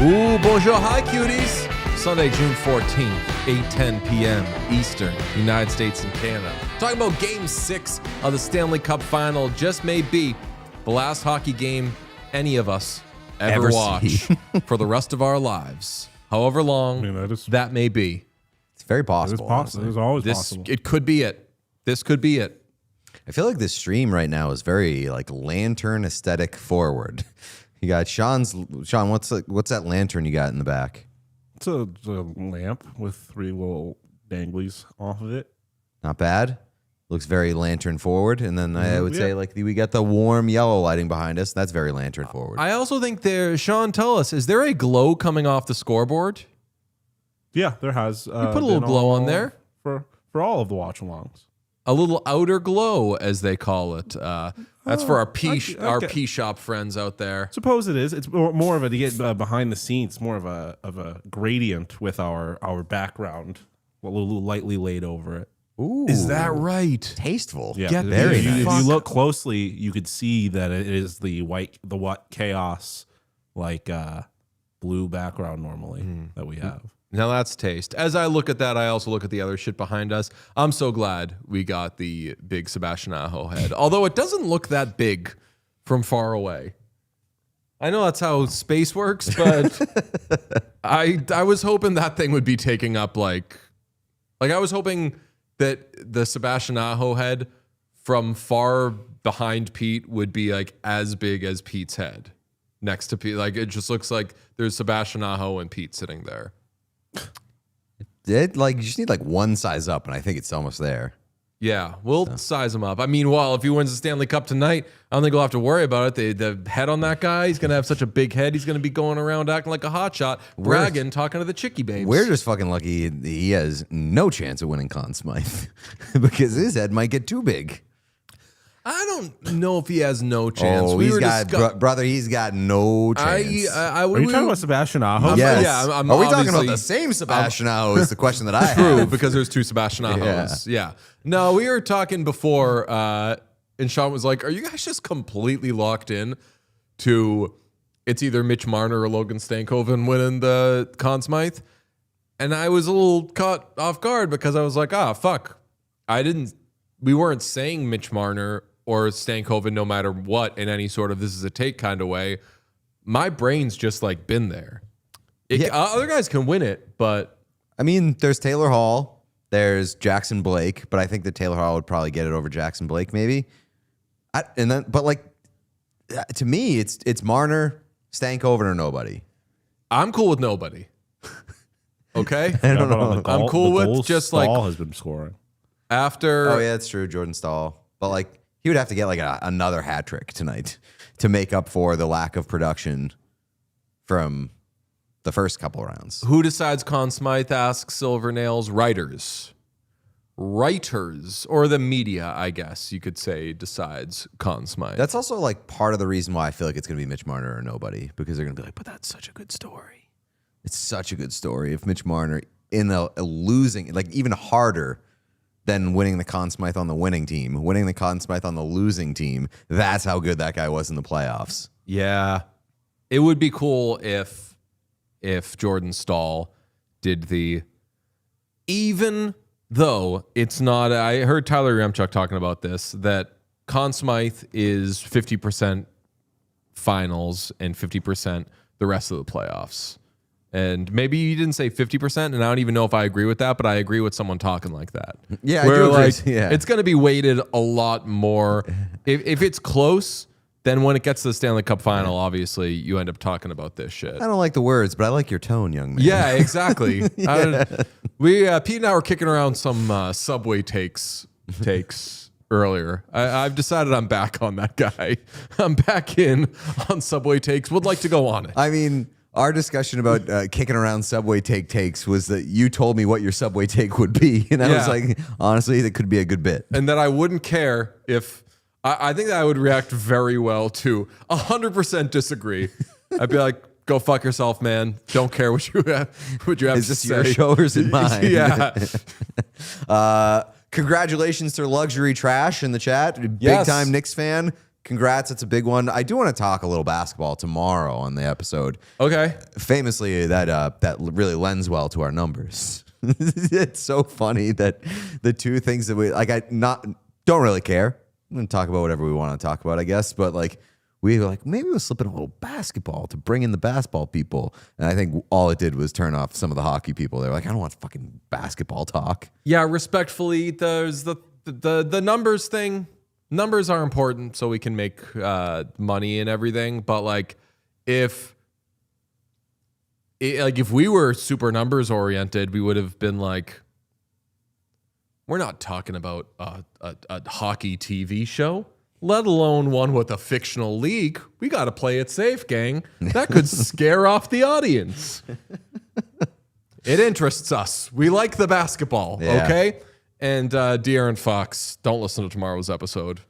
Ooh, bonjour, hi, cuties. Sunday, June 14th, 8:10 p.m. Eastern, United States and Canada. Talking about Game 6 of the Stanley Cup Final. Just may be the last hockey game any of us ever watch for the rest of our lives. However long that may be. It's very possible. It is possible. It is always possible. It could be it. This could be it. I feel like this stream right now is very like lantern aesthetic forward. You got Sean, what's that lantern you got in the back? It's a lamp with 3 little danglies off of it. Not bad. Looks very lantern forward. And then I would say like we got the warm yellow lighting behind us. That's very lantern forward. I also think Sean, tell us, is there a glow coming off the scoreboard? Yeah, there has. You put a little glow on there. For all of the watch-alongs. A little outer glow, as they call it. That's for our P shop friends out there. Suppose it is. It's more of a to get behind the scenes, more of a gradient with our background, a little lightly laid over it. Ooh, is that right? Tasteful. Yeah, Get very nice. If you look closely, you could see that it is the white chaos like blue background normally that we have. Now that's taste. As I look at that, I also look at the other shit behind us. I'm so glad we got the big Sebastian Aho head. Although it doesn't look that big from far away. I know that's how space works, but I was hoping that thing would be taking up like I was hoping that the Sebastian Aho head from far behind Pete would be like as big as Pete's head next to Pete. Like it just looks like there's Sebastian Aho and Pete sitting there. You just need like one size up, and I think it's almost there. Yeah, we'll size him up. I mean, well, if he wins the Stanley Cup tonight, I don't think we'll have to worry about it. The head on that guy, he's going to have such a big head. He's going to be going around acting like a hotshot, bragging, talking to the chickie babes. We're just fucking lucky he has no chance of winning Conn Smythe because his head might get too big. I don't know if he has no chance. Oh, he's got no chance. Are you talking about Sebastian Aho? Yes. Yeah, Are we talking about the same Sebastian Aho is the question that I have. True, because there's 2 Sebastian Ahos. Yeah. No, we were talking before, and Sean was like, are you guys just completely locked in to it's either Mitch Marner or Logan Stankoven winning the Conn Smythe? And I was a little caught off guard because I was like, fuck. We weren't saying Mitch Marner or Stankoven no matter what in any sort of this is a take kind of way. My brain's just like been there. Other guys can win it, but I mean, there's Taylor Hall, there's Jackson Blake, but I think that Taylor Hall would probably get it over Jackson Blake, maybe. To me, it's Marner, Stankoven, or nobody. I'm cool with nobody. Okay, I don't know. I'm cool with just Staal like has been scoring. After. Oh yeah, that's true, Jordan Staal. But like he would have to get like another hat trick tonight to make up for the lack of production from the first couple rounds. Who decides Conn Smythe? Asks Silvernails. Writers, or the media, I guess you could say, decides Conn Smythe. That's also like part of the reason why I feel like it's going to be Mitch Marner or nobody, because they're going to be like, but that's such a good story. It's such a good story if Mitch Marner in a losing, like even harder than winning the Conn Smythe on the winning team, winning the Conn Smythe on the losing team. That's how good that guy was in the playoffs. Yeah, it would be cool if Jordan Staal did even though it's not. I heard Tyler Remchuk talking about this, that Conn Smythe is 50% finals and 50% the rest of the playoffs. And maybe you didn't say 50%, and I don't even know if I agree with that, but I agree with someone talking like that. Yeah, where I do like agree. Yeah. It's going to be weighted a lot more. If it's close, then when it gets to the Stanley Cup final, obviously you end up talking about this shit. I don't like the words, but I like your tone, young man. Yeah, exactly. Yeah. Pete and I were kicking around some Subway takes earlier. I've decided I'm back on that guy. I'm back in on Subway takes. Would like to go on it. I mean, our discussion about kicking around Subway takes was that you told me what your Subway take would be. And I was like, honestly, that could be a good bit. And that I wouldn't care if... I think that I would react very well to 100% disagree. I'd be like, go fuck yourself, man. Don't care what you have is this your show or is it mine? Yeah. Congratulations to Luxury Trash in the chat. Big time Knicks fan. congrats. It's a big one. I do want to talk a little basketball tomorrow on the episode. Okay. Famously, that really lends well to our numbers. It's so funny that the two things that we don't really care. I'm going to talk about whatever we want to talk about, I guess. But like, we were like, maybe we'll slip in a little basketball to bring in the basketball people. And I think all it did was turn off some of the hockey people. They were like, I don't want fucking basketball talk. Yeah, respectfully, there's the numbers thing. Numbers are important so we can make money and everything. But like, if we were super numbers oriented, we would have been like, we're not talking about a hockey TV show, let alone one with a fictional league. We got to play it safe, gang. That could scare off the audience. It interests us. We like the basketball, okay? And De'Aaron Fox, don't listen to tomorrow's episode.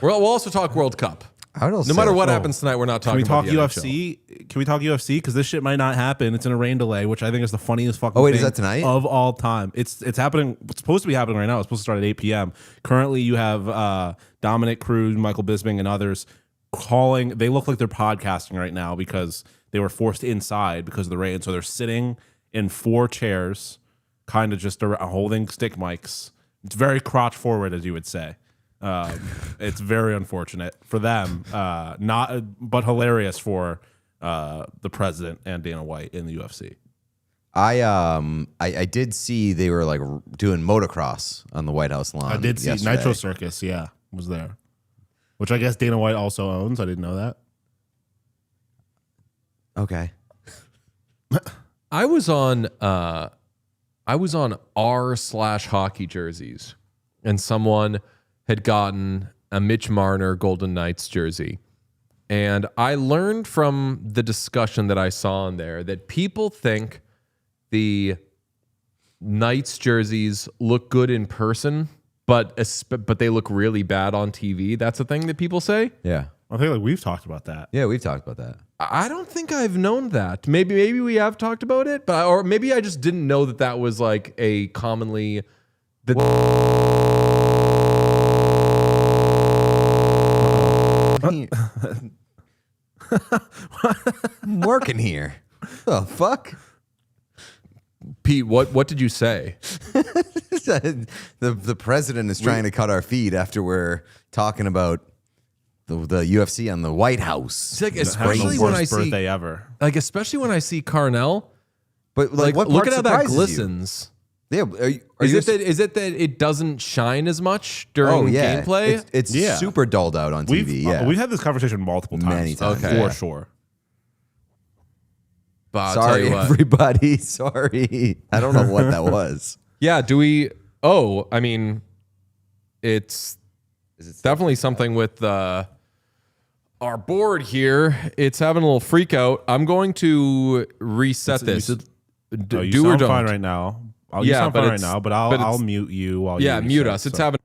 We'll also talk World Cup. No matter what happens tonight, we're not talking about the UFC. NHL. Can we talk UFC? Because this shit might not happen. It's in a rain delay, which I think is the funniest fucking wait, thing is that tonight? of all time. It's happening. It's supposed to be happening right now. It's supposed to start at 8 p.m. Currently, you have Dominic Cruz, Michael Bisping, and others calling. They look like they're podcasting right now because they were forced inside because of the rain. So they're sitting in 4 chairs, kind of just holding stick mics. It's very crotch forward, as you would say. It's very unfortunate for them, but hilarious for the president and Dana White in the UFC. I did see they were like doing motocross on the White House lawn. I did see yesterday. Nitro Circus, was there, which I guess Dana White also owns. I didn't know that. Okay. I was on r/hockey jerseys, and someone had gotten a Mitch Marner Golden Knights jersey. And I learned from the discussion that I saw in there that people think the Knights jerseys look good in person, but they look really bad on TV. That's a thing that people say. Yeah. I think we've talked about that. Yeah, we've talked about that. I don't think I've known that. Maybe we have talked about it, or maybe I just didn't know that was like a commonly. I'm working here. The fuck? Pete, what did you say? The president is trying to cut our feed after we're talking about the UFC on the White House. It's like, Having especially the when worst I see, birthday ever. like, especially when I see Carnell. But Like, what look part at how that surprises you? glistens. Yeah, Is it that it doesn't shine as much during gameplay? It's Yeah. super dulled out on TV. We've had this conversation multiple times. Many times. Okay. For sure. But I'll tell Sorry, you what. everybody. Sorry. I don't know what that was. Yeah, do we? Oh, I mean, it's definitely something with our board here. It's having a little freak out. I'm going to reset this. You Do sound or don't. fine right now. You Yeah, sound but fine right it's- now, but but I'll it's- mute you while you Yeah, mute reset, us. It's so. having.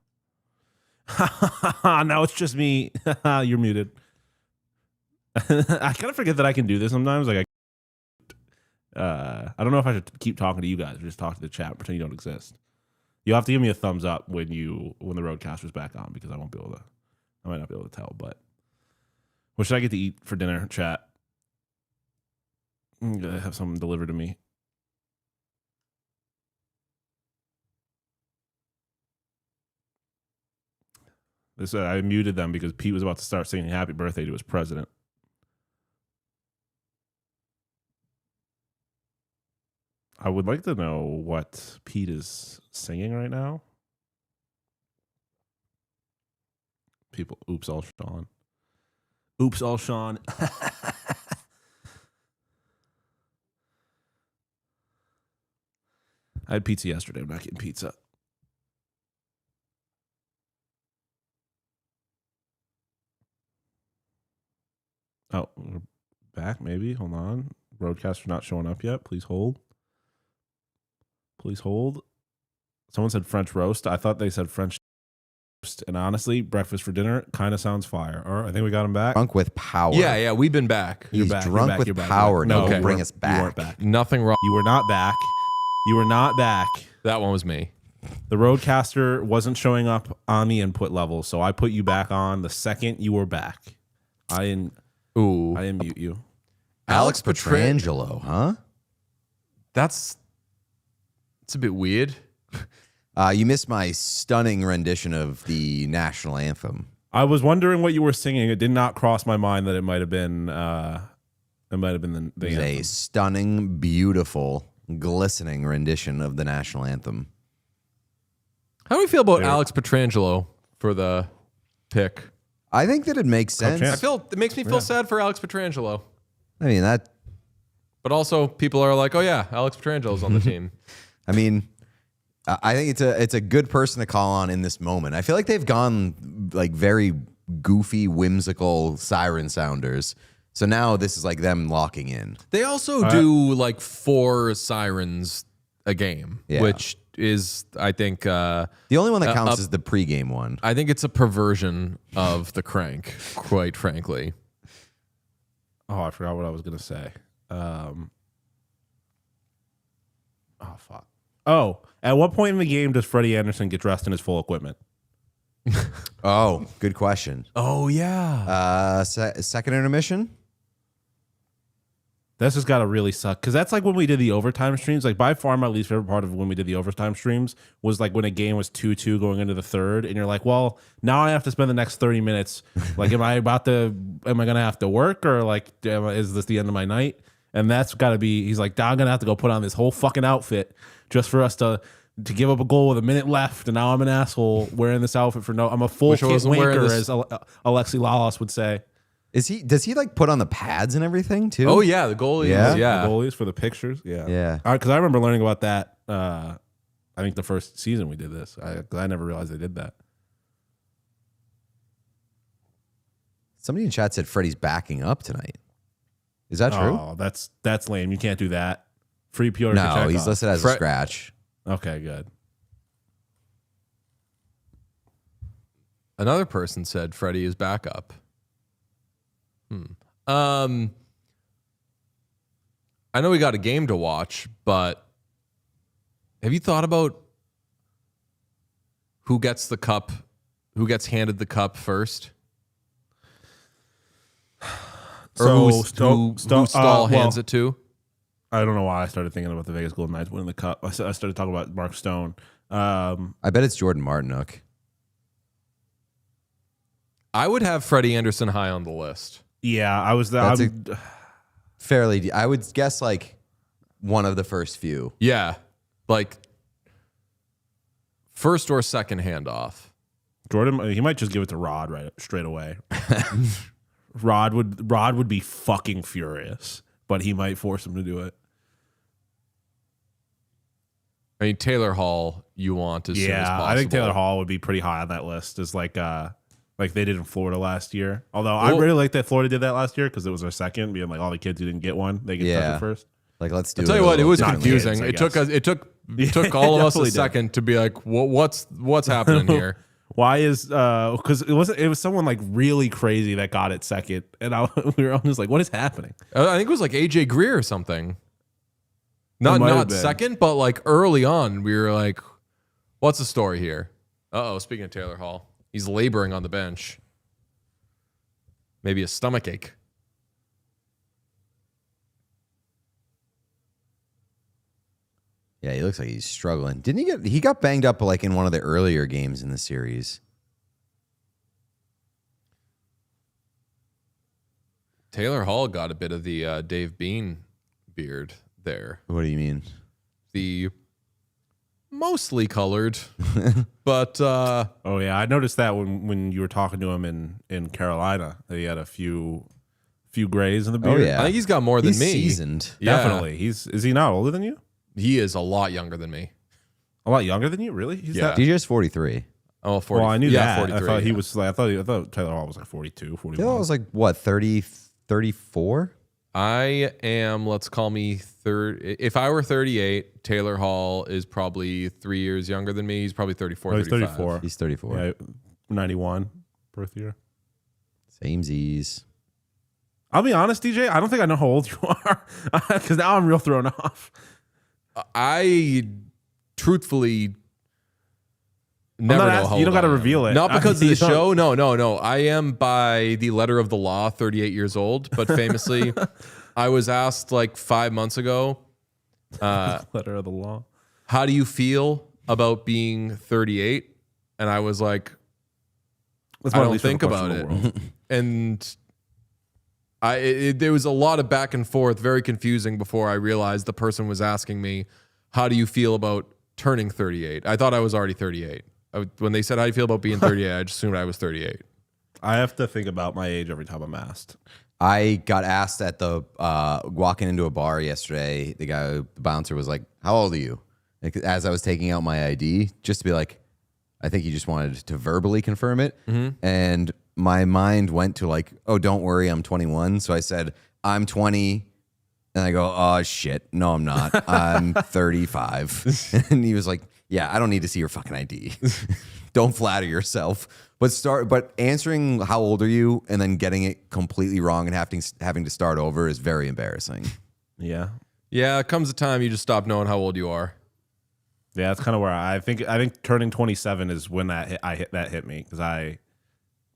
Now it's just me. You're muted. I kind of forget that I can do this sometimes. Like, I don't know if I should keep talking to you guys or just talk to the chat and pretend you don't exist. You'll have to give me a thumbs up when the roadcaster's back on because I might not be able to tell. But what should I get to eat for dinner, chat? I'm gonna have something delivered to me. I muted them because Pete was about to start singing happy birthday to his president. I would like to know what Pete is singing right now. People, oops, all Sean. Oops, all Sean. I had pizza yesterday. I'm not getting pizza. Oh, we're back maybe. Hold on. Roadcaster not showing up yet. Please hold. Please hold. Someone said French roast. I thought they said French roast. And honestly, breakfast for dinner kind of sounds fire. All right, I think we got him back. Drunk with power. Yeah, we've been back. He's back, you're drunk back, with you're back, power. you're back. No, Okay. bring us back. You weren't back. Nothing wrong. You were not back. You were not back. That one was me. The Roadcaster wasn't showing up on the input level, so I put you back on the second you were back. I didn't mute you. Alex Petrangelo, huh? It's a bit weird. You missed my stunning rendition of the national anthem. I was wondering what you were singing. It did not cross my mind that it might have been. It might have been the It was anthem. a stunning, beautiful, glistening rendition of the national anthem. How do we feel about Alex Petrangelo for the pick? I think that it makes sense. I feel it makes me feel sad for Alex Petrangelo, I mean that. but also people are like, "Oh yeah, Alex Petrangelo's on the team." I mean, I think it's a good person to call on in this moment. I feel like they've gone like very goofy, whimsical siren sounders. So now this is like them locking in. They also do like 4 sirens a game, Yeah. which is, I think, The only one that counts is the pregame one. I think it's a perversion of the crank, quite frankly. Oh, I forgot what I was gonna say. Oh fuck. Oh, at what point in the game does Freddie Anderson get dressed in his full equipment? Oh, good question. Oh yeah. Second intermission? That's just gotta really suck because that's like when we did the overtime streams. Like by far, my least favorite part of when we did the overtime streams was like when a game was 2-2 going into the third, and you're like, "Well, now I have to spend the next 30 minutes. Like, am I gonna have to work, or like, is this the end of my night?" And that's gotta be. He's like, "I'm gonna have to go put on this whole fucking outfit just for us to give up a goal with a minute left, and now I'm an asshole wearing this outfit for no. I'm a full kit wanker, as Alexi Lalas would say." Does he like put on the pads and everything too? Oh yeah, the goalie. Yeah? Yeah. The goalies for the pictures. Yeah. Yeah. Because I remember learning about that. I think the first season we did this. I never realized they did that. Somebody in chat said Freddie's backing up tonight. Is that true? Oh, that's lame. You can't do that. Free Piotr No, Kochetkov. he's listed as a scratch. Okay, good. Another person said Freddie is backup. I know we got a game to watch, but have you thought about who gets the cup, who gets handed the cup first? Or who Staal hands it to? I don't know why I started thinking about the Vegas Golden Knights winning the cup. I started talking about Mark Stone. I bet it's Jordan Martinook. I would have Freddie Anderson high on the list. Yeah, I was there. I would guess like one of the first few. Yeah, like first or second handoff. Jordan, he might just give it to Rod straight away. Rod would be fucking furious, but he might force him to do it. I mean, Taylor Hall, you want as soon as possible. I think Taylor Hall would be pretty high on that list. Is like they did in Florida last year. Although I really like that Florida did that last year because it was our second, being like all the kids who didn't get one, they get touch it first. Like let's do. I'll tell you what, it was Not confusing. kids, I It took guess. us. It took all of us a definitely did. second to be like, what's happening here? Why is because it was someone like really crazy that got it second, and we were all just like, what is happening? I think it was like AJ Greer or something. might have Not been. second, but like early on, we were like, what's the story here? Uh-oh, speaking of Taylor Hall, he's laboring on the bench. Maybe a stomach ache. Yeah, he looks like he's struggling. Didn't he got banged up like in one of the earlier games in the series? Taylor Hall got a bit of the Dave Bean beard there. What do you mean? The mostly colored, but Oh yeah, I noticed that when you were talking to him in Carolina, that he had a few grays in the beard. Oh yeah, I think he's got more than he's me. seasoned. Yeah. Definitely. Is he not older than you? He is a lot younger than me. A lot younger than you? Really? He's Yeah. that. DJ's 43. Oh, 40. Well, I knew yeah, that. 43. I thought he yeah. was like I thought Taylor Hall was like 42, 41. I was like what 30, 34. I am, let's call me if I were 38, Taylor Hall is probably 3 years younger than me. He's probably 34, Oh, he's 35. 34. He's 34. Yeah, 91 birth year. Samesies. I'll be honest, DJ. I don't think I know how old you are because now I'm real thrown off. I truthfully Never know how You don't old got to I am. reveal it. Not because of You the don't- show. No. I am by the letter of the law 38 years old. But famously, I was asked like 5 months ago, Letter of the law. how do you feel about being 38? And I was like, That's I my don't least favorite think question about in the it. world. And there was a lot of back and forth, very confusing before I realized the person was asking me, how do you feel about turning 38? I thought I was already 38. When they said, how do you feel about being 38? I just assumed I was 38. I have to think about my age every time I'm asked. I got asked at the walking into a bar yesterday. The bouncer was like, "How old are you?" Like, as I was taking out my ID, just to be like, I think he just wanted to verbally confirm it. And my mind went to like, "Oh, don't worry, I'm 21." So I said, "I'm 20." And I go, "Oh shit, no, I'm not. I'm 35." And he was like, "Yeah, I don't need to see your fucking ID. Don't flatter yourself." But answering how old are you and then getting it completely wrong and having to start over is very embarrassing. Yeah. Yeah, it comes a time you just stop knowing how old you are. Yeah, that's kind of where I think turning 27 is when that hit me, because I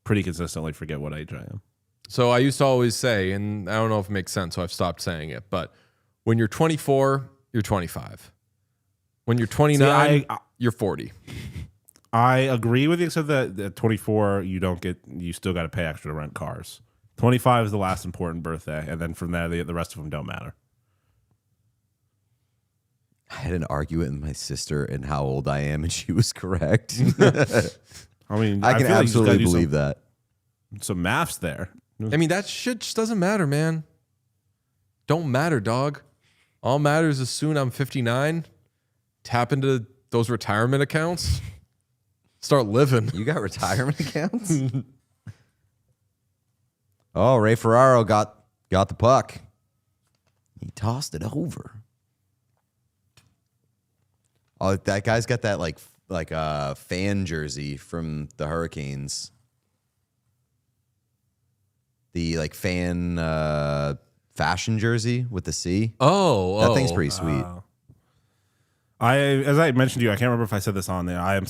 pretty consistently forget what age I am. So I used to always say, and I don't know if it makes sense, so I've stopped saying it, but when you're 24, you're 25. When you're 29, you're 40. I agree with you, except that at 24 you still got to pay extra to rent cars. 25 is the last important birthday, and then from there the rest of them don't matter. I had an argument with my sister and how old I am, and she was correct. I mean, I can feel like you just gotta absolutely do believe that. some maths there. I mean, that shit just doesn't matter, man. Don't matter, dog. All matters is soon I'm 59. Tap into those retirement accounts. Start living. You got retirement accounts? Oh, Ray Ferraro got the puck. He tossed it over. Oh, that guy's got that like fan jersey from the Hurricanes. The like fan fashion jersey with the C. Oh, That thing's pretty sweet. As I mentioned to you, I can't remember if I said this on there. I'm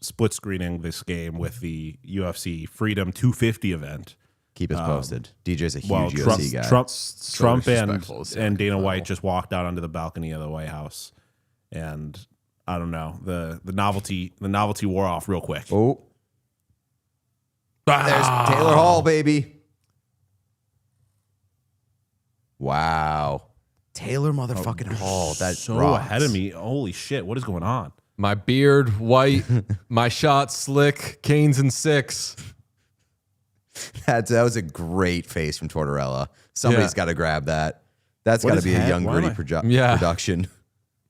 split screening this game with the UFC Freedom 250 event. Keep us posted. DJ's a huge Well, UFC guy. Trump disrespectful. and Dana White just walked out onto the balcony of the White House, and I don't know, the novelty wore off real quick. Oh, there's Taylor Hall, baby. Wow. Taylor motherfucking Hall. That So rocks. ahead of me. Holy shit! What is going on? My beard white, my shot slick, Canes and 6. That was a great face from Tortorella. Somebody's Yeah. got to grab that. That's What got to is be a head? young Why am gritty I- production.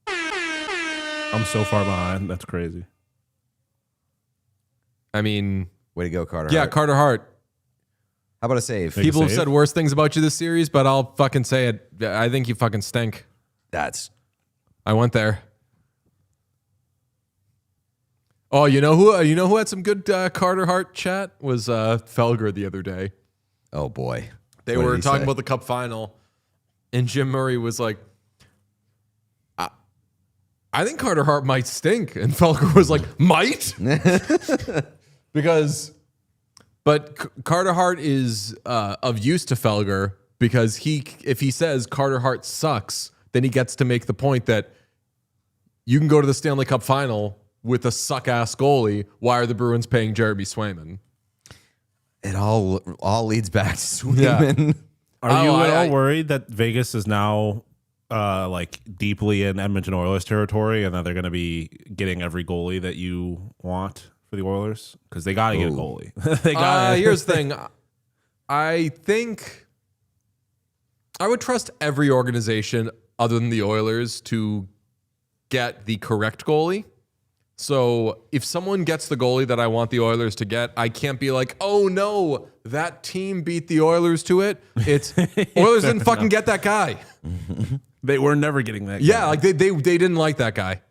I'm so far behind. That's crazy. I mean, Way to go, Carter. yeah, Hart. Carter Hart. How about a save? Big People have save. said worse things about you this series, but I'll fucking say it. I think you fucking stink. That's I went there. Oh, you know who had some good Carter Hart chat was Felger the other day. oh boy. They What did were he talking say? about the Cup final, and Jim Murray was like, "I think Carter Hart might stink," and Felger was like, "Might," but Carter Hart is of use to Felger because if he says Carter Hart sucks, then he gets to make the point that you can go to the Stanley Cup final with a suck-ass goalie. Why are the Bruins paying Jeremy Swayman? It all leads back to Swayman. Are you at all I- worried that Vegas is now like deeply in Edmonton Oilers territory, and that they're going to be getting every goalie that you want for the Oilers? Because they got to get a goalie. They got. Here's the thing. I think I would trust every organization other than the Oilers to get the correct goalie. So if someone gets the goalie that I want the Oilers to get, I can't be like, oh no, that team beat the Oilers to it. It's Oilers didn't fucking get that guy. They were never getting that. Yeah, guy. like they didn't like that guy.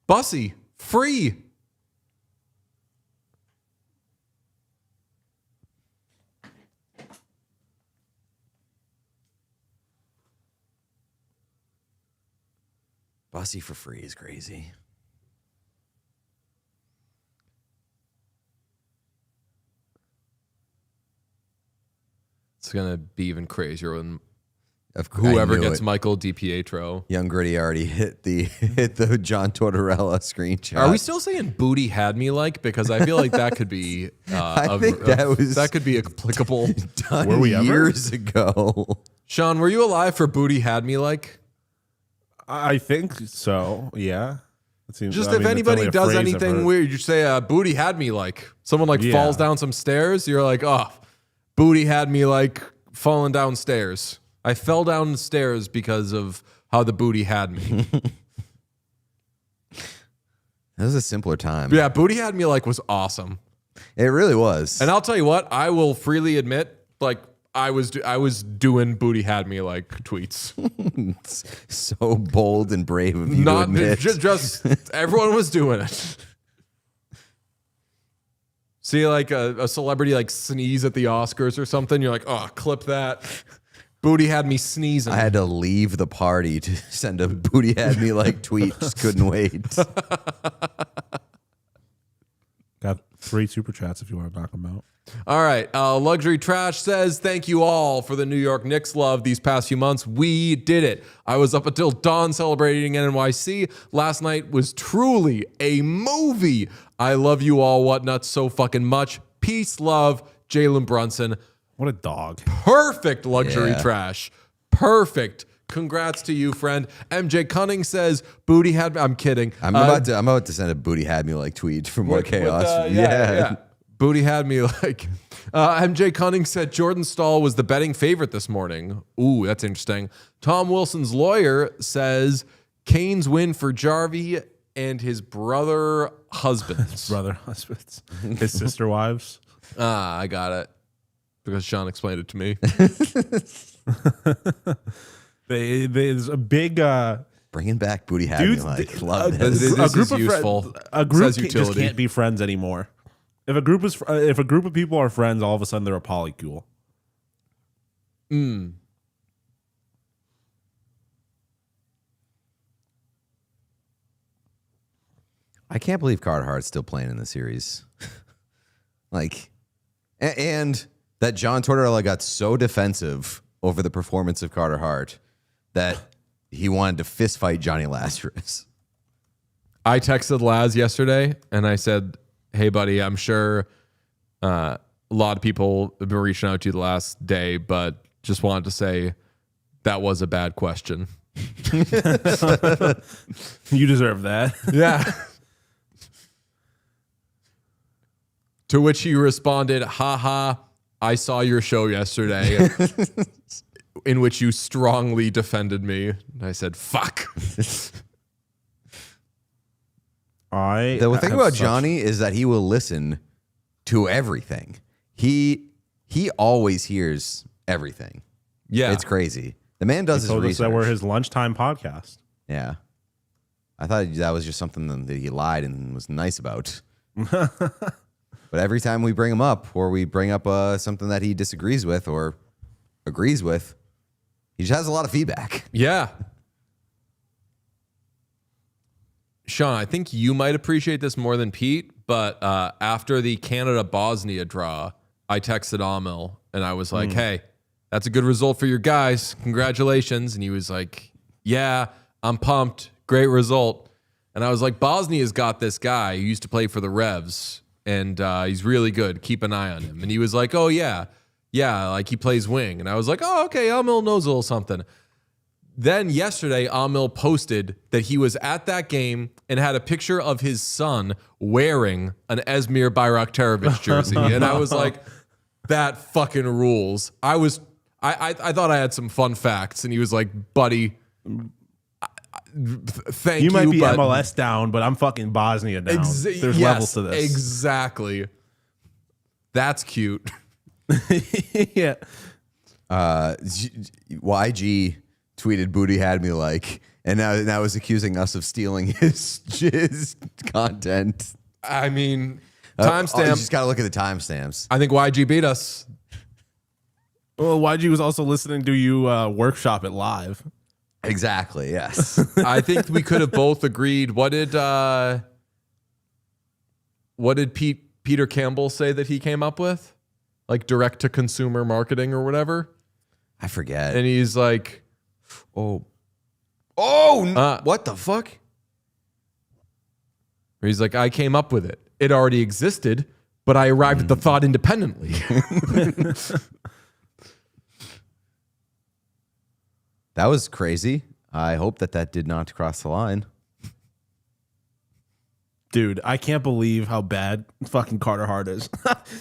Bussy, free. Bussy for free is crazy. It's gonna be even crazier when I whoever knew gets it. Michael DiPietro. Young Gritty already hit the John Tortorella screenshot. Are we still saying booty had me like? Because I feel like that could be. I think that could be applicable. done Were we ever? years ago. Sean, were you alive for booty had me like? I think so. Yeah. It seems, Just I if mean, anybody that's does only a phrase I've anything heard. weird, you say booty had me like. Someone like Yeah. falls down some stairs, you're like, oh, booty had me like falling downstairs. I fell down the stairs because of how the booty had me. That was a simpler time. Yeah, booty had me like was awesome. It really was. And I'll tell you what, I will freely admit, like I was doing booty had me like tweets. It's so bold and brave of you to Not admit. just everyone was doing it. See like a celebrity like sneeze at the Oscars or something, you're like, oh, clip that. Booty had me sneezing. I had to leave the party to send a booty had me like tweet. Just couldn't wait. Got 3 super chats if you want to knock them out. All right. Luxury Trash says, thank you all for the New York Knicks love these past few months. We did it. I was up until dawn celebrating NYC. Last night was truly a movie. I love you all, whatnot, so fucking much. Peace, love, Jalen Brunson. What a dog. Perfect Luxury Yeah. Trash. Perfect. Congrats to you, friend. MJ Cunning says, booty had... I'm kidding. I'm about to send a booty had me like tweet for more chaos. Yeah. Booty had me like. MJ Cunning said Jordan Staal was the betting favorite this morning. Ooh, that's interesting. Tom Wilson's lawyer says Kane's win for Jarvie and his brother husbands. Brother husbands. His sister wives. I got it. Because Sean explained it to me. There's a big... Bringing back booty had Dudes, me like. Love this this. is a group of useful. a group Says just utility. can't be friends anymore. If a group of people are friends, all of a sudden they're a polycule. I can't believe Carter Hart's still playing in the series. Like, and that John Tortorella got so defensive over the performance of Carter Hart that he wanted to fist fight Johnny Lazarus. I texted Laz yesterday and I said, hey, buddy, I'm sure a lot of people have been reaching out to you the last day, but just wanted to say that was a bad question. You deserve that. Yeah. To which he responded, haha, I saw your show yesterday in which you strongly defended me. And I said, fuck. The thing about Johnny is that he will listen to everything. He always hears everything. Yeah. It's crazy. The man does his told us research. that we're his lunchtime podcast. Yeah. I thought that was just something that he lied and was nice about. But every time we bring him up or we bring up something that he disagrees with or agrees with, he just has a lot of feedback. Yeah. Sean, I think you might appreciate this more than Pete, but after the Canada-Bosnia draw, I texted Amil and I was like, hey, that's a good result for your guys. Congratulations. And he was like, yeah, I'm pumped. Great result. And I was like, Bosnia's got this guy who used to play for the Revs, and he's really good. Keep an eye on him. And he was like, oh, yeah, like he plays wing. And I was like, oh, okay, Amil knows a little something. Then yesterday, Amil posted that he was at that game and had a picture of his son wearing an Esmir Bayraktarovic jersey. And I was like, that fucking rules. I thought I had some fun facts. And he was like, buddy, thank you. You might be but MLS down, but I'm fucking Bosnia down. There's levels to this. Exactly. That's cute. Yeah. YG tweeted booty had me like, and now is accusing us of stealing his content. I mean, You timestamp. just got to look at the timestamps. I think YG beat us. Well, YG was also listening to you workshop it live. Exactly. Yes. I think we could have both agreed. What did Peter Campbell say that he came up with? like direct to consumer marketing or whatever. I forget. And he's like, what the fuck? he's like, I came up with it. It already existed, but I arrived at the thought independently. That was crazy. I hope that did not cross the line. Dude, I can't believe how bad fucking Carter Hart is.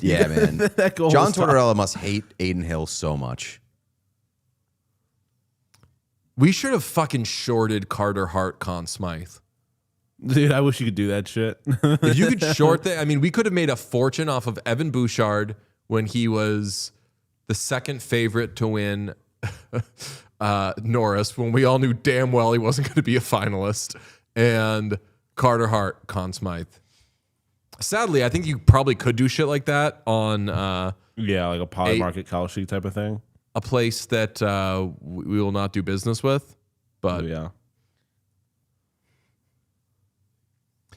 Yeah, man. That goal John was tough. Tortorella must hate Aiden Hill so much. We should have fucking shorted Carter Hart, Conn Smythe. Dude, I wish you could do that shit. If you could short that, I mean, we could have made a fortune off of Evan Bouchard when he was the second favorite to win Norris, when we all knew damn well he wasn't going to be a finalist, and Carter Hart, Conn Smythe. Sadly, I think you probably could do shit like that on Yeah, like a Polymarket Kalshi type of thing. a place that we will not do business with. But Yeah.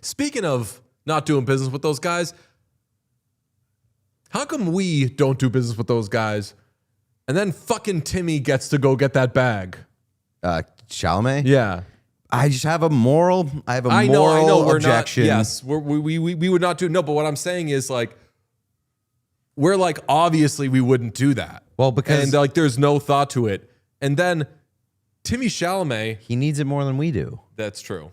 speaking of not doing business with those guys, how come we don't do business with those guys and then fucking Timmy gets to go get that bag? Chalamet? Yeah. I just have a moral. I I know. We're objection. not. Yes, we would not do. No, but what I'm saying is like, we're like, obviously we wouldn't do that. Well, because and like, there's no thought to it. And then Timmy Chalamet. he needs it more than we do. That's true.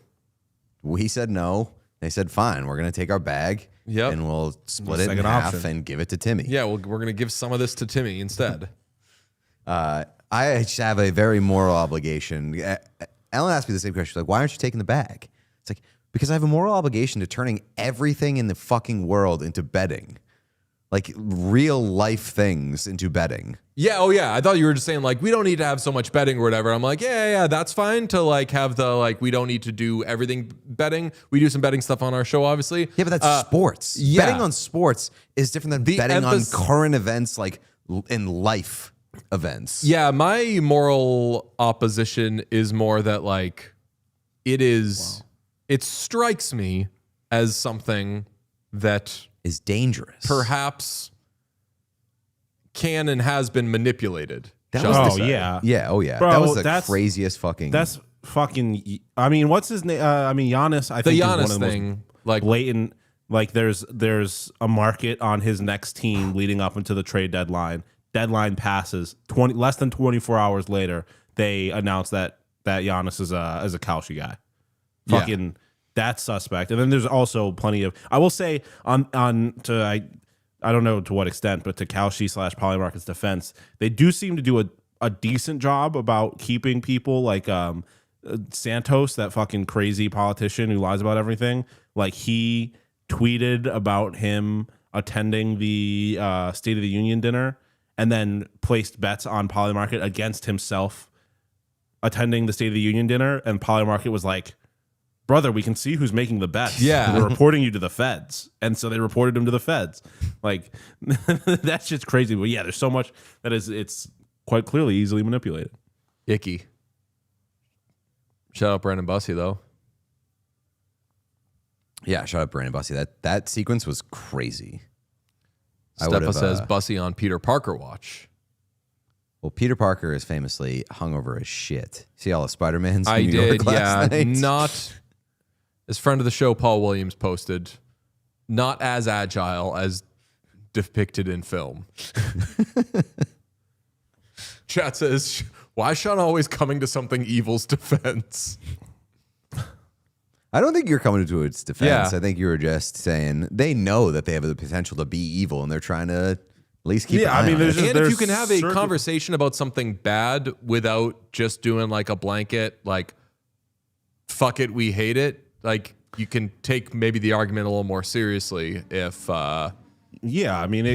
We said no. They said fine. We're gonna take our bag. Yep. And we'll split it in Second half option. and give it to Timmy. Yeah, well, we're gonna give some of this to Timmy instead. I just have a very moral obligation. Ellen asked me the same question. She's like, why aren't you taking the bag? It's like, because I have a moral obligation to turning everything in the fucking world into betting. Like real life things into betting. Yeah. Oh, yeah. I thought you were just saying like, we don't need to have so much betting or whatever. I'm like, yeah, that's fine to like have the like, we don't need to do everything betting. We do some betting stuff on our show, obviously. Yeah, but that's sports. yeah. Betting on sports is different than The betting on emphasis- current events, like in life events. Yeah, my moral opposition is more that like it is it strikes me as something that Is dangerous. perhaps can and has been manipulated. That shall was we Oh, say. yeah. Yeah, oh yeah. Bro, that was the that's- craziest fucking. That's fucking. I mean, what's his name? I mean, Giannis. I The think is one Giannis of the thing, most like blatant. Like, there's a market on his next team leading up into the trade deadline. Deadline passes. Less than 24 hours later, they announce that Giannis is a Kalshi guy. Yeah. Fucking, that's suspect. And then there's also plenty of. I will say I don't know to what extent, but to Kalshi / Polymarket's defense, they do seem to do a decent job about keeping people like Santos, that fucking crazy politician who lies about everything. Like, he tweeted about him attending the State of the Union dinner and then placed bets on Polymarket against himself attending the State of the Union dinner. And Polymarket was like, brother, we can see who's making the bets. Yeah. We're reporting you to the feds. And so they reported him to the feds. Like, that's just crazy. But yeah, there's so much that it's quite clearly easily manipulated. icky. Shout out Brandon Bussey though. yeah, shut up, Brandon Bussey. That sequence was crazy. Steppa says Bussey on Peter Parker watch. Well, Peter Parker is famously hungover as shit. See all the Spider-Mans in I New did, York last yeah. night? Not as friend of the show, Paul Williams posted, not as agile as depicted in film. Chat says, why is Sean always coming to something evil's defense? I don't think you're coming to its defense. Yeah. I think you were just saying they know that they have the potential to be evil, and they're trying to at least keep. Yeah, an eye I mean, on there's it. just- And if you can have a certain- conversation about something bad without just doing like a blanket, like, fuck it, we hate it, like, you can take maybe the argument a little more seriously if Yeah, I mean,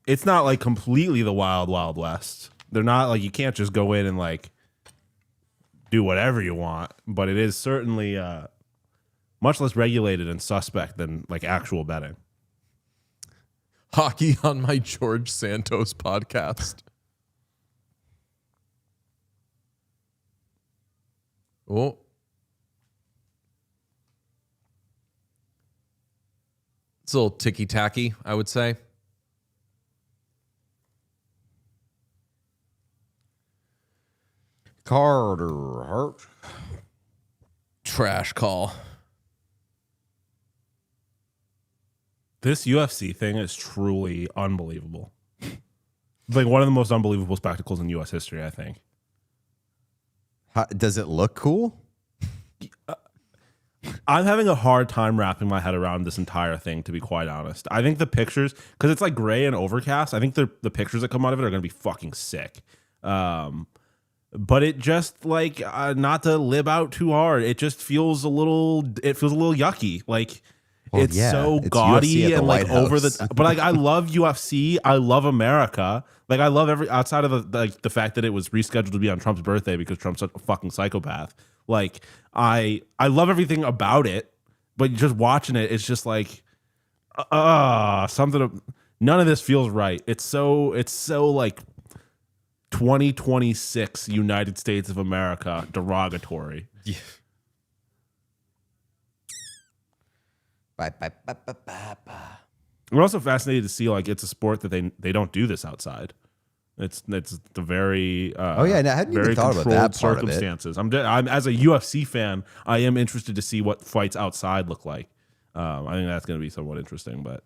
it's not like completely the wild, wild west. They're not like, you can't just go in and like do whatever you want, but it is certainly much less regulated and suspect than like actual betting. hockey on my George Santos podcast. Oh. It's a little ticky-tacky, I would say. Carter Hart. Trash call. This UFC thing is truly unbelievable. Like one of the most unbelievable spectacles in U.S. history, I think. Does it look cool? I'm having a hard time wrapping my head around this entire thing, to be quite honest. I think the pictures, because it's like gray and overcast, I think the pictures that come out of it are going to be fucking sick. But it just like, not to lib out too hard, it just feels a little yucky. Like, Well, it's yeah, so it's UFC gaudy at the and like White over House. but like I love UFC, I love America. Like I love outside of the fact that it was rescheduled to be on Trump's birthday because Trump's such a fucking psychopath. Like I love everything about it, but just watching it, it's just like none of this feels right. It's so like 2026 United States of America derogatory. Yeah. We're also fascinated to see like it's a sport that they don't do this outside. It's the very Oh, yeah, I hadn't even very thought about controlled that part of it. circumstances. I'm as a UFC fan, I am interested to see what fights outside look like. I think that's going to be somewhat interesting. But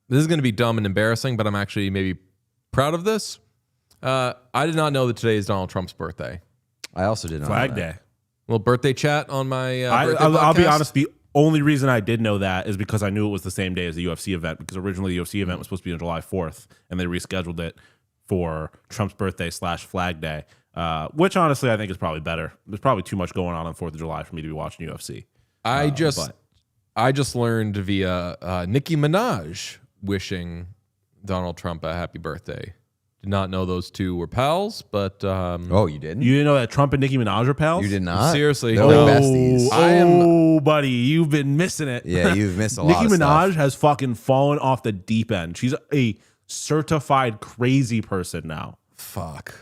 This is going to be dumb and embarrassing, but I'm actually maybe proud of this. I did not know that today is Donald Trump's birthday. I also did not Flag know that. Day. Little birthday chat on my birthday I'll be podcast. honest. The only reason I did know that is because I knew it was the same day as the UFC event. Because originally the UFC event was supposed to be on July 4th, and they rescheduled it for Trump's birthday / Flag Day. Which honestly I think is probably better. There's probably too much going on 4th of July for me to be watching UFC. I just learned via Nicki Minaj wishing Donald Trump a happy birthday. Did not know those two were pals, but Oh, you didn't? You didn't know that Trump and Nicki Minaj are pals? You did not? Seriously. They're No. like besties. Oh, buddy, you've been missing it. Yeah, you've missed a lot Nicki of Minaj stuff. has fucking fallen off the deep end. She's a certified crazy person now. fuck.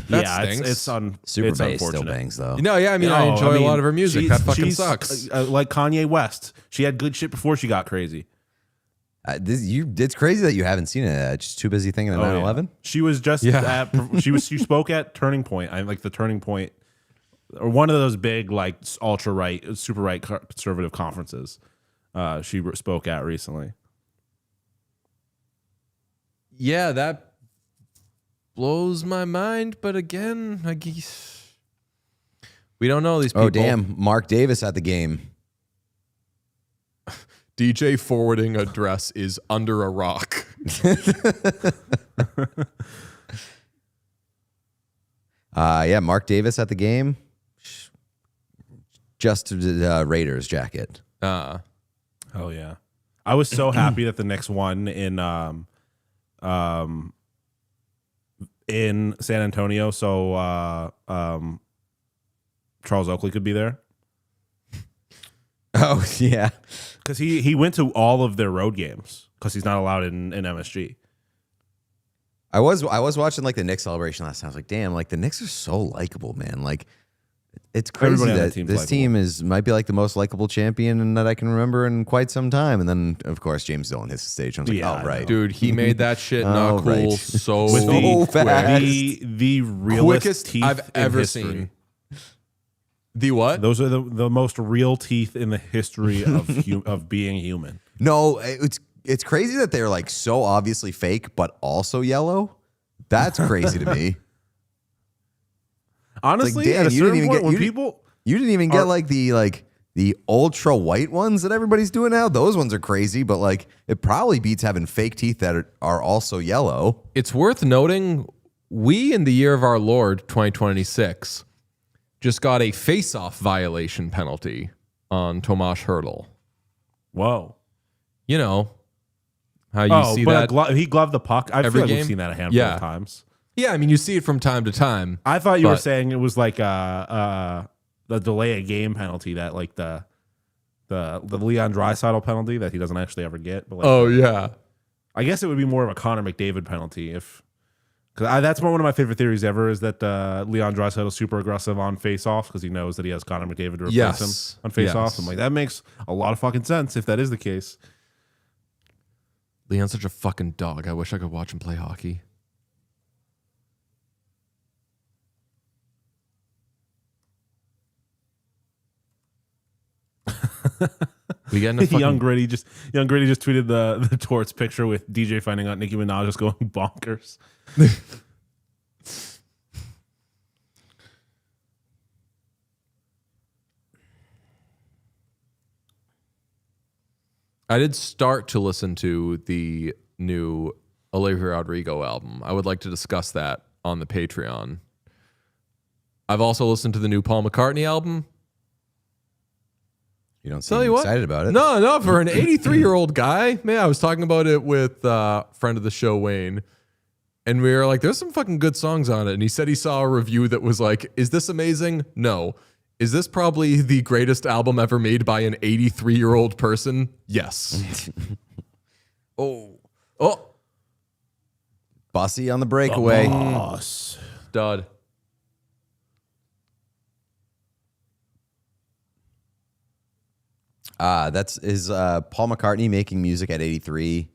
That yeah, stinks. it's Super it's bass still unfortunate. bangs, though. No, yeah, I mean, I enjoy a lot of her music. That fucking she's, sucks. Like Kanye West. She had good shit before she got crazy. It's crazy that you haven't seen it. Just too busy thinking of 9/11. She was just Yeah. she spoke at Turning Point. I like the Turning Point, or one of those big like ultra right, super right conservative conferences. She spoke at recently. Yeah, that blows my mind. But again, I guess we don't know these people. Oh, damn. Mark Davis at the game. DJ forwarding address is under a rock. Yeah, Mark Davis at the game. Just Raiders jacket. Oh yeah, I was so happy that the Knicks won in San Antonio, so Charles Oakley could be there. Oh, yeah. Because he went to all of their road games because he's not allowed in MSG. I was watching like the Knicks celebration last night. I was like, damn, like the Knicks are so likable, man. Like it's crazy Everybody on that that team's this likable. team might be like the most likable champion that I can remember in quite some time. And then of course James Dolan hits the stage. I was like, Yeah, I oh right. know. Dude, he made that shit not Oh, cool right. so With So quick. fast. the realest Quickest teeth I've in ever history. seen. The what? Those are the most real teeth in the history of of being human. No, it's crazy that they're like so obviously fake, but also yellow. That's crazy to me. Honestly, damn, at a you didn't certain even point, get- when you didn't- people You didn't even get like the ultra white ones that everybody's doing now. Those ones are crazy, but like it probably beats having fake teeth that are also yellow. It's worth noting we, in the year of our Lord 2026, just got a face-off violation penalty on Tomas Hurdle. whoa. You know how you see that? He gloved the puck. I every feel like game? we've seen that a handful Yeah. of times. Yeah, I mean, you see it from time to time. I thought you were But- saying it was like the delay a game penalty that like the Leon Draisaitl penalty that he doesn't actually ever get. But like, Oh, yeah. I guess it would be more of a Connor McDavid penalty if. Because that's one of my favorite theories ever is that Leon Draisaitl is super aggressive on face-off because he knows that he has Connor McDavid to replace Yes. him on face-off. Yes. I'm like, that makes a lot of fucking sense if that is the case. Leon's such a fucking dog. I wish I could watch him play hockey. We getting a fucking Young Gritty just tweeted the Torts picture with DJ finding out Nicki Minaj is going bonkers. I did start to listen to the new Olivia Rodrigo album. I would like to discuss that on the Patreon. I've also listened to the new Paul McCartney album. You don't seem excited about it. No, for an 83-year-old guy, man, I was talking about it with a friend of the show, Wayne, and we were like, there's some fucking good songs on it. And he said he saw a review that was like, is this amazing? No. Is this probably the greatest album ever made by an 83-year-old person? Yes. Oh. Bossy on the breakaway. Boss. Dud. Is Paul McCartney making music at 83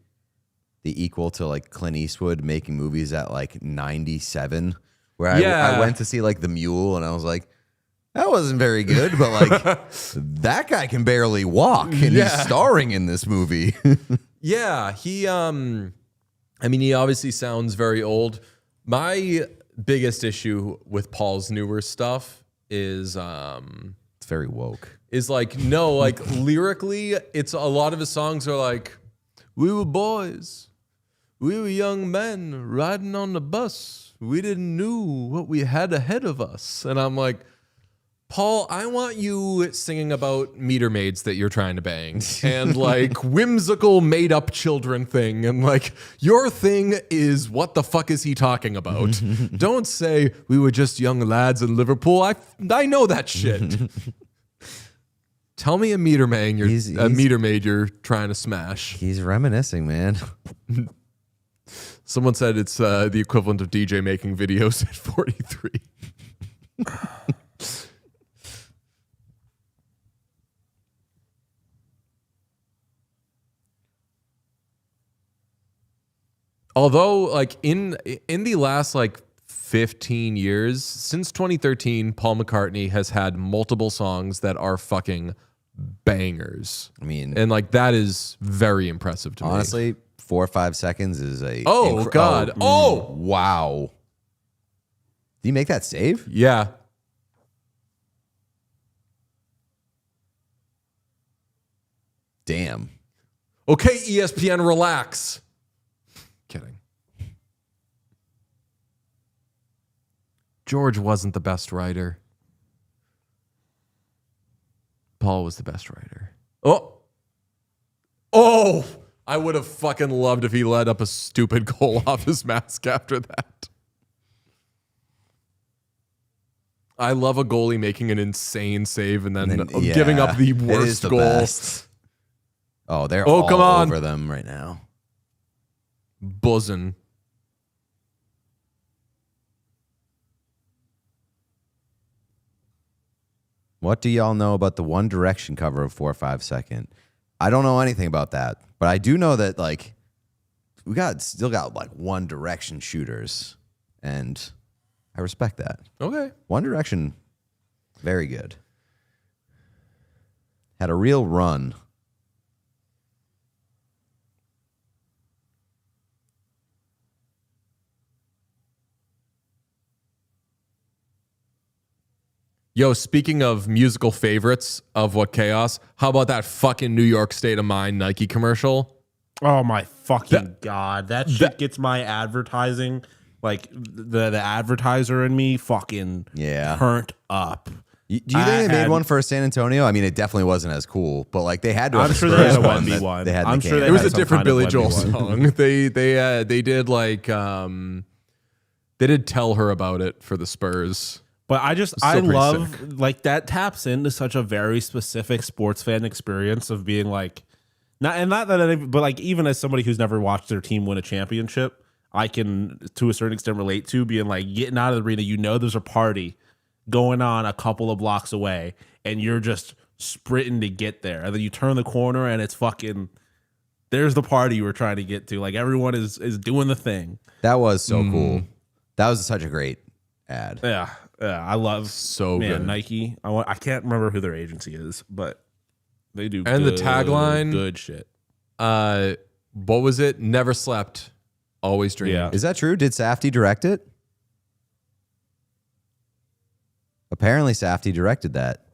the equal to like Clint Eastwood making movies at like 97? Where I went to see like The Mule and I was like, that wasn't very good, but like that guy can barely walk and he's starring in this movie. Yeah, he obviously sounds very old. My biggest issue with Paul's newer stuff is It's very woke. is like, no, like lyrically, it's a lot of his songs are like, we were boys, we were young men riding on the bus. We didn't know what we had ahead of us. And I'm like, Paul, I want you singing about meter maids that you're trying to bang and like whimsical made up children thing. And like your thing is what the fuck is he talking about? Don't say we were just young lads in Liverpool. I know that shit. Tell me a meter maid you're trying to smash. He's reminiscing, man. Someone said it's the equivalent of DJ making videos at 43. Although, like in the last like 15 years, since 2013, Paul McCartney has had multiple songs that are fucking bangers. I mean, And like that is very impressive to me. honestly, 4 or 5 seconds is a God. Wow. Did you make that save? Yeah. Damn. Okay, ESPN, relax. Kidding. George wasn't the best writer. Paul was the best writer. Oh, I would have fucking loved if he let up a stupid goal off his mask after that. I love a goalie making an insane save and then giving up the worst goal. Best. Oh, they're all come on. over them right now. Buzzing. What do y'all know about the One Direction cover of 4 or 5 Second? I don't know anything about that, but I do know that like we still got like One Direction shooters, and I respect that. Okay. One Direction, very good. Had a real run. Yo, speaking of musical favorites of What Chaos, how about that fucking New York State of Mind Nike commercial? Oh my fucking god. That shit gets my advertising, like the advertiser in me fucking turned up. Do you think they made one for San Antonio? I mean, it definitely wasn't as cool, but like they had to. I'm sure they had a Wemby one. They had I'm sure It was a some different kind of Billy Wemby Joel one. song. They did like they did tell her about it for the Spurs. But I pretty love like that taps into such a very specific sports fan experience of being like, but like even as somebody who's never watched their team win a championship, I can to a certain extent relate to being like getting out of the arena. You know, there's a party going on a couple of blocks away, and you're just sprinting to get there, and then you turn the corner, and it's fucking. There's the party you were trying to get to. Like everyone is doing the thing. That was so cool. That was such a great ad. Yeah, I love So good. Nike. I can't remember who their agency is, but They do. And the tagline, good shit. What was it? Never slept, always dreamed. Yeah. Is that true? Did Safdie direct it? Apparently, Safdie directed that.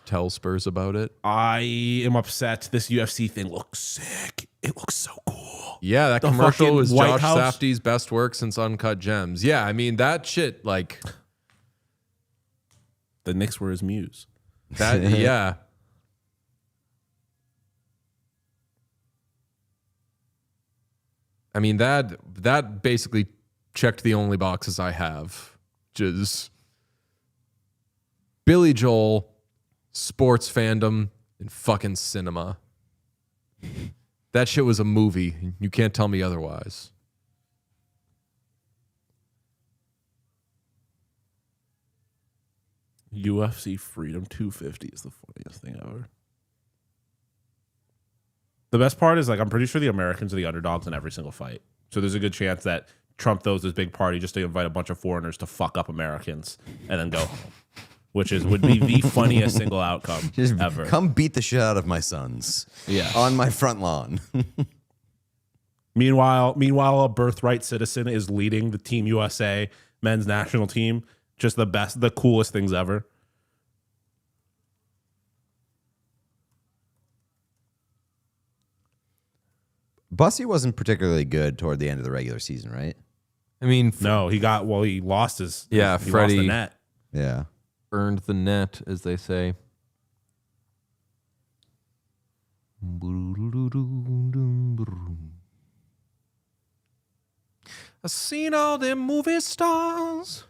Tell Spurs about it. I am upset. This UFC thing looks sick. It looks so cool. Yeah, that The commercial fucking was White Josh House. Safdie's best work since Uncut Gems. Yeah, I mean that shit like The Knicks were his muse. that. Yeah. I mean that basically checked the only boxes I have, which is Billy Joel, sports fandom, and fucking cinema. That shit was a movie. You can't tell me otherwise. UFC Freedom 250 is the funniest thing ever. The best part is, like, I'm pretty sure the Americans are the underdogs in every single fight. So there's a good chance that Trump throws this big party just to invite a bunch of foreigners to fuck up Americans and then go home, which would be the funniest single outcome Just ever. come beat the shit out of my sons. Yeah. On my front lawn. Meanwhile, a birthright citizen is leading the Team USA men's national team. Just the best, the coolest things ever. Bussy wasn't particularly good toward the end of the regular season, right? I mean, No, he lost his. Yeah, he Freddie- lost the net. Yeah. earned the net, as they say. I've seen all them movie stars.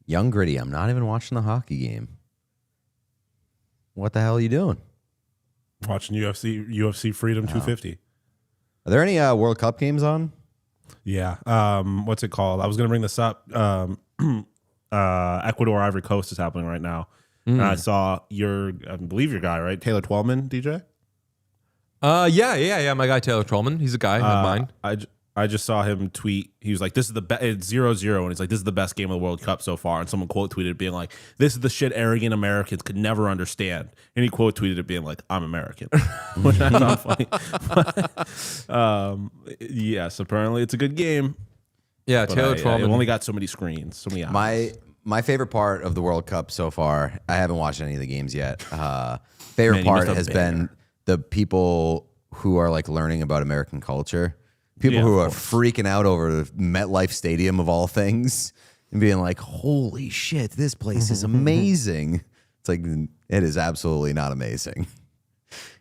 Young Gritty, I'm not even watching the hockey game. What the hell are you doing? Watching UFC Freedom 250. Are there any World Cup games on? Yeah. What's it called? I was gonna bring this up. Ecuador Ivory Coast is happening right now. And I saw I believe your guy, right? Taylor Twellman, DJ? Yeah. My guy Taylor Trollman. He's a guy of mine. I just saw him tweet. He was like, "This is the best." It's 0-0, and he's like, "This is the best game of the World Cup so far." And someone quote tweeted it being like, "This is the shit arrogant Americans could never understand." And he quote tweeted it being like, "I'm American," which I thought funny. Yes, apparently it's a good game. Yeah, But Taylor it Trollman. only got so many screens, so many eyes. My favorite part of the World Cup so far, I haven't watched any of the games yet. Favorite Man, you part missed a has banger. been the people who are like learning about American culture. People Yeah, who of are course. freaking out over MetLife Stadium of all things and being like, holy shit, this place is amazing. It's like, it is absolutely not amazing.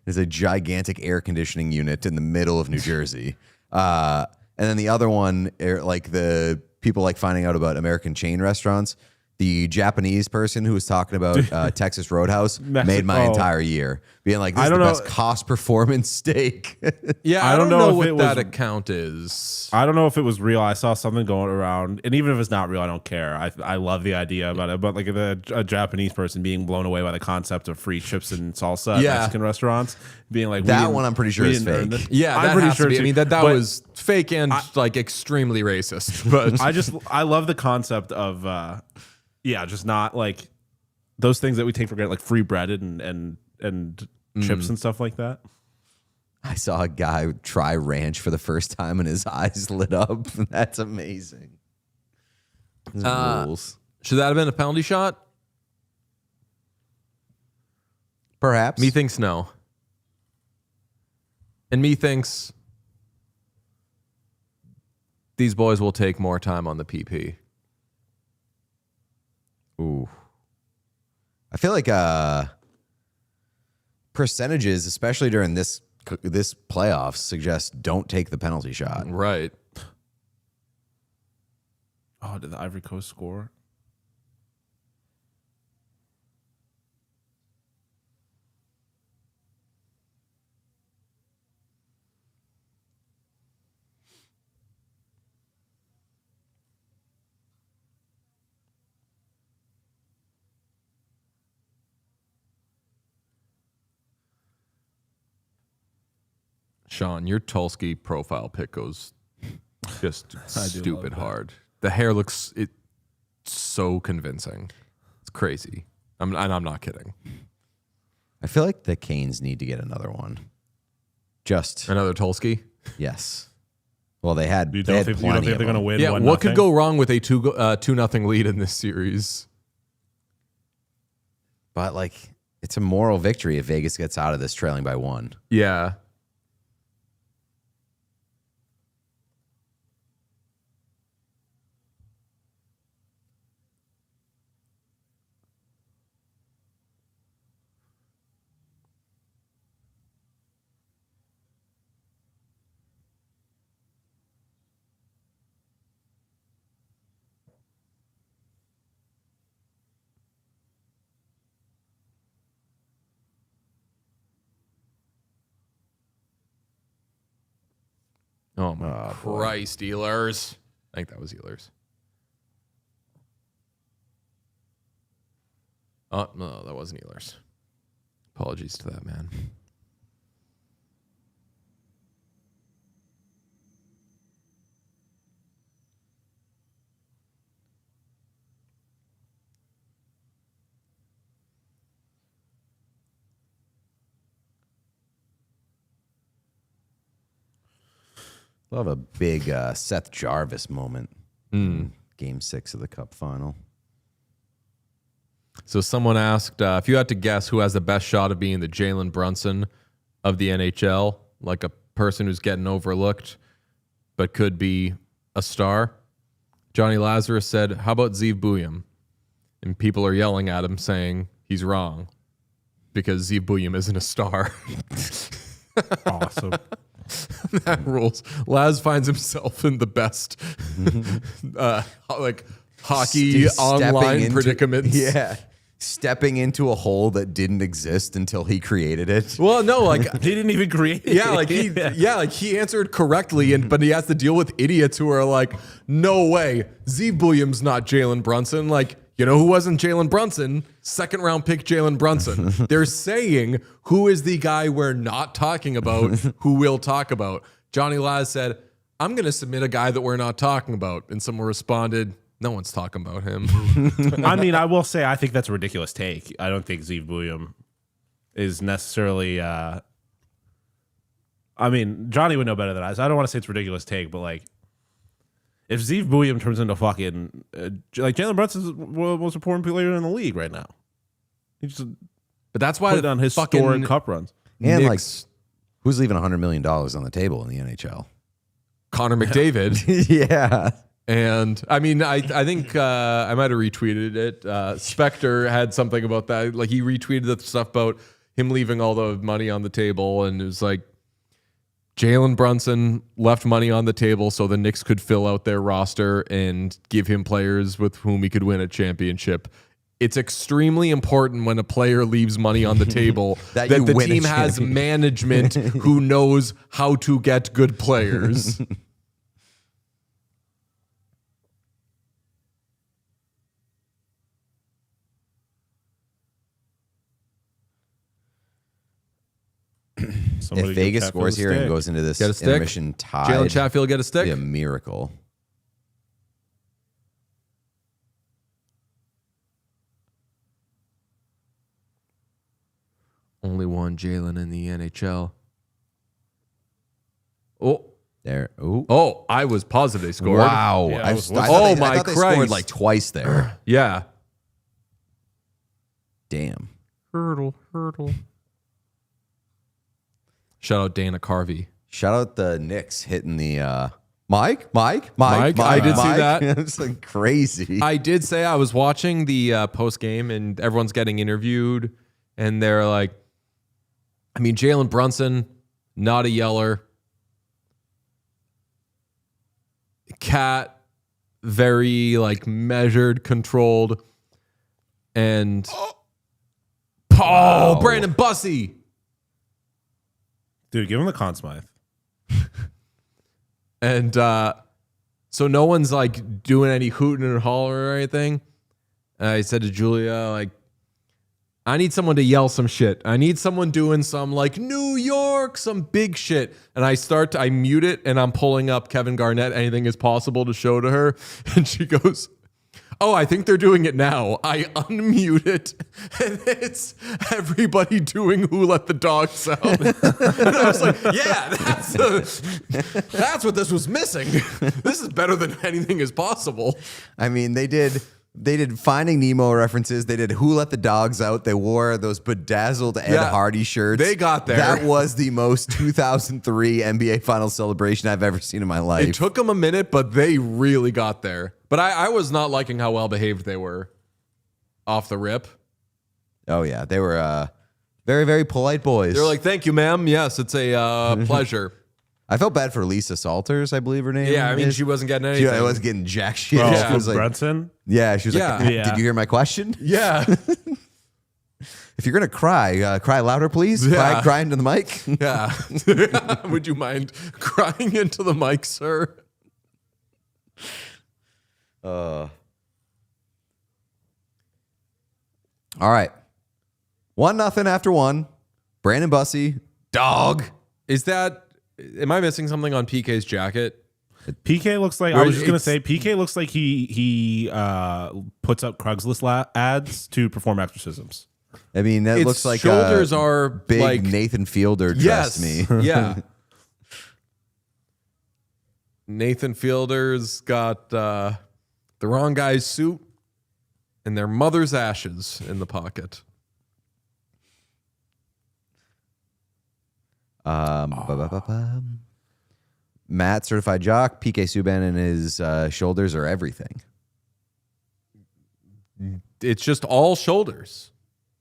It's a gigantic air conditioning unit in the middle of New Jersey. And then the other one, like the people like finding out about American chain restaurants. The Japanese person who was talking about Texas Roadhouse made my entire year, being like, "This is the best cost performance steak." Yeah, I don't know if what it that was- account is. I don't know if it was real. I saw something going around, and even if it's not real, I don't care. I love the idea about it. But like a Japanese person being blown away by the concept of free chips and salsa at Yeah. Mexican restaurants, being like, That one I'm pretty sure we is didn't earn fake. this. Yeah, I'm that pretty has sure to be. too. I mean, that But was fake and like extremely racist. But I love the concept of just not like those things that we take for granted, like free breaded and chips and stuff like that. I saw a guy try ranch for the first time and his eyes lit up. That's amazing. This rules. should that have been a penalty shot? Perhaps. Me thinks no. And me thinks these boys will take more time on the PP. Ooh. I feel like percentages, especially during this playoffs, suggest don't take the penalty shot. Right. Oh, did the Ivory Coast score? Sean, your Tulski profile pic goes just stupid love that. hard. The hair looks so convincing. It's crazy. I'm not kidding. I feel like the Canes need to get another one. Just Another Tulski. yes. Well, they had. You They don't had think plenty they're of going to them. win? Yeah, 1-0? what could go wrong with a 2-0 lead in this series? But like, it's a moral victory if Vegas gets out of this trailing by 1. Yeah. Oh my Christ, Ehlers. I think that was Ehlers. Oh, no, that wasn't Ehlers. Apologies to that man. Love a big Seth Jarvis moment. in Game 6 of the Cup final. So someone asked, if you had to guess who has the best shot of being the Jalen Brunson of the NHL, like a person who's getting overlooked but could be a star, Johnny Lazarus said, how about Zeev Bouillon? And people are yelling at him saying he's wrong because Zeev Bouillon isn't a star. Awesome. That rules. Laz finds himself in the best like hockey online predicaments. Yeah. Stepping into a hole that didn't exist until he created it. Well, no, like He didn't even create it. like he answered correctly, but he has to deal with idiots who are like, no way, Zeev Bouillon's not Jalen Brunson. Like, you know who wasn't Jalen Brunson? Second round pick Jalen Brunson. They're saying who is the guy we're not talking about, who we'll talk about. Johnny Laz said, I'm going to submit a guy that we're not talking about. And someone responded, no one's talking about him. I mean, I will say I think that's a ridiculous take. I don't think Zeev Bouillon is necessarily. I mean, Johnny would know better than I. So I don't want to say it's a ridiculous take, but like, if Zeev Bouillon turns into fucking like Jalen Brunson's the most important player in the league right now. He just But that's why put it on his fucking historic cup runs. And like, Knicks, who's leaving $100 million on the table in the NHL? Connor McDavid. Yeah. And I mean, I think I might have retweeted it. Spectre had something about that. Like he retweeted the stuff about him leaving all the money on the table, and it was like Jalen Brunson left money on the table so the Knicks could fill out their roster and give him players with whom he could win a championship. It's extremely important when a player leaves money on the table that you the win a team has championship. management who knows how to get good players. Somebody If give Vegas Chatfield scores a here and stick. goes into this Get a stick? intermission tied, Jalen Chatfield get a stick? it'd be a miracle. Only one Jalen in the NHL. Oh, There. Ooh. oh! I was positive they scored. Wow. Yeah, I, I was- I Oh thought they, my I thought they Christ. scored like twice there. Yeah. Damn. Hurdle. Shout out Dana Carvey. Shout out the Knicks hitting the Mike. I did see that. It's like crazy. I did say I was watching the post game and everyone's getting interviewed, and they're like, I mean, Jalen Brunson, not a yeller. Cat, very like measured, controlled, and Wow. Brandon Bussey. Dude, give him the Conn Smythe. And so no one's like doing any hooting and hollering or anything. And I said to Julia, like, I need someone to yell some shit. I need someone doing some like New York York, some big shit. And I mute it and I'm pulling up Kevin Garnett, Anything Is Possible to show to her. And she goes, oh, I think they're doing it now. I unmute it, and it's everybody doing Who Let the Dogs Out. And I was like, yeah, that's what this was missing. This is better than Anything Is Possible. I mean, they did Finding Nemo references. They did Who Let the Dogs Out. They wore those bedazzled Ed Hardy shirts. They got there. That was the most 2003 NBA Finals celebration I've ever seen in my life. It took them a minute, but they really got there. But I was not liking how well behaved they were off the rip. Oh, yeah. They were very, very polite boys. They were like, thank you, ma'am. Yes, it's a pleasure. I felt bad for Lisa Salters, I believe her name. Yeah, I mean, is. she wasn't getting anything. She wasn't getting jack shit. Oh, She was like, Brunson? yeah, she was like, Yeah. did you hear my question? Yeah. If you're going to cry louder, please. Yeah. Cry into the mic. Yeah. Would you mind crying into the mic, sir? All right. 1-0 after one. Brandon Bussey, dog. Am I missing something on PK's jacket? PK looks like, I was just going to say, PK looks like he puts up Craigslist ads to perform exorcisms. I mean, that Its looks like shoulders are big like Nathan Fielder dressed me. Yeah. Nathan Fielder's got the wrong guy's suit and their mother's ashes in the pocket. Matt, certified jock, PK Subban and his shoulders are everything. It's just all shoulders.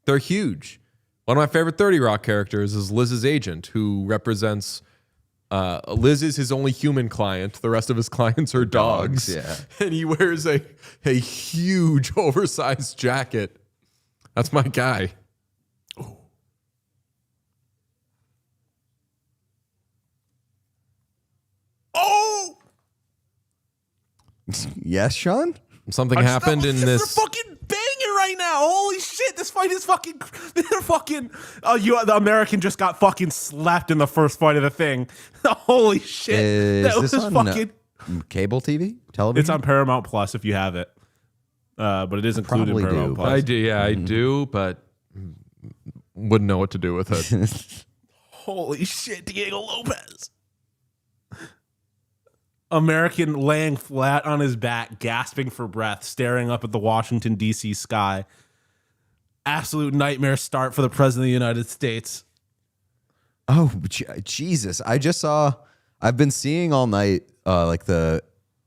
They're huge. One of my favorite 30 Rock characters is Liz's agent, who represents Liz is his only human client. The rest of his clients are dogs. Yeah. And he wears a huge oversized jacket. That's my guy. Oh! Yes, Sean? Something happened in this. They're fucking banging right now. Holy shit! This fight is fucking. They're fucking. The American just got fucking slapped in the first fight of the thing. Holy shit! Is that this was on fucking. cable TV? Television? It's on Paramount Plus if you have it, but it is included in Probably Paramount do. Plus. I do, yeah, I do, but wouldn't know what to do with it. Holy shit, Diego Lopez. American laying flat on his back, gasping for breath, staring up at the Washington, D.C. sky. Absolute nightmare start for the President of the United States. Oh, Jesus. I've been seeing all night like the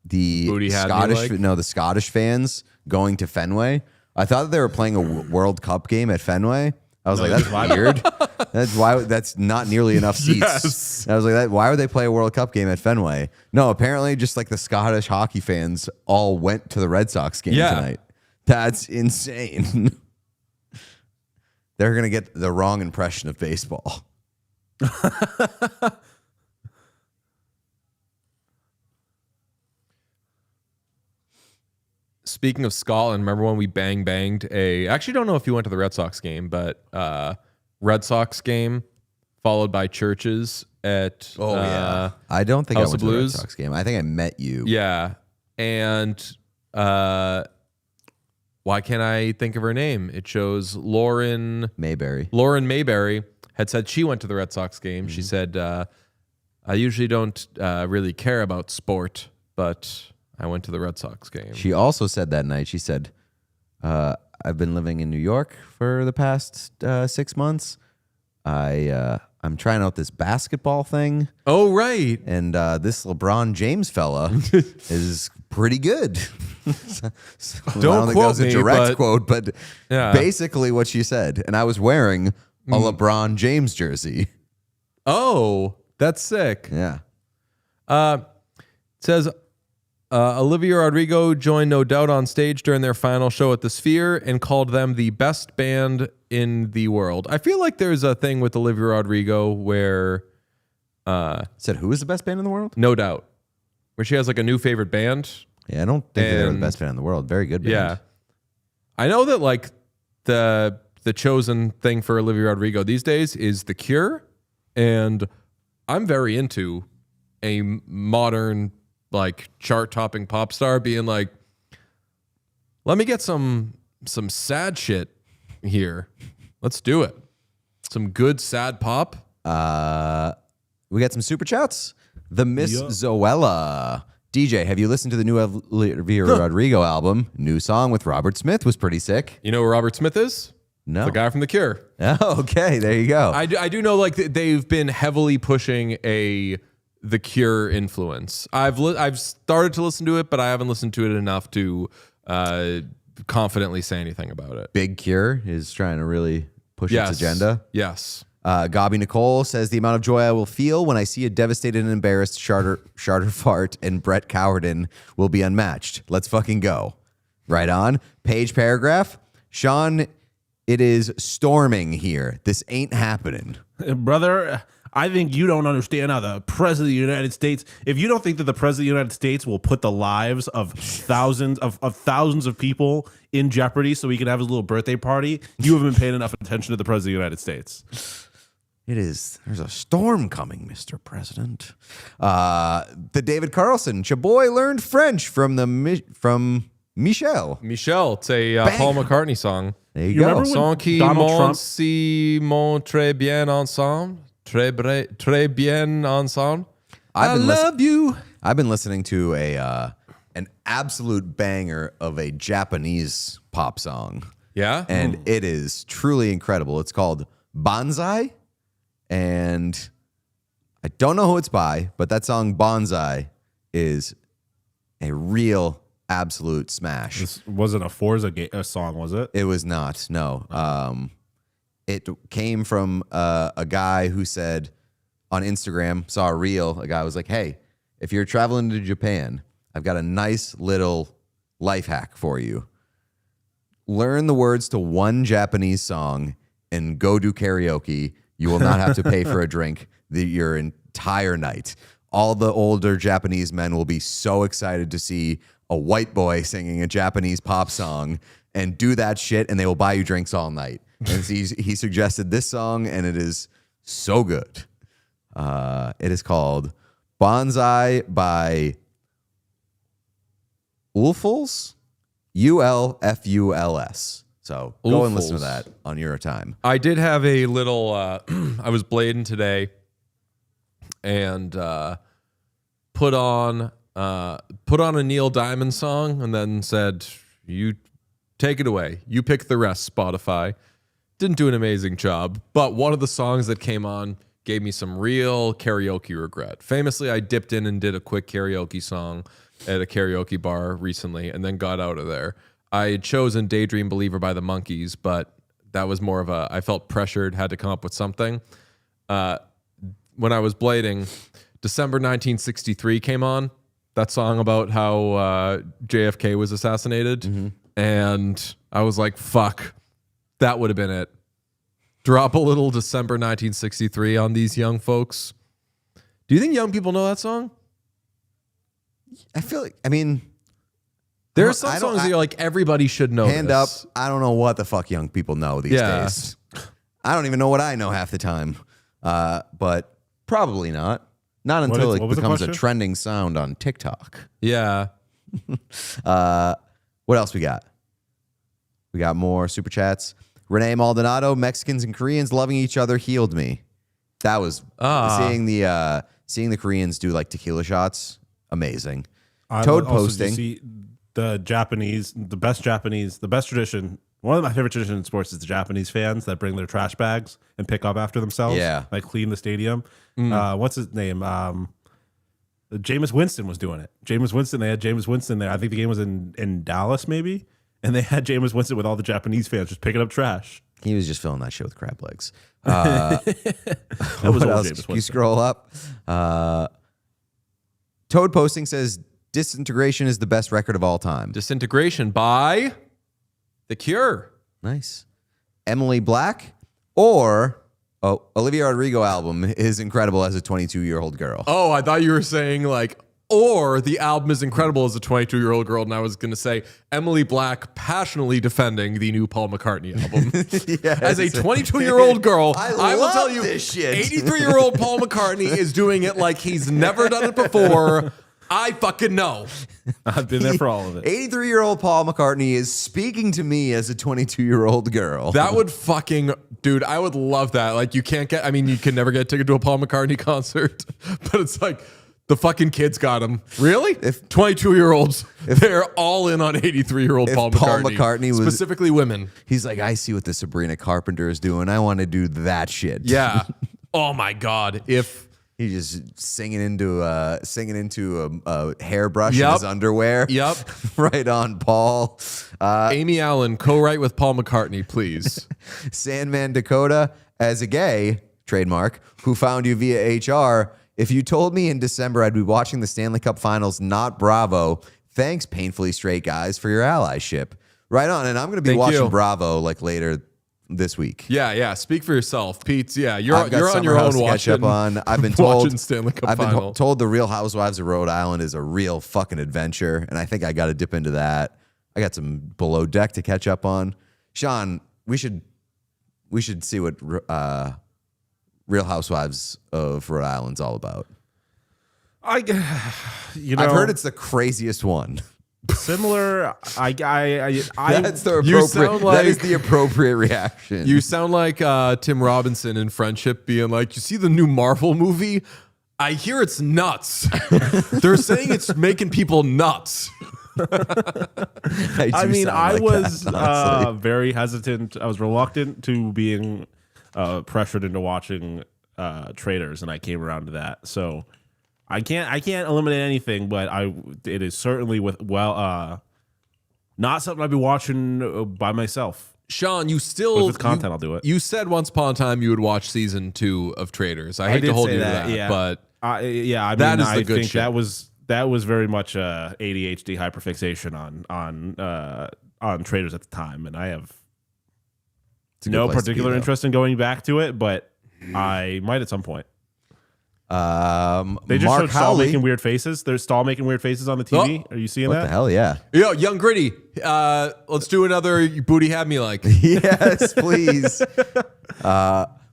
Booty had me Scottish, like? no, the Scottish fans going to Fenway. I thought that they were playing a World Cup game at Fenway. I was like, that's weird. That's not nearly enough seats. Yes. I was like, why would they play a World Cup game at Fenway? No, apparently just like the Scottish hockey fans all went to the Red Sox game tonight. That's insane. They're going to get the wrong impression of baseball. Speaking of Scotland, remember when we banged I actually don't know if you went to the Red Sox game, but Red Sox game followed by Churches at I don't think I House went of to the Red Blues. Sox game. I think I met you. Yeah. And why can't I think of her name? It shows Lauren Mayberry. Mayberry had said she went to the Red Sox game. She said, I usually don't really care about sport, but I went to the Red Sox game. She also said that night, she said, I've been living in New York for the past 6 months. I'm trying out this basketball thing. Oh, right. And this LeBron James fella is pretty good. So I Don't think that quote was a me, direct but- quote, but Yeah. basically what she said. And I was wearing a LeBron James jersey. Oh, that's sick. Yeah. It says Olivia Rodrigo joined No Doubt on stage during their final show at the Sphere and called them the best band in the world. I feel like there's a thing with Olivia Rodrigo where Said who is the best band in the world? No Doubt, where she has like a new favorite band. Yeah, I don't think they're the And- best band in the world. Very good band. Yeah. I know that like the chosen thing for Olivia Rodrigo these days is The Cure And I'm very into a modern, like, chart-topping pop star being like, let me get some sad shit here. Let's do it. Some good sad pop. We got some super chats. The Miss Zoella. DJ, have you listened to the new Olivia Rodrigo album? New song with Robert Smith was pretty sick. You know who Robert Smith is? No. The guy from The Cure. Oh, okay, there you go. I do know, like, they've been heavily pushing The Cure influence. I've started to listen to it, but I haven't listened to it enough to confidently say anything about it. Big Cure is trying to really push its agenda. Yes. Gobby Nicole says the amount of joy I will feel when I see a devastated and embarrassed Charter Fart and Brett Cowardin will be unmatched. Let's fucking go. Right on. Page paragraph. Sean, it is storming here. This ain't happening. Brother, I think you don't understand how the President of the United States, if you don't think that the President of the United States will put the lives of thousands of people in jeopardy so he can have his little birthday party, you haven't been paying enough attention to the President of the United States. There's a storm coming, Mr. President. The David Carlson, Chaboy learned French from Michel. Michel, it's a Paul McCartney song. There you You go. remember when Sans qui Donald monte Trump- si monte très bien ensemble. Très bien ensemble. I love you. I've been listening to an absolute banger of a Japanese pop song. Yeah? And it is truly incredible. It's called Bonsai. And I don't know who it's by, but that song Bonsai is a real absolute smash. This wasn't a Forza song, was it? It was not, no. It came from a guy who said on Instagram, saw a reel, a guy was like, hey, if you're traveling to Japan, I've got a nice little life hack for you. Learn the words to one Japanese song and go do karaoke. You will not have to pay for a drink your entire night. All the older Japanese men will be so excited to see a white boy singing a Japanese pop song and do that shit, and they will buy you drinks all night. And he suggested this song, and it is so good. It is called Bonsai by Ulfuls, Ulfuls. So go and listen to that on your time. I did have a little, I was blading today and put on a Neil Diamond song and then said, you take it away. You pick the rest, Spotify. Didn't do an amazing job, but one of the songs that came on gave me some real karaoke regret. Famously, I dipped in and did a quick karaoke song at a karaoke bar recently and then got out of there. I had chosen Daydream Believer by the Monkees, but that was more of I felt pressured, had to come up with something. When I was blading, December 1963 came on, that song about how JFK was assassinated. Mm-hmm. And I was like, fuck, that would have been it. Drop a little December 1963 on these young folks. Do you think young people know that song? I feel like, I mean... There are some songs that you're like, everybody should know Hand up, this. I don't know what the fuck young people know these days. I don't even know what I know half the time. But probably not. Not until it becomes a trending sound on TikTok. Yeah. What else we got? We got more super chats. Renee Maldonado, Mexicans and Koreans loving each other healed me. That was seeing the Koreans do like tequila shots. Amazing. Toad posting. The best tradition. One of my favorite traditions in sports is the Japanese fans that bring their trash bags and pick up after themselves. Yeah. Like clean the stadium. What's his name? Jameis Winston was doing it. They had Jameis Winston there. I think the game was in Dallas maybe. And they had Jameis Winston with all the Japanese fans just picking up trash. He was just filling that shit with crab legs. That was what old else? Jameis Winston. You scroll up. Toad posting says, Disintegration is the best record of all time. Disintegration by The Cure. Nice. Emily Black or Olivia Rodrigo album is incredible as a 22-year-old girl. Oh, I thought you were saying like or the album is incredible as a 22-year-old girl. And I was going to say Emily Black passionately defending the new Paul McCartney album. Yes. As a 22-year-old girl, I will love tell you, this shit. 83-year-old Paul McCartney is doing it like he's never done it before. I fucking know. I've been there for all of it. 83-year-old Paul McCartney is speaking to me as a 22-year-old girl. That would fucking, dude, I would love that. Like, you can't get, I mean, you can never get a ticket to a Paul McCartney concert, but it's like, the fucking kids got him. Really? If 22-year-olds, they're all in on 83-year-old Paul McCartney. Paul McCartney was- specifically women. He's like, I see what the Sabrina Carpenter is doing. I want to do that shit. Yeah. Oh my God. If He's just singing into a hairbrush in Yep. his underwear. Yep. Right on, Paul. Amy Allen co-write with Paul McCartney, please. Sandman Dakota, as a gay, trademark, who found you via HR. If you told me in December I'd be watching the Stanley Cup Finals, not Bravo, thanks, painfully straight guys, for your allyship. Right on. And I'm going to be Thank watching you. Bravo like later this week. Yeah. Speak for yourself, Pete. Yeah, you're I've got on your Summer House own to catch watching. up on. I've been told watching Stanley Cup I've been Final. told the Real Housewives of Rhode Island is a real fucking adventure, and I think I got to dip into that. I got some Below Deck to catch up on. Sean, we should see what Real Housewives of Rhode Island's all about. I've I've heard it's the craziest one. similar. That's the You appropriate. sound That is like- the appropriate reaction. You sound like Tim Robinson in Friendship being like, you see the new Marvel movie? I hear it's nuts. They're saying it's making people nuts. I mean, I was very hesitant. I was reluctant to being pressured into watching Traitors, and I came around to that. So I can't eliminate anything, but it is certainly not something I'd be watching by myself. Sean, you But still if it's content, I'll do it. You said once upon a time you would watch season 2 of Traitors. I hate to did hold say you to that, that, yeah. but I mean, That is the I good think shit. that was very much ADHD hyperfixation on Traitors at the time, and I have a good no place to be, particular though. interest in going back to it, but I might at some point. They just Mark showed Staal Howley. making weird faces. There's Staal making weird faces on the TV. Are you seeing What that? the hell? Yeah. yo, Young Gritty, let's do another Booty Had Me Like. Yes, please.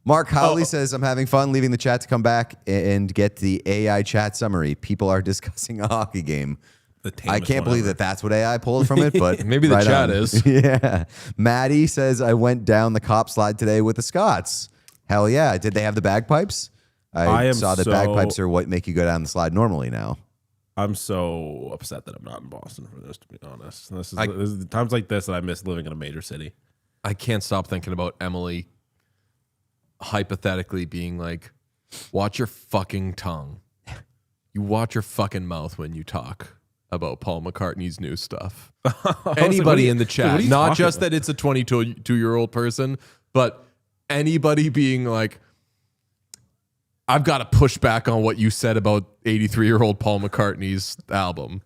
Mark Howley says, I'm having fun leaving the chat to come back and get the AI chat summary. People are discussing a hockey game. The I tamest can't one believe ever. that that's what AI pulled from it, but Maybe the right chat on. is. Yeah. Maddie says, I went down the cop slide today with the Scots. Hell yeah. Did they have the bagpipes? I I am saw that so- bagpipes are what make you go down the slide normally now. I'm so upset that I'm not in Boston for this, to be honest. This is times like this that I miss living in a major city. I can't stop thinking about Emily hypothetically being like, watch your fucking tongue. You watch your fucking mouth when you talk about Paul McCartney's new stuff. Anybody in the chat, not just that it's a 22-year-old person, but anybody being like, I've got to push back on what you said about 83-year-old Paul McCartney's album.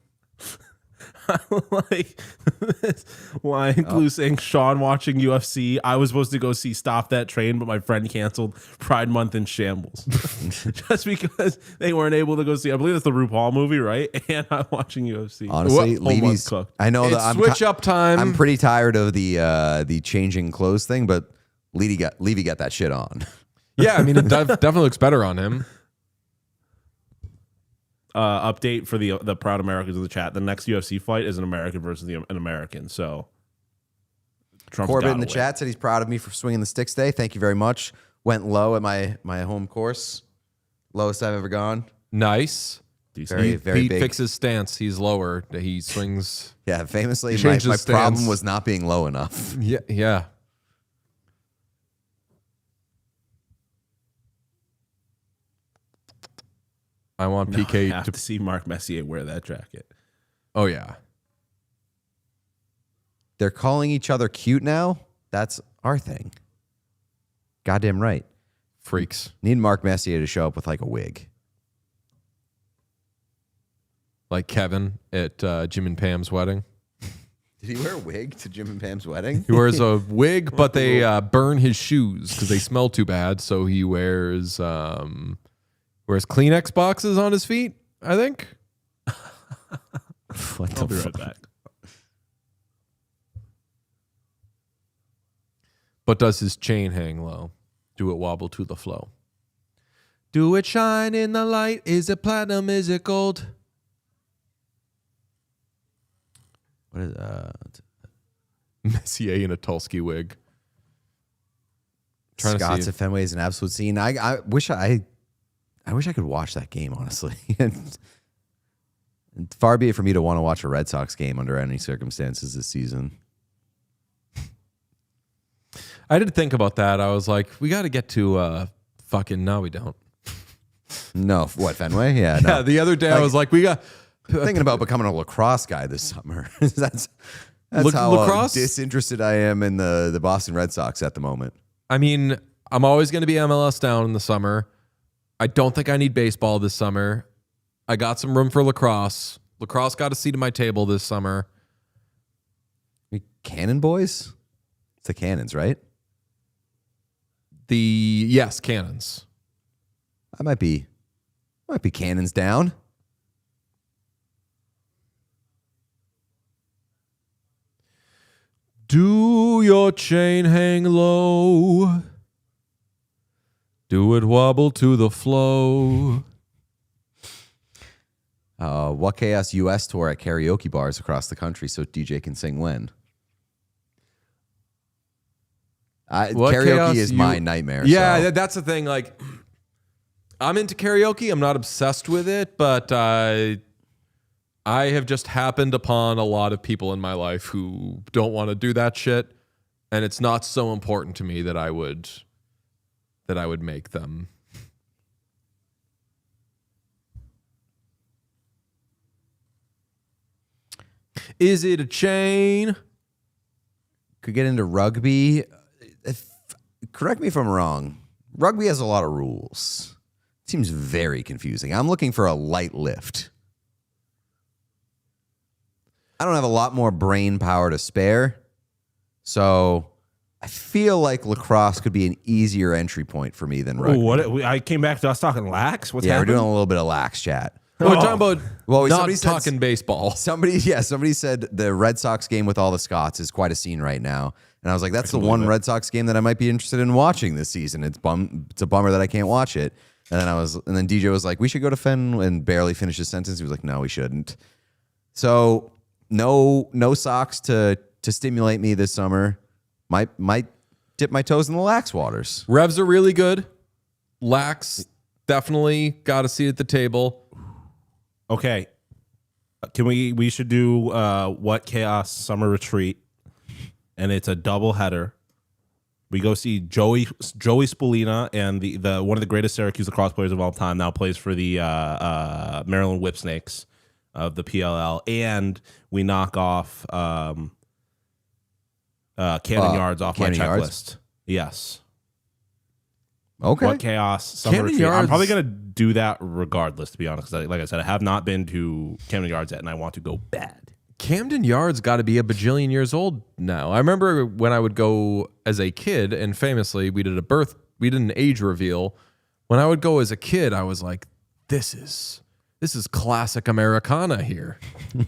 Like this line clue saying Sean watching UFC. I was supposed to go see Stop That Train, but my friend canceled Pride Month in shambles just because they weren't able to go see. I believe it's the RuPaul movie, right? And I'm watching UFC. Honestly, Whole month Levy's. cooked. I know It's that switch up time. I'm pretty tired of the changing clothes thing, but Levy got that shit on. Yeah, I mean, it definitely looks better on him. Update for the proud Americans in the chat. The next UFC fight is an American versus an American. So Trump's Corbett gotta in the win. chat said he's proud of me for swinging the sticks today. Thank you very much. Went low at my home course, lowest I've ever gone. Nice. Decent. Very very Pete big. fixes stance. He's lower. He swings. Yeah, famously, He my changed his problem stance. was not being low enough. Yeah. I want No, I PK have to. to see Mark Messier wear that jacket. Oh yeah. They're calling each other cute now. That's our thing. Goddamn right. Freaks. Need Mark Messier to show up with like a wig. Like Kevin at Jim and Pam's wedding. Did he wear a wig to Jim and Pam's wedding? He wears a wig, but they burn his shoes because they smell too bad. So he wears Kleenex boxes on his feet, I think. What I'll the be fuck? right back. But does his chain hang low? Do it wobble to the flow? Do it shine in the light? Is it platinum? Is it gold? What is Messier in a Tulski wig. Trying to Scott's see. at Fenway is an absolute scene. I wish I could watch that game, honestly. And far be it for me to want to watch a Red Sox game under any circumstances this season. I did think about that. I was like, we got to get to fucking. No, we don't. No, what, Fenway? Yeah, Yeah, no. the other day I was like, we got. Thinking about becoming a lacrosse guy this summer. that's Look, how lacrosse? disinterested I am in the Boston Red Sox at the moment. I mean, I'm always going to be MLS down in the summer. I don't think I need baseball this summer. I got some room for lacrosse. Lacrosse got a seat at my table this summer. Cannon Boys? It's the Cannons, right? Yes, Cannons. I might be Cannons down. Do your chain hang low? Do it wobble to the flow? What Chaos US tour at karaoke bars across the country so DJ can sing when? What Karaoke Chaos is my nightmare. Yeah, so. that's the thing. Like, I'm into karaoke. I'm not obsessed with it, but I have just happened upon a lot of people in my life who don't want to do that shit, and it's not so important to me that I would make them. Is it a chain? Could get into rugby. Correct me if I'm wrong. Rugby has a lot of rules. It seems very confusing. I'm looking for a light lift. I don't have a lot more brain power to spare. So I feel like lacrosse could be an easier entry point for me than rugby. I came back to us talking lax. What's Yeah, we're happening? doing a little bit of lax chat. We're talking about Well, not somebody said- talking baseball. Somebody said the Red Sox game with all the Scots is quite a scene right now. And I was like, that's the one Red Sox game that I might be interested in watching this season. It's a bummer that I can't watch it. And then DJ was like, we should go to Fen, and barely finished his sentence. He was like, no, we shouldn't. So no Sox to stimulate me this summer. Might dip my toes in the lax waters. Revs are really good. Lax definitely got a seat at the table. Okay. Can we should do What Chaos Summer Retreat, and it's a double header. We go see Joey Spolina, and the one of the greatest Syracuse lacrosse players of all time now plays for the Maryland Whipsnakes of the PLL, and we knock off Camden Yards off my Camden checklist. Yards? Yes. Okay. What Chaos Summer Camden Retreat. I'm Yards- probably going to do that regardless, to be honest. 'Cause like I said, I have not been to Camden Yards yet, and I want to go bad. Camden Yards got to be a bajillion years old now. I remember when I would go as a kid, and famously we did an age reveal. When I would go as a kid, I was like, this is classic Americana here.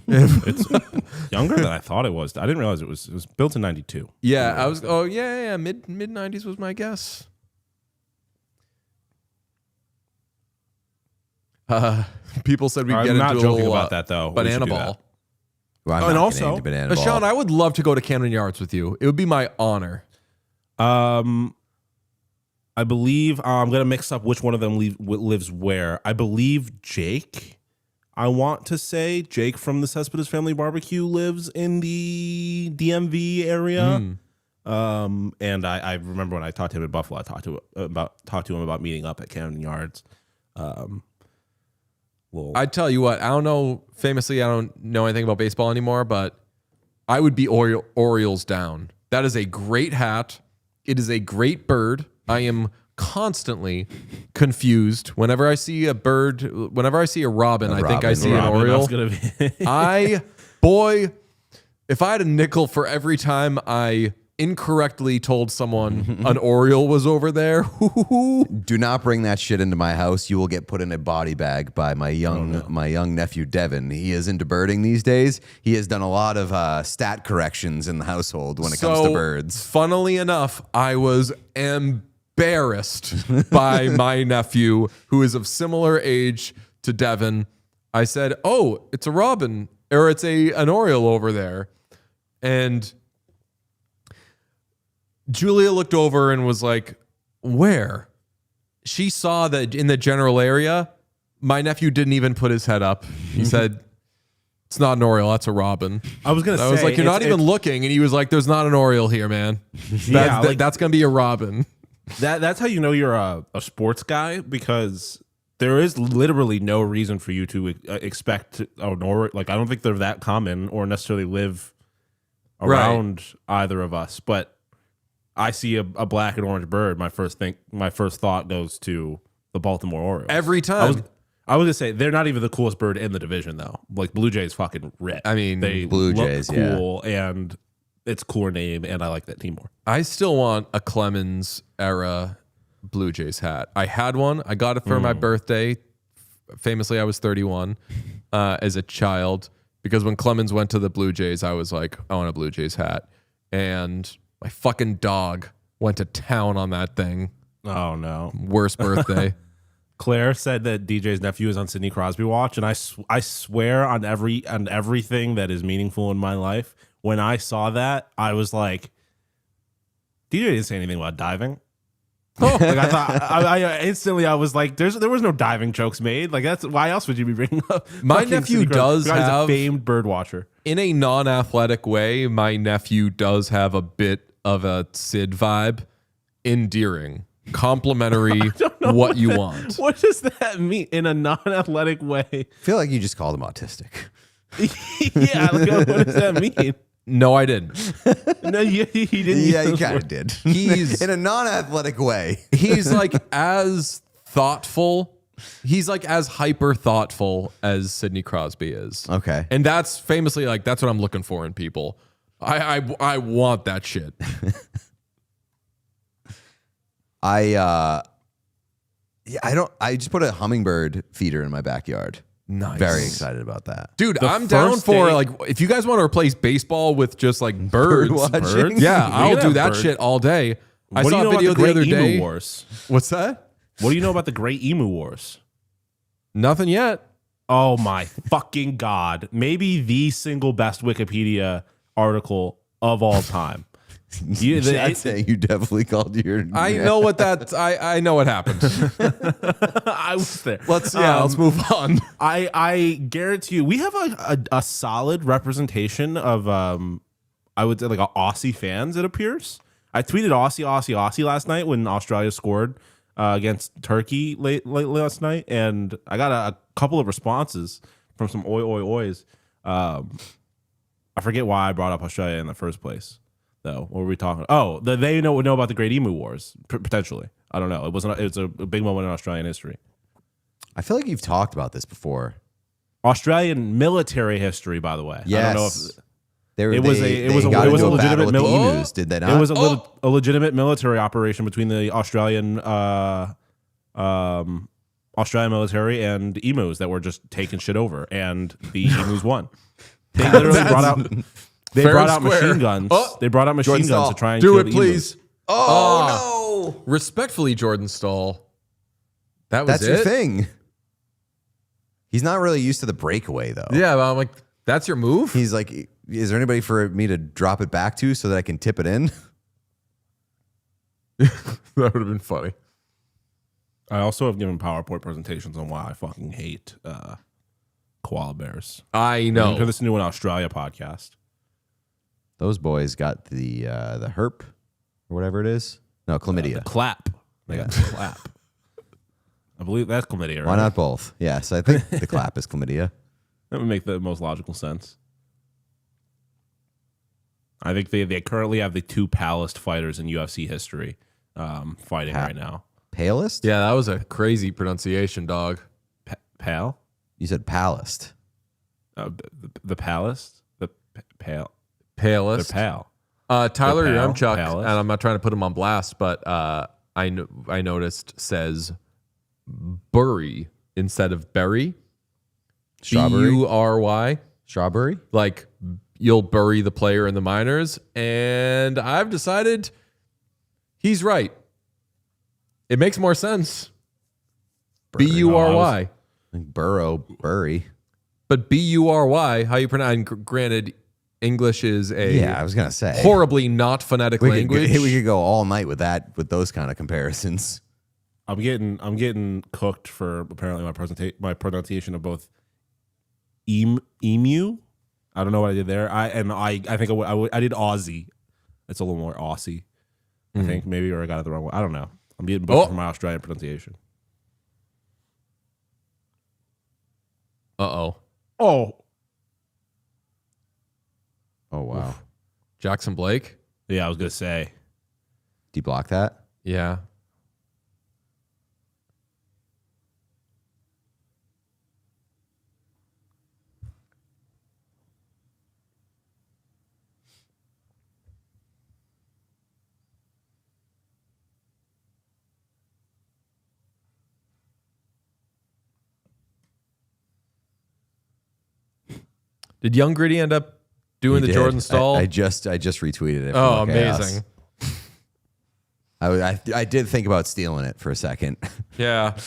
It's younger than I thought it was. I didn't realize it was built in 92. Yeah, I was. Oh yeah. Mid 90s was my guess. People said we'd I'm get not into a joking little about that, though. We banana should do ball. Well, I'm And not also- getting into banana ball. Sean, I would love to go to Camden Yards with you. It would be my honor. I believe I'm gonna mix up which one of them lives where. I believe Jake. I want to say Jake from the Cespedes Family Barbecue lives in the DMV area. And I remember when I talked to him in Buffalo, I talked to him about meeting up at Camden Yards. I tell you what, I don't know. Famously, I don't know anything about baseball anymore, but I would be Orioles down. That is a great hat. It is a great bird. I am constantly confused whenever I see a bird. Whenever I see a robin, I think I robin. see an Robin, Oriole. that's gonna be If I had a nickel for every time I incorrectly told someone an Oriole was over there. Do not bring that shit into my house. You will get put in a body bag by my young nephew Devin. He is into birding these days. He has done a lot of stat corrections in the household when it comes to birds. Funnily enough, I was embarrassed by my nephew, who is of similar age to Devin. I said, "Oh, it's a robin, or it's an Oriole over there," and Julia looked over and was like, "Where?" She saw that in the general area. My nephew didn't even put his head up. He said, "It's not an Oriole, that's a robin." I was going to say. I was like, "You're not even looking." And he was like, "There's not an Oriole here, man. That's going to be a robin." That's how you know you're a sports guy, because there is literally no reason for you to expect an Oriole. Like, I don't think they're that common or necessarily live around either of us, but I see a black and orange bird, my first thought goes to the Baltimore Orioles. Every time. I was gonna say they're not even the coolest bird in the division though. Like, Blue Jays fucking rip. I mean, they Blue look Jays, cool, and it's a cooler name, and I like that team more. I still want a Clemens era Blue Jays hat. I had one. I got it for my birthday. Famously, I was 31 as a child, because when Clemens went to the Blue Jays, I was like, I want a Blue Jays hat. And my fucking dog went to town on that thing. Oh no! Worst birthday. Claire said that DJ's nephew is on Sidney Crosby watch, and I swear on everything that is meaningful in my life. When I saw that, I was like, DJ didn't say anything about diving. Like, I thought, I instantly, I was like, there was no diving jokes made. Like, that's why else would you be bringing up? My nephew does have a famed bird watcher. In a non-athletic way, my nephew does have a bit of a Sid vibe. Endearing, complimentary, what you want. What does that mean in a non-athletic way? I feel like you just called him autistic. Yeah, like, what does that mean? No, I didn't. No, he didn't. Yeah, you kind of did. He's in a non-athletic way. He's like as thoughtful. He's like as hyper thoughtful as Sidney Crosby is. Okay. And that's famously like, that's what I'm looking for in people. I want that shit. I just put a hummingbird feeder in my backyard. Nice. Very excited about that. Dude, I'm down for like, if you guys want to replace baseball with just like birds, watching? yeah, I'll do that bird. shit all day. I What do saw you know a video about the the other Great Emu day. Wars? What's that? What do you know about the Great Emu Wars? Nothing yet. Oh my fucking God. Maybe the single best Wikipedia article of all time. Chad's saying you definitely called your. I know what that. I know what happened. I was there. Let's move on. I guarantee you, we have a solid representation of I would say like Aussie fans. It appears. I tweeted Aussie last night when Australia scored against Turkey late last night, and I got a couple of responses from some oys. I forget why I brought up Australia in the first place, though. What were we talking? Oh, they know about the Great Emu Wars potentially. I don't know. It was a big moment in Australian history. I feel like you've talked about this before. Australian military history, by the way. Yes. I don't know if It was a legitimate emus, did they not? It was a legitimate military operation between the Australian military and emus that were just taking shit over, and the emus won. They literally brought out machine guns. Oh, they brought out machine Jordan guns Staal. to try and Do kill it, the please. emus. Oh no! Respectfully, Jordan Staal. That was That's your it? thing. He's not really used to the breakaway though. Yeah, but I'm like, that's your move? He's like, is there anybody for me to drop it back to so that I can tip it in? That would have been funny. I also have given PowerPoint presentations on why I fucking hate koala bears. I know. You can listen to an Australia podcast. Those boys got the herp or whatever it is. No, chlamydia. The clap. They got the clap. I believe that's chlamydia, right? Why not both? Yes, I think the clap is chlamydia. That would make the most logical sense. I think they currently have the two palest fighters in UFC history fighting right now. Palest? Yeah, that was a crazy pronunciation, dog. Pal? You said palest. The palest? The pale. Palest. They're pal. Tyler Pal- Yaremchuk, Palace. and I'm not trying to put him on blast, but I noticed says Bury instead of Berry. Strawberry? Bury. Strawberry? Like you'll bury the player in the minors. And I've decided he's right. It makes more sense. Bury. Like Burrow, Bury. But Bury, how you pronounce? And granted, English is a Yeah, I was gonna say horribly not phonetic language. We could go all night with those kind of comparisons. I'm getting cooked for apparently my pronunciation of both emu. I don't know what I did there. I think I did Aussie. It's a little more Aussie. I think maybe, or I got it the wrong way. I don't know. I'm getting booked for my Australian pronunciation. Uh-oh. Oh. Oh wow! Oof. Jackson Blake? Yeah, I was gonna say. Do you block that? Yeah. Did Young Gritty end up doing He the did. Jordan Staal? I just retweeted it. Oh, from Chaos. amazing. I did think about stealing it for a second. Yeah.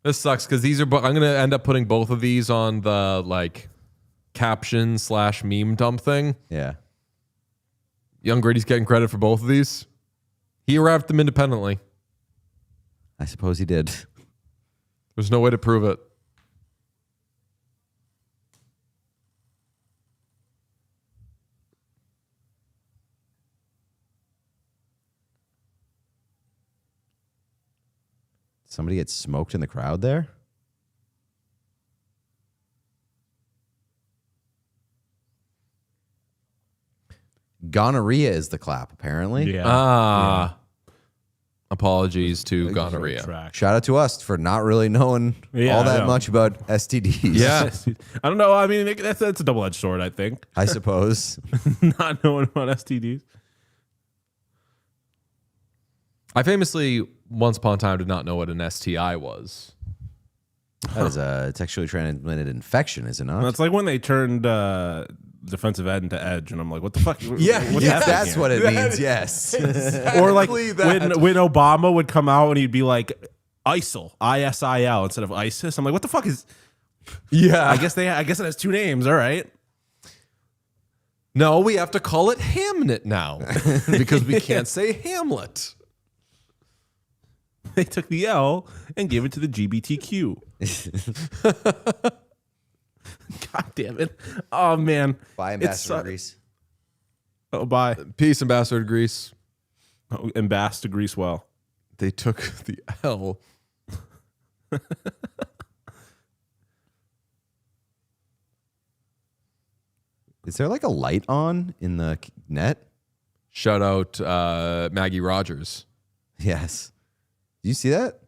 This sucks because these are. I'm going to end up putting both of these on the like caption / meme dump thing. Yeah. Young Gritty's getting credit for both of these. He arrived them independently. I suppose he did. There's no way to prove it. Somebody gets smoked in the crowd there? Gonorrhea is the clap, apparently. Yeah. Apologies to gonorrhea. Track. Shout out to us for not really knowing Yeah, all I that know. much about STDs. Yeah. I don't know. I mean, that's a double-edged sword, I think. I suppose. Not knowing about STDs. I famously, once upon a time, did not know what an STI was. That is a sexually transmitted infection, is it not? That's like when they turned defensive end into edge, and I'm like, what the fuck? What's yes, happening that's here? what it means, yes. Or like when Obama would come out and he'd be like, ISIL, ISIL instead of ISIS. I'm like, what the fuck is? Yeah. I guess it has two names. All right. No, we have to call it Hamnet now because we can't say Hamlet. They took the L and gave it to the GBTQ. God damn it. Oh, man. Bye, Ambassador Greece. Oh, bye. Peace, Ambassador to Greece. Oh, Ambassador Greece well. They took the L. Is there like a light on in the net? Shout out Maggie Rogers. Yes. Do you see that?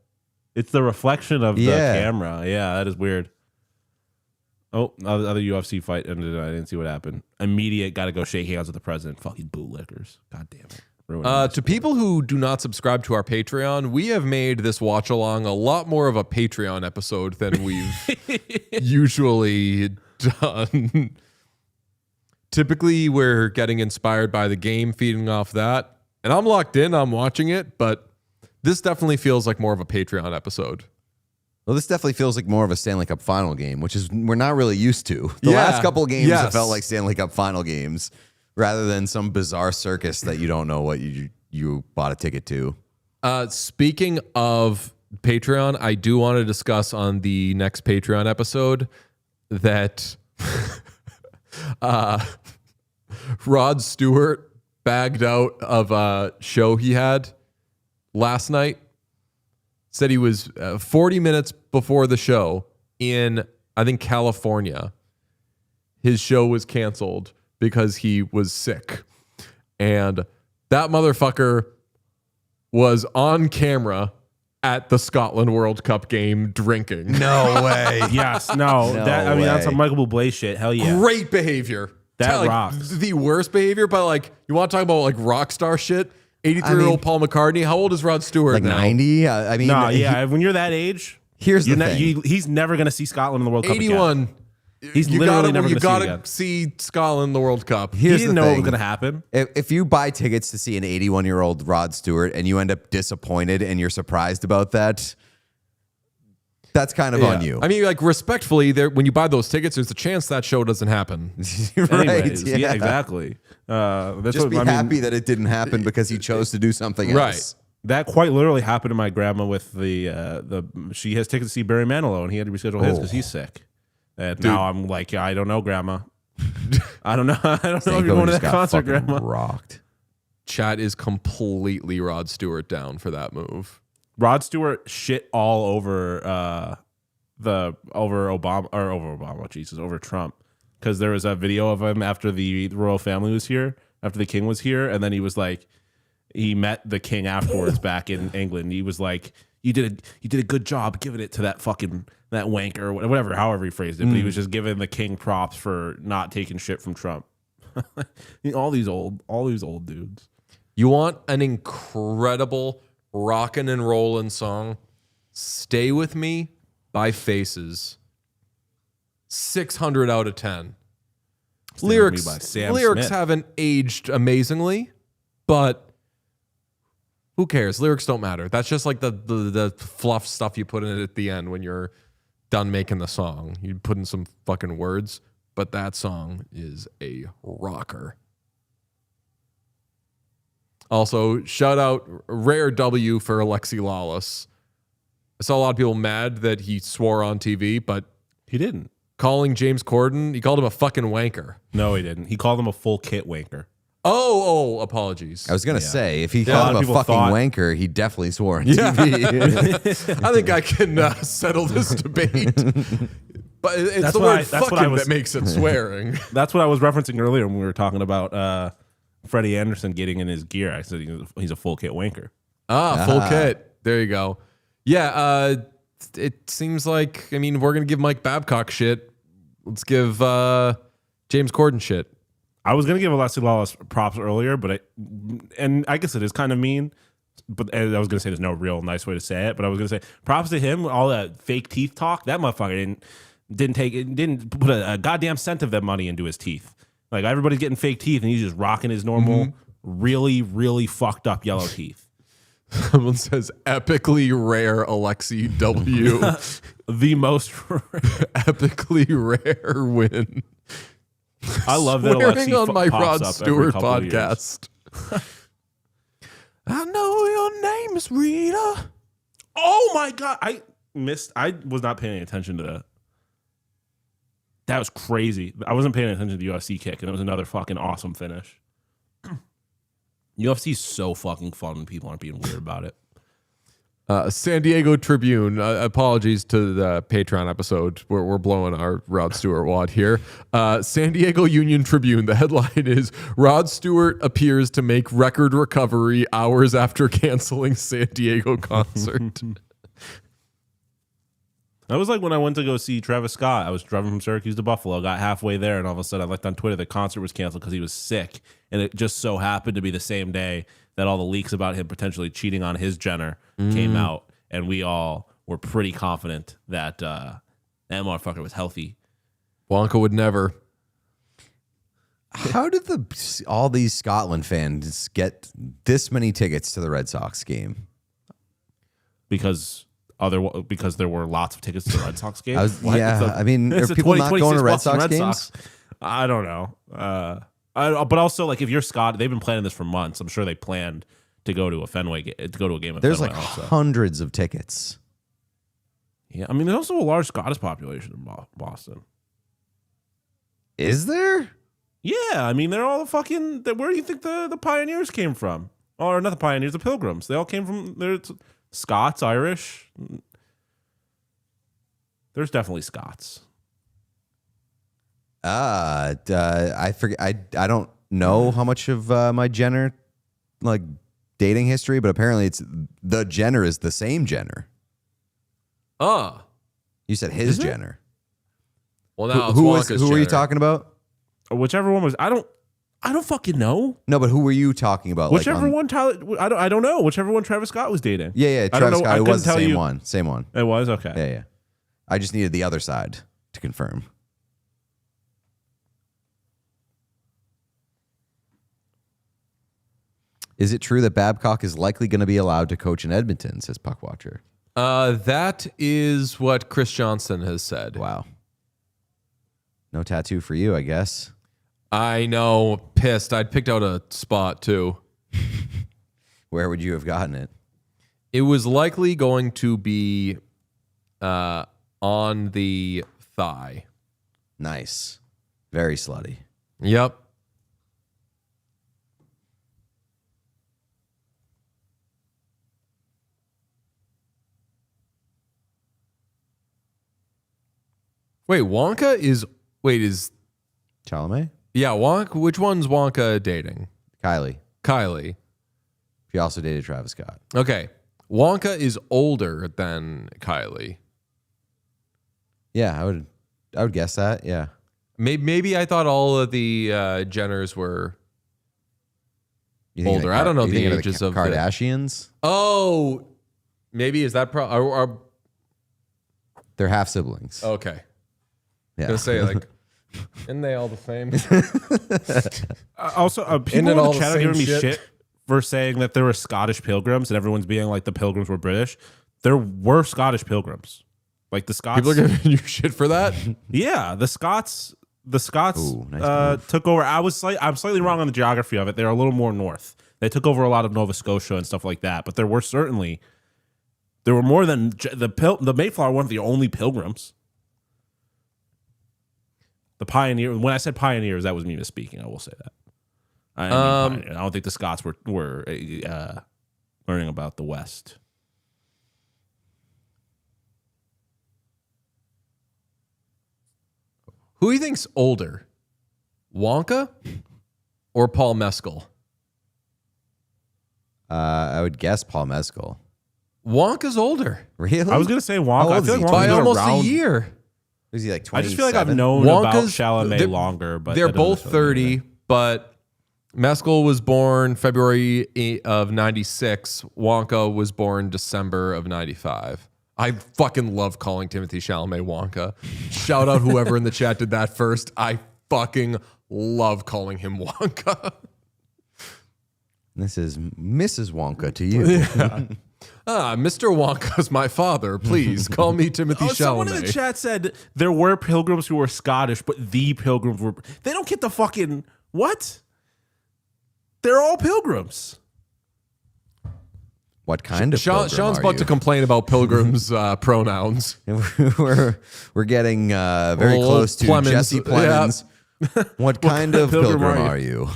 It's the reflection of the Yeah. camera. Yeah, that is weird. Oh, other UFC fight ended. I didn't see what happened. Immediate, got to go shake hands with the president. Fucking bootlickers. God damn it. Ruining To people who do not subscribe to our Patreon, we have made this watch along a lot more of a Patreon episode than we've usually done. Typically, we're getting inspired by the game, feeding off that. And I'm locked in, I'm watching it, but this definitely feels like more of a Patreon episode. Well, this definitely feels like more of a Stanley Cup final game, which is we're not really used to. The Yeah. last couple of games have Yes. felt like Stanley Cup final games rather than some bizarre circus that you don't know what you bought a ticket to. Speaking of Patreon, I do want to discuss on the next Patreon episode that Rod Stewart bagged out of a show he had last night. Said he was 40 minutes before the show in, I think, California. His show was canceled because he was sick. And that motherfucker was on camera at the Scotland World Cup game drinking. No way. Yes, no. No That's way. some Michael Bublé shit. Hell yeah. Great behavior. That like, rocks. the worst behavior, but like you want to talk about like rock star shit? 83-year-old Paul McCartney. How old is Rod Stewart Like now? 90? I mean, No, yeah. When you're that age, here's the thing. he's never going to see Scotland in the World Cup 81. again. He's literally never You going to see it gotta again. see Scotland in the World Cup. He Here's didn't the know what thing. was going to happen. If you buy tickets to see an 81-year-old Rod Stewart and you end up disappointed and you're surprised about that, that's kind of on you. I mean, like respectfully, there when you buy those tickets, there's a chance that show doesn't happen. Right? Anyways, yeah, exactly. That's Just what, be I mean, happy that it didn't happen because he chose to do something Right. else. that quite literally happened to my grandma with the she has tickets to see Barry Manilow and he had to reschedule his because he's sick. And now I'm like, I don't know, Grandma. I don't know. I don't know if you're going to that concert, Grandma. Rocked. Chat is completely Rod Stewart down for that move. Rod Stewart shit all over over Trump, because there was a video of him after the royal family was here, after the king was here, and then he was like, he met the king afterwards back in England. He was like, you did a good job giving it to that wanker or whatever, however he phrased it. But he was just giving the king props for not taking shit from Trump. all these old dudes. You want an incredible rockin' and rollin' song? Stay With Me by Faces. 600 out of 10. Stay With Me by Sam Lyrics Smith. haven't aged amazingly, but who cares? Lyrics don't matter. That's just like the fluff stuff you put in it at the end when you're done making the song. You put in some fucking words, but that song is a rocker. Also, shout out, rare W for Alexi Lawless. I saw a lot of people mad that he swore on TV, but He didn't. calling James Corden, he called him a fucking wanker. No, he didn't. He called him a full kit wanker. Oh, apologies. I was going to say, if he a lot called of him a people fucking thought- wanker, he definitely swore on TV. I think I can settle this debate. But it's That's the what word I- that's what I fucking was- that makes it swearing. That's what I was referencing earlier when we were talking about Freddie Anderson getting in his gear. I said he's a full kit wanker. Full kit. There you go. Yeah, it seems like, I mean, we're going to give Mike Babcock shit. Let's give James Corden shit. I was gonna give Alexi Lawless props earlier, but I guess it is kind of mean. But I was gonna say there's no real nice way to say it. But I was gonna say props to him. All that fake teeth talk. That motherfucker didn't put a goddamn cent of that money into his teeth. Like everybody's getting fake teeth, and he's just rocking his normal, really, really fucked up yellow teeth. Someone says epically rare Alexi W. The most Epically rare win. I love that Swearing Alexi on my pops Rod up every Stewart couple of years. podcast. I know your name is Rita. Oh my god, I was not paying attention to that. That was crazy. I wasn't paying attention to the UFC kick, and it was another fucking awesome finish. UFC is so fucking fun when people aren't being weird about it. San Diego Tribune. Apologies to the Patreon episode. We're blowing our Rod Stewart wad here. San Diego Union Tribune. The headline is Rod Stewart appears to make record recovery hours after canceling San Diego concert. That was like when I went to go see Travis Scott. I was driving from Syracuse to Buffalo, got halfway there, and all of a sudden I looked on Twitter, the concert was canceled because he was sick. And it just so happened to be the same day that all the leaks about him potentially cheating on his Jenner came out. And we all were pretty confident that that motherfucker was healthy. Wonka would never. How did all these Scotland fans get this many tickets to the Red Sox game? Because there were lots of tickets to the Red Sox game. I mean, are It's a people not going to 2026 Red Boston Sox games? Sox. I don't know. But also, like, if you're Scott, they've been planning this for months. I'm sure they planned to go to a Fenway, to go to a game. At There's Fenway like also. hundreds of tickets. Yeah, I mean, there's also a large Scottish population in Boston. Is there? Yeah, I mean, they're all fucking. Where do you think the pioneers came from? Or not the pioneers, the Pilgrims. They all came from. There's Scots, Irish. There's definitely Scots. I forget. I don't know how much of my Jenner like dating history, but apparently it's the Jenner is the same Jenner. You said his Jenner. Well, now Who it's Wonka's were you Jenner. talking about? Whichever one was. I don't fucking know. No, but who were you talking about? Whichever one Tyler. I don't know. Whichever one Travis Scott was dating. Yeah. I don't Travis know. Scott. I It was the couldn't tell same you. one. Same one. It was okay. Yeah. I just needed the other side to confirm. Is it true that Babcock is likely going to be allowed to coach in Edmonton, says Puck Watcher? That is what Chris Johnson has said. Wow. No tattoo for you, I guess. I know. Pissed. I'd picked out a spot too. Where would you have gotten it? It was likely going to be on the thigh. Nice. Very slutty. Yep. Wait, Wonka is... Wait, is... Chalamet? Yeah, Wonka. Which one's Wonka dating? Kylie. Kylie. She also dated Travis Scott. Okay. Wonka is older than Kylie. Yeah, I would guess that. Yeah. Maybe I thought all of the Jenners were You think older. of the I don't know you the think ages of the... Kardashians. Oh, maybe is that They're half siblings. okay. Yeah. I was gonna say like, isn't they all the same? Also, Isn't people it in all the the chat are same giving me shit? shit for saying that there were Scottish pilgrims and everyone's being like the pilgrims were British. There were Scottish pilgrims. Like the Scots. People are giving you shit for that. Yeah, the Scots Ooh, nice move. took over. I'm slightly wrong on the geography of it. They're a little more north. They took over a lot of Nova Scotia and stuff like that. But there were more than the Mayflower weren't the only pilgrims. The pioneer. When I said pioneers, that was me misspeaking. I will say that. I don't think the Scots were learning about the West. Who do you think's older, Wonka or Paul Mescal? I would guess Paul Mescal. Wonka's older Really? I was gonna say Wonka. How I old feel is like he? by Wonka's been almost around. a year. Is he like I 27? just feel like I've known about Chalamet they're- longer, but they're that doesn't both necessarily mean 30, but Mescal was born February of 96. Wonka was born December of 95. I fucking love calling Timothy Chalamet Wonka. Shout out whoever in the chat did that first. I fucking love calling him Wonka. This is Mrs. Wonka to you. Mr. Wonka's my father. Please call me Timothy Chalamet. Someone in the chat said there were pilgrims who were Scottish, but the pilgrims were. They don't get the fucking what? They're all pilgrims. What kind of pilgrim Sean's are about you? to complain about pilgrims' pronouns. we're getting very Old close to Plemons. Jesse Plemons. What kind of pilgrim pilgrim are are you?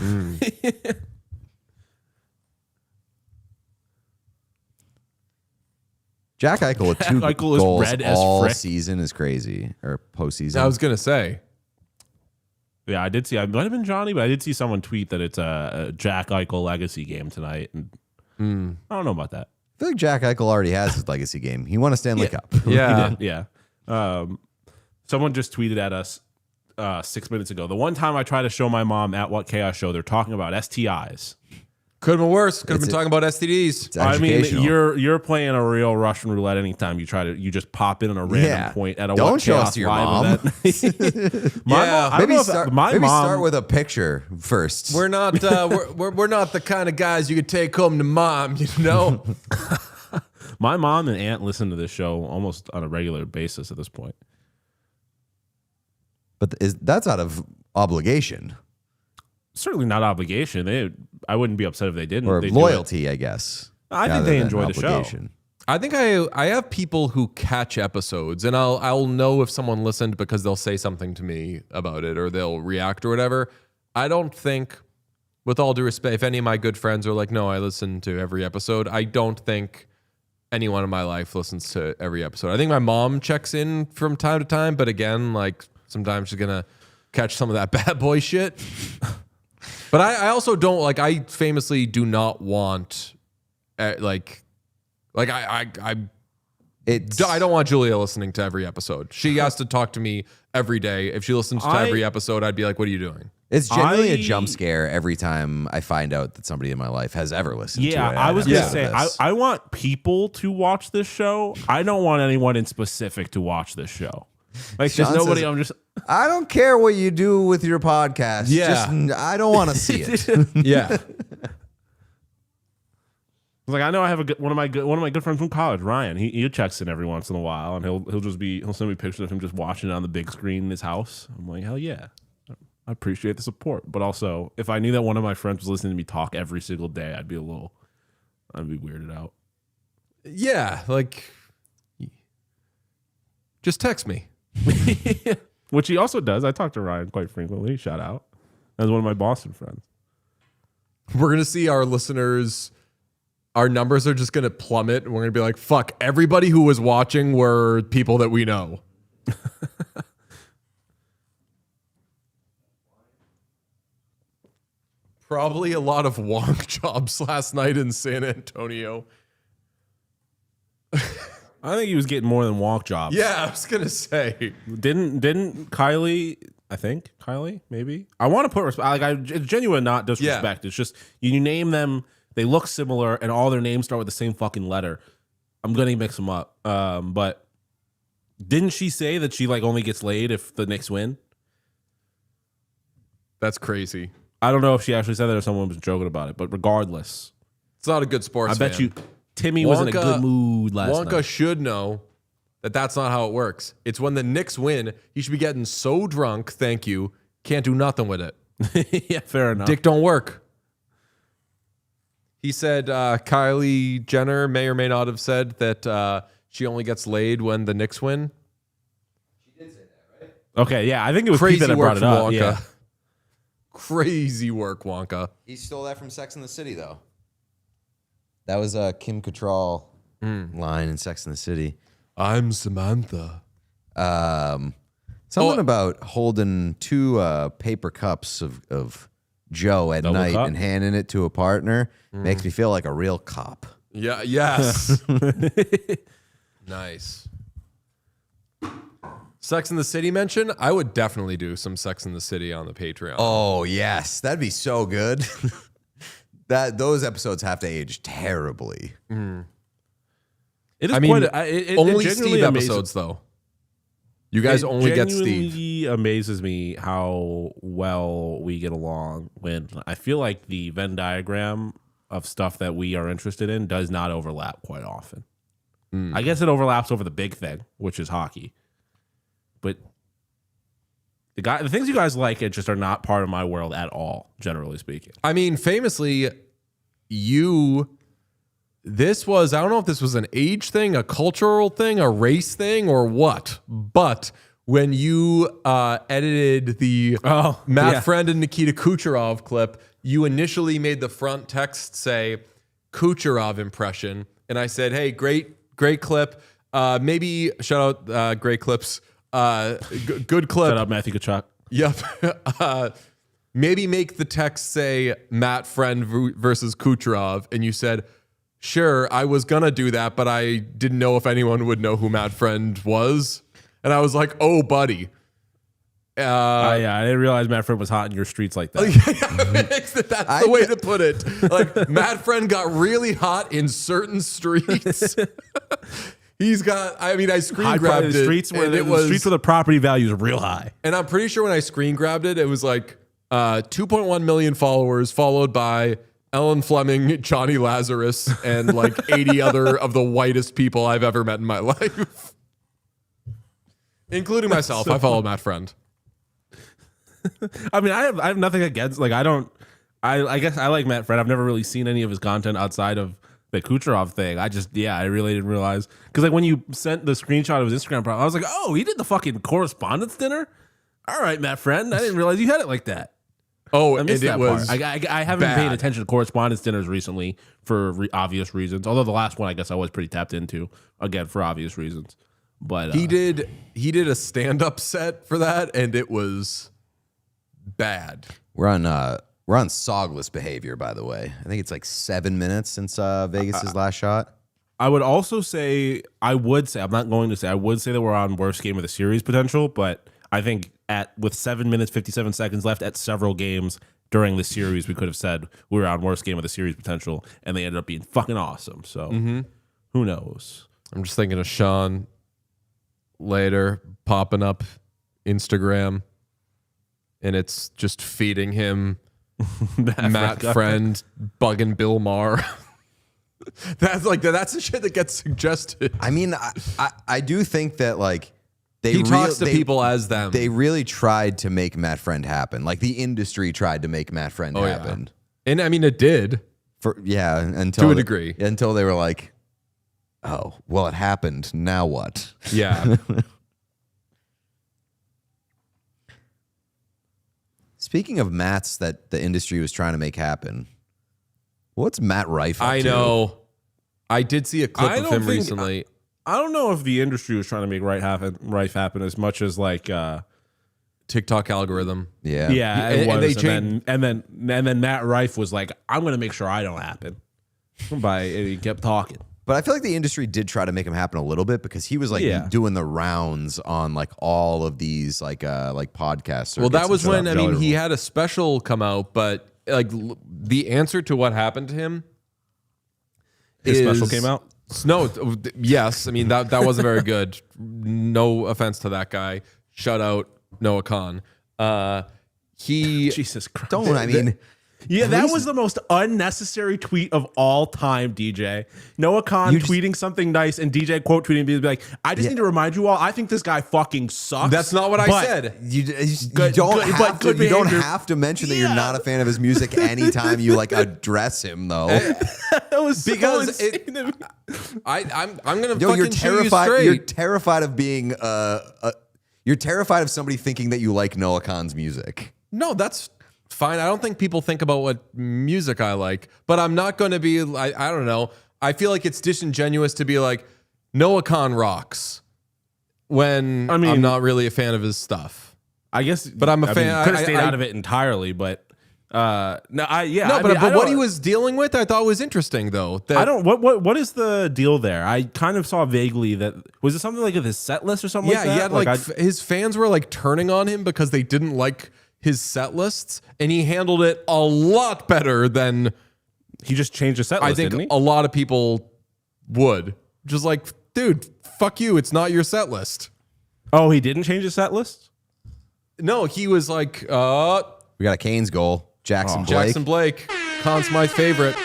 Jack Eichel with two Eichel is goals red as all frick. season is crazy, or postseason. I was going to say. Yeah, I did see. It might have been Johnny, but I did see someone tweet that it's a Jack Eichel legacy game tonight, and I don't know about that. I feel like Jack Eichel already has his legacy game. He won a Stanley Cup. Yeah. He did, yeah. Someone just tweeted at us 6 minutes ago. The one time I try to show my mom at What Chaos Show, they're talking about STIs. Could have been worse. Could have It's been talking about STDs. It's I mean, educational. you're playing a real Russian roulette anytime you just pop in on a random Yeah. point at a Don't What show Chaos us your live mom. event. My Yeah. mom, I don't Maybe know if start. my Maybe mom, start with a picture first. We're not we're not the kind of guys you could take home to mom, you know? my mom and aunt listen to this show almost on a regular basis at this point. But that's out of obligation Certainly not obligation. I wouldn't be upset if they didn't. or They do it. loyalty, I guess. I think rather they than enjoy the show. obligation. I think I have people who catch episodes, and I'll know if someone listened because they'll say something to me about it or they'll react or whatever. I don't think, with all due respect, if any of my good friends are like, no, I listen to every episode, I don't think anyone in my life listens to every episode. I think my mom checks in from time to time, but again, like sometimes she's gonna catch some of that bad boy shit. But I also don't like. I famously do not want I don't want Julia listening to every episode. She has to talk to me every day. If she listens to every episode, I'd be like, "What are you doing?" It's genuinely a jump scare every time I find out that somebody in my life has ever listened to it. Yeah, I was going to say, this. I want people to watch this show. I don't want anyone in specific to watch this show. Like, Sean just nobody, says, I don't care what you do with your podcast. Yeah. Just, I don't want to see it. Yeah. Like, I know I have one of my good friends from college, Ryan. He checks in every once in a while, and he'll send me pictures of him just watching it on the big screen in his house. I'm like, hell yeah, I appreciate the support. But also, if I knew that one of my friends was listening to me talk every single day, I'd be weirded out. Yeah, like, just text me. Which he also does. I talk to Ryan quite frequently. Shout out as one of my Boston friends. We're gonna see our listeners. Our numbers are just going to plummet, and we're going to be like, fuck, everybody who was watching were people that we know. Probably a lot of wonk jobs last night in San Antonio. I think he was getting more than walk jobs. Yeah, I was going to say. Didn't Kylie, I think, maybe? I want to put respect. Like, it's genuine, not disrespect. It's just, you name them, they look similar, and all their names start with the same fucking letter. I'm going to mix them up. But didn't she say that she like only gets laid if the Knicks win? That's crazy. I don't know if she actually said that or someone was joking about it, but regardless. It's not a good sports I bet fan. you Timmy was in a good mood last night. Wonka should know that that's not how it works. It's when the Knicks win, he should be getting so drunk, thank you, can't do nothing with it. Yeah, fair enough. Dick don't work. He said Kylie Jenner may or may not have said that she only gets laid when the Knicks win. She did say that, right? Okay, yeah, I think it was Pete Crazy that work brought it from up. Wonka. Yeah. Crazy work, Wonka. He stole that from Sex and the City, though. That was a Kim Cattrall line in Sex and the City. I'm Samantha. Something about holding two paper cups of Joe at Double night cup? and handing it to a partner makes me feel like a real cop. Yeah, yes. Nice. Sex in the City mention? I would definitely do some Sex in the City on the Patreon. Oh, yes. That'd be so good. Those episodes have to age terribly. It is I mean, quite only genuinely Steve amazes- episodes, though. You guys only get Steve. It amazes me how well we get along when I feel like the Venn diagram of stuff that we are interested in does not overlap quite often. I guess it overlaps over the big thing, which is hockey. But the things you guys like it just are not part of my world at all, generally speaking. I mean, famously, this was, I don't know if this was an age thing, a cultural thing, a race thing, or what, but when you edited the Matt Friend and Nikita Kucherov clip, you initially made the front text say Kucherov impression. And I said, hey, great clip. Maybe shout out great clips. Good clip. Shut up, Matthew Kachuk. Yep. Maybe make the text say Matt Friend versus Kucherov. And you said, sure, I was going to do that, but I didn't know if anyone would know who Matt Friend was. And I was like, oh, buddy. Yeah, I didn't realize Matt Friend was hot in your streets like that. That's the way to put it. Like, Matt Friend got really hot in certain streets. He's got, I mean, I screen grabbed it. Streets where the property value is real high. And I'm pretty sure when I screen grabbed it, it was like 2.1 million followers, followed by Ellen Fleming, Johnny Lazarus, and like 80 other of the whitest people I've ever met in my life. Including myself. I follow Matt Friend. I mean, I have nothing against, like, I guess I like Matt Friend. I've never really seen any of his content outside of the Kucherov thing. I really didn't realize. Because, like, when you sent the screenshot of his Instagram profile, I was like, oh, he did the fucking correspondence dinner? All right, Matt Friend. I didn't realize you had it like that. Oh, I and missed it that was part. I haven't bad. paid attention to correspondence dinners recently for obvious reasons. Although the last one, I guess I was pretty tapped into, again, for obvious reasons. But he did a stand-up set for that, and it was bad. We're on Sogless behavior, by the way. I think it's like 7 minutes since Vegas's last shot. I would also say, I'm not going to say, I would say that we're on worst game of the series potential, but I think with 7 minutes 57 seconds left at several games during the series, we could have said we were on worst game of the series potential, and they ended up being fucking awesome. So who knows? I'm just thinking of Sean later popping up Instagram, and it's just feeding him Matt Friend bugging Bill Maher. That's the shit that gets suggested. I mean, I do think that like He talks to people as them. They really tried to make Matt Friend happen. Like the industry tried to make Matt Friend happen. Yeah. And I mean, it did. Until to a degree. Until they were like, oh, well, it happened. Now what? Yeah. Speaking of Matts that the industry was trying to make happen, what's Matt Rife up I to? know. I did see a clip of him recently. I don't know if the industry was trying to make Rife happen as much as like TikTok algorithm. Yeah. yeah, it And was. they And then Matt Rife was like, I'm going to make sure I don't happen. And he kept talking. But I feel like the industry did try to make him happen a little bit because he was like doing the rounds on like all of these like podcasts. Well, that was when he had a special come out, but like the answer to what happened to him. His special came out? No, yes. I mean that wasn't very good. No offense to that guy. Shout out Noah Khan. Jesus Christ. Yeah, that was the most unnecessary tweet of all time, DJ. Noah Khan tweeting something nice and DJ quote tweeting be like, I just need to remind you all, I think this guy fucking sucks. That's not what I said. You don't have to mention that you're not a fan of his music anytime you like address him though. That was because so insane. I'm gonna Yo, fucking you're terrified. shoot you You're straight. terrified of being you're terrified of somebody thinking that you like Noah Khan's music. No, that's fine. I don't think people think about what music I like, but I'm not going to be, I don't know. I feel like it's disingenuous to be like, Noah Khan rocks when I'm not really a fan of his stuff. I guess, but I'm a fan. Could have stayed out of it entirely, but but what he was dealing with, I thought was interesting though. What is the deal there? I kind of saw vaguely that was it something like his set list or something like that? Yeah, he had his fans were like turning on him because they didn't like his set lists, and he handled it a lot better than he just changed his set list. I think didn't he? a lot of people would. Just like, dude, fuck you. It's not your set list. Oh, he didn't change his set list? No, he was like, we got a Canes goal. Jackson Blake. Jackson Blake. Con's my favorite.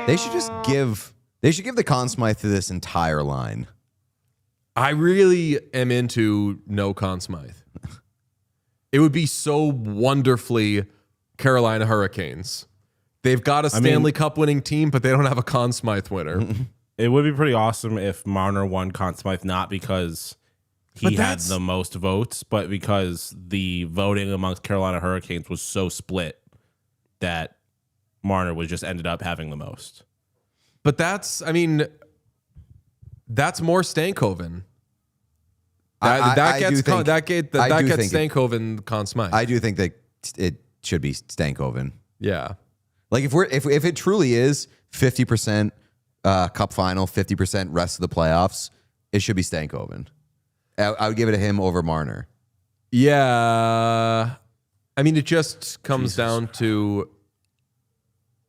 They should just give the Conn Smythe to this entire line. I really am into no Conn Smythe. It would be so wonderfully Carolina Hurricanes. They've got a Stanley Cup winning team, but they don't have a Conn Smythe winner. It would be pretty awesome if Marner won Conn Smythe, not because he had the most votes, but because the voting amongst Carolina Hurricanes was so split that Marner was just ended up having the most. But that's more Stankoven. That gets Stankoven Conn Smythe. I do think that it should be Stankoven. Yeah. Like if it truly is 50% cup final, 50% rest of the playoffs, it should be Stankoven. I would give it to him over Marner. Yeah. I mean, it just comes down to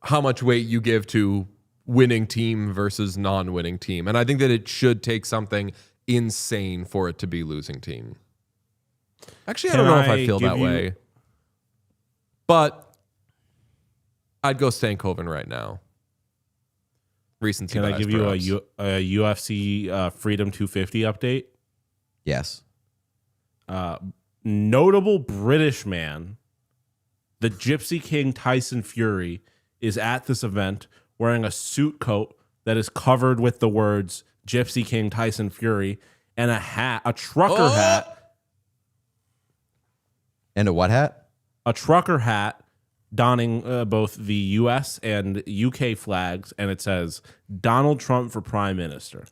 how much weight you give to winning team versus non-winning team. And I think that it should take something insane for it to be losing team. Actually, I don't know if I feel that way. But I'd go Stankoven right now. Recency bias, Can I give you a UFC Freedom 250 update? Yes. Notable British man, the Gypsy King Tyson Fury, is at this event wearing a suit coat that is covered with the words Gypsy King Tyson Fury and a hat, a trucker hat. And a what hat? A trucker hat donning both the US and UK flags, and it says Donald Trump for Prime Minister.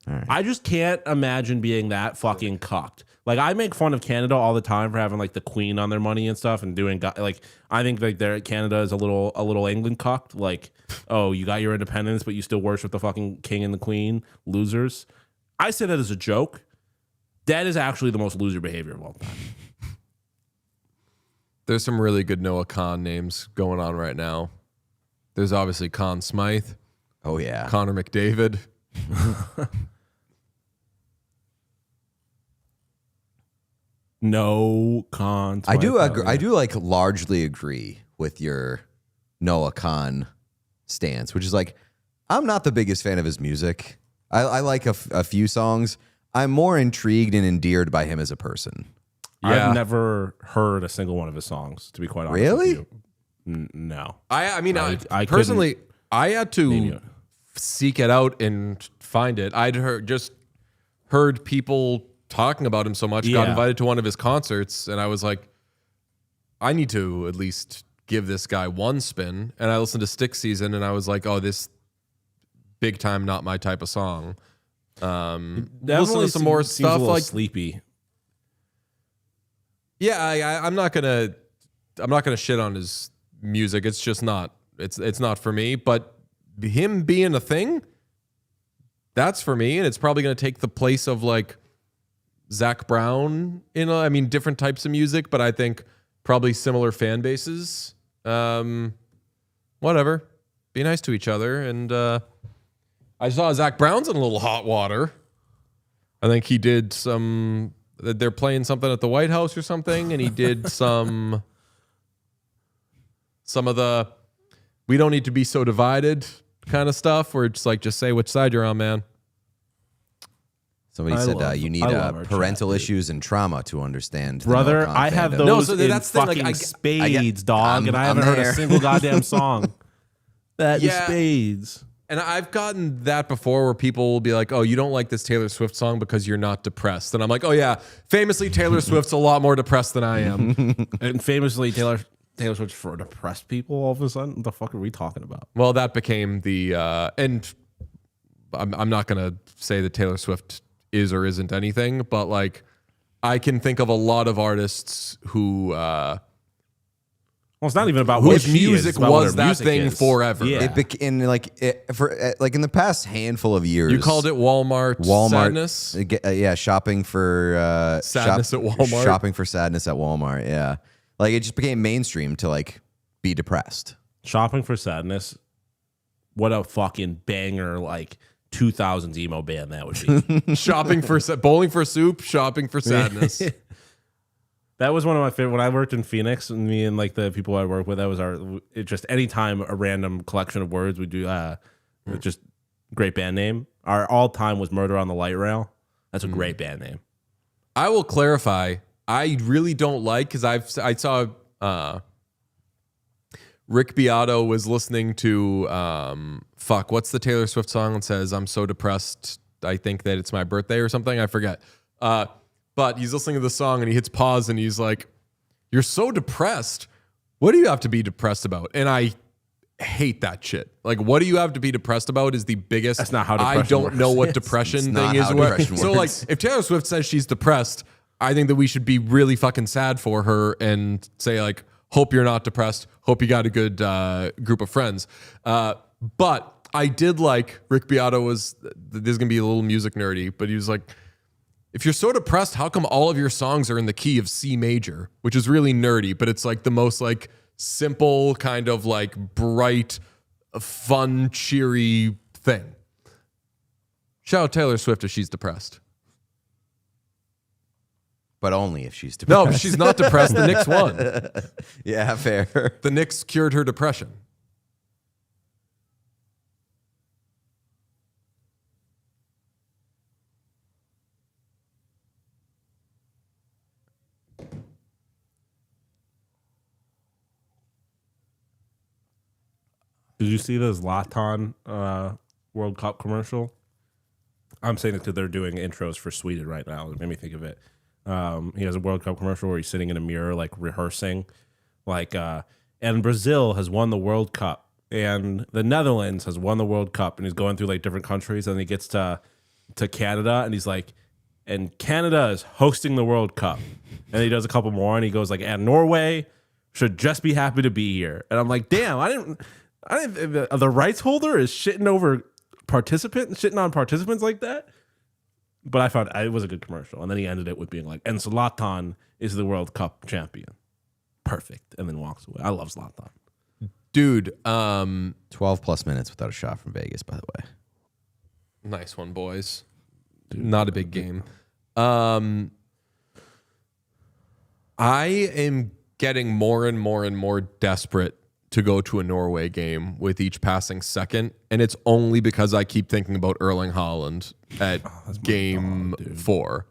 I just can't imagine being that fucking cucked. Like, I make fun of Canada all the time for having like the Queen on their money and stuff, and doing like, I think like Canada is a little England cucked. Like, oh, you got your independence, but you still worship the fucking King and the Queen, losers. I say that as a joke. That is actually the most loser behavior of all time. There's some really good Noah Khan names going on right now. There's obviously Conn Smythe, Oh yeah. Connor McDavid. No con. I do agree. I do like largely agree with your Noah Khan stance, which is like, I'm not the biggest fan of his music. I like a few songs. I'm more intrigued and endeared by him as a person. Yeah. I've never heard a single one of his songs, to be quite honest. Really? With you. I I mean, I personally, I had Maybe. to seek it out and find it. I'd heard people talking about him so much, got Yeah. invited to one of his concerts, and I was like, I need to at least give this guy one spin. And I listened to Stick Season, and I was like, oh, this big time not my type of song. Listen to some more seems a stuff little like sleepy. yeah. I'm not gonna shit on his music. It's just not. It's not for me. But him being a thing, that's for me, and it's probably gonna take the place of like Zach Brown I mean, different types of music, but I think probably similar fan bases. Whatever. Be nice to each other. And I saw Zach Brown's in a little hot water. I think he did they're playing something at the White House or something, and he did some of the we don't need to be so divided kind of stuff, where it's like, just say which side you're on, man. Somebody said you need I love our parental chat, dude. issues and trauma to understand. the Brother, Noah Khan I have fandom. those No, so in that's the thing, like, fucking I spades, dog, and I I'm haven't heard a there. single goddamn song. That is Yeah. spades. And I've gotten that before, where people will be like, oh, you don't like this Taylor Swift song because you're not depressed. And I'm like, oh yeah, famously Taylor Swift's a lot more depressed than I am. And famously, Taylor Swift for depressed people all of a sudden. What the fuck are we talking about? Well, that became the and I'm not gonna say that Taylor Swift is or isn't anything, but like, I can think of a lot of artists who Well, it's not even about what whose she is, music it's about what was her that music thing is. forever. Yeah. In the past handful of years. You called it Walmart sadness. Shopping for Sadness at Walmart. Shopping for sadness at Walmart. Yeah, like it just became mainstream to like be depressed. Shopping for Sadness. What a fucking banger, like 2000s emo band that would be. Shopping for bowling for soup, shopping for sadness. That was one of my favorite. When I worked in Phoenix, and me and like the people I work with, that was just anytime a random collection of words we do, just great band name. Our all time was Murder on the Light Rail. That's a great band name. I will clarify. I really don't like, because I saw Rick Beato was listening to what's the Taylor Swift song that says I'm so depressed I think that it's my birthday or something? I forget. But he's listening to the song and he hits pause and he's like, "You're so depressed. What do you have to be depressed about?" And I hate that shit. Like, what do you have to be depressed about is the biggest. That's not how I depression don't works. know what It's depression not thing is. how depression So like, works. if Taylor Swift says she's depressed, I think that we should be really fucking sad for her and say like, hope you're not depressed. Hope you got a good group of friends. But I did like Rick Beato was, this is going to be a little music nerdy, but he was like, if you're so depressed, how come all of your songs are in the key of C major? Which is really nerdy, but it's like the most like simple kind of like bright, fun, cheery thing. Shout out Taylor Swift if she's depressed. But only if she's depressed. No, she's not depressed. The Knicks won. Yeah, fair. The Knicks cured her depression. Did you see the Zlatan World Cup commercial? I'm saying it because they're doing intros for Sweden right now. It made me think of it. He has a World Cup commercial where he's sitting in a mirror, like rehearsing, and Brazil has won the World Cup, and the Netherlands has won the World Cup, and he's going through like different countries, and he gets to to Canada, and he's like, and Canada is hosting the World Cup. And he does a couple more, and he goes like, and Norway should just be happy to be here. And I'm like, damn, I didn't the rights holder is shitting on participants like that. But I found it was a good commercial. And then he ended it with being like, and Zlatan is the World Cup champion. Perfect. And then walks away. I love Zlatan. Dude, 12 plus minutes without a shot from Vegas, by the way. nice one, boys. Not a big game. I am getting more and more and more desperate to go to a Norway game with each passing second, and it's only because I keep thinking about Erling Haaland at game 4.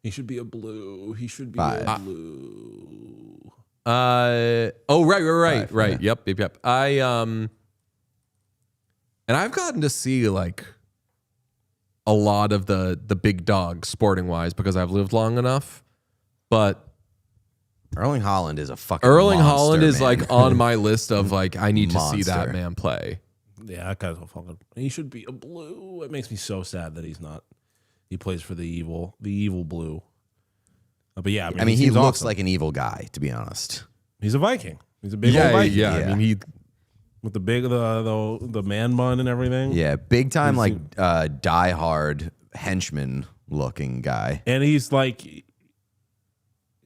He should be a blue. He should be Five. a blue. Right. Yep. And I've gotten to see like a lot of the big dogs sporting wise because I've lived long enough, but Erling Haaland is a fucking Erling monster, Haaland is man. like on my list of like I need to see that Monster. man play. Yeah, that guy's a fucking. He should be a blue. It makes me so sad that he's not. He plays for the evil blue. But yeah, I mean, he seems looks awesome. like an evil guy, to be honest. He's a Viking. He's a big old Viking. Yeah. I mean, he With the big the man bun and everything. Yeah, big time, like die hard henchman looking guy. And he's like,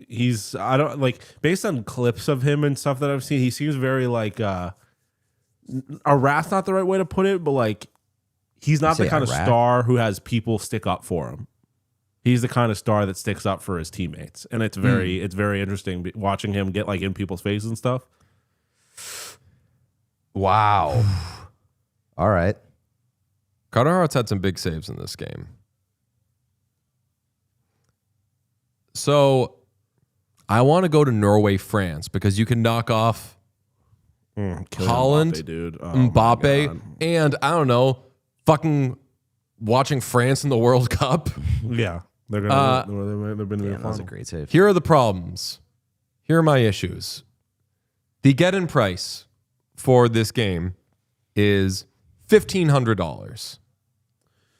I don't like based on clips of him and stuff that I've seen. He seems very like a rat's not the right way to put it, but like he's not the Say kind a of rat? star who has people stick up for him. He's the kind of star that sticks up for his teammates, and it's very interesting watching him get like in people's faces and stuff. Wow. All right. Carter Hart's had some big saves in this game. So I want to go to Norway, France because you can knock off Killing Holland, Mbappe, dude. Oh my Mbappe, God. and I don't know, fucking watching France in the World Cup. Yeah, they're gonna. They're been Yeah, that was a great save. Here are the problems. Here are my issues. The get-in price for this game is $1,500.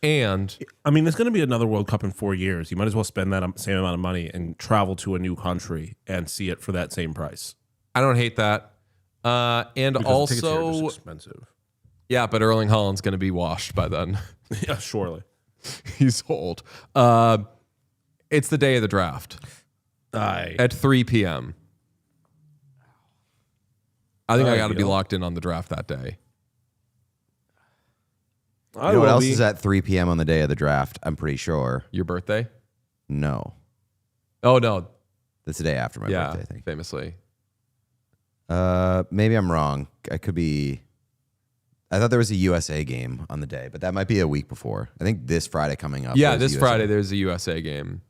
And I mean, there's going to be another World Cup in 4 years. You might as well spend that same amount of money and travel to a new country and see it for that same price. I don't hate that. And Because the tickets here are also, just expensive. yeah, but Erling Haaland's going to be washed by then. Yeah, surely. He's old. It's the day of the draft at 3 p.m. I think I got to be Ideal. locked in on the draft that day. You know what else is at 3 p.m. on the day of the draft? I'm pretty sure. Your birthday? No. Oh, no. That's the day after my Yeah, birthday, I think. famously. Maybe I'm wrong. I could be. I thought there was a USA game on the day, but that might be a week before. I think this Friday coming up. Yeah, there's this USA. Friday there's a USA game.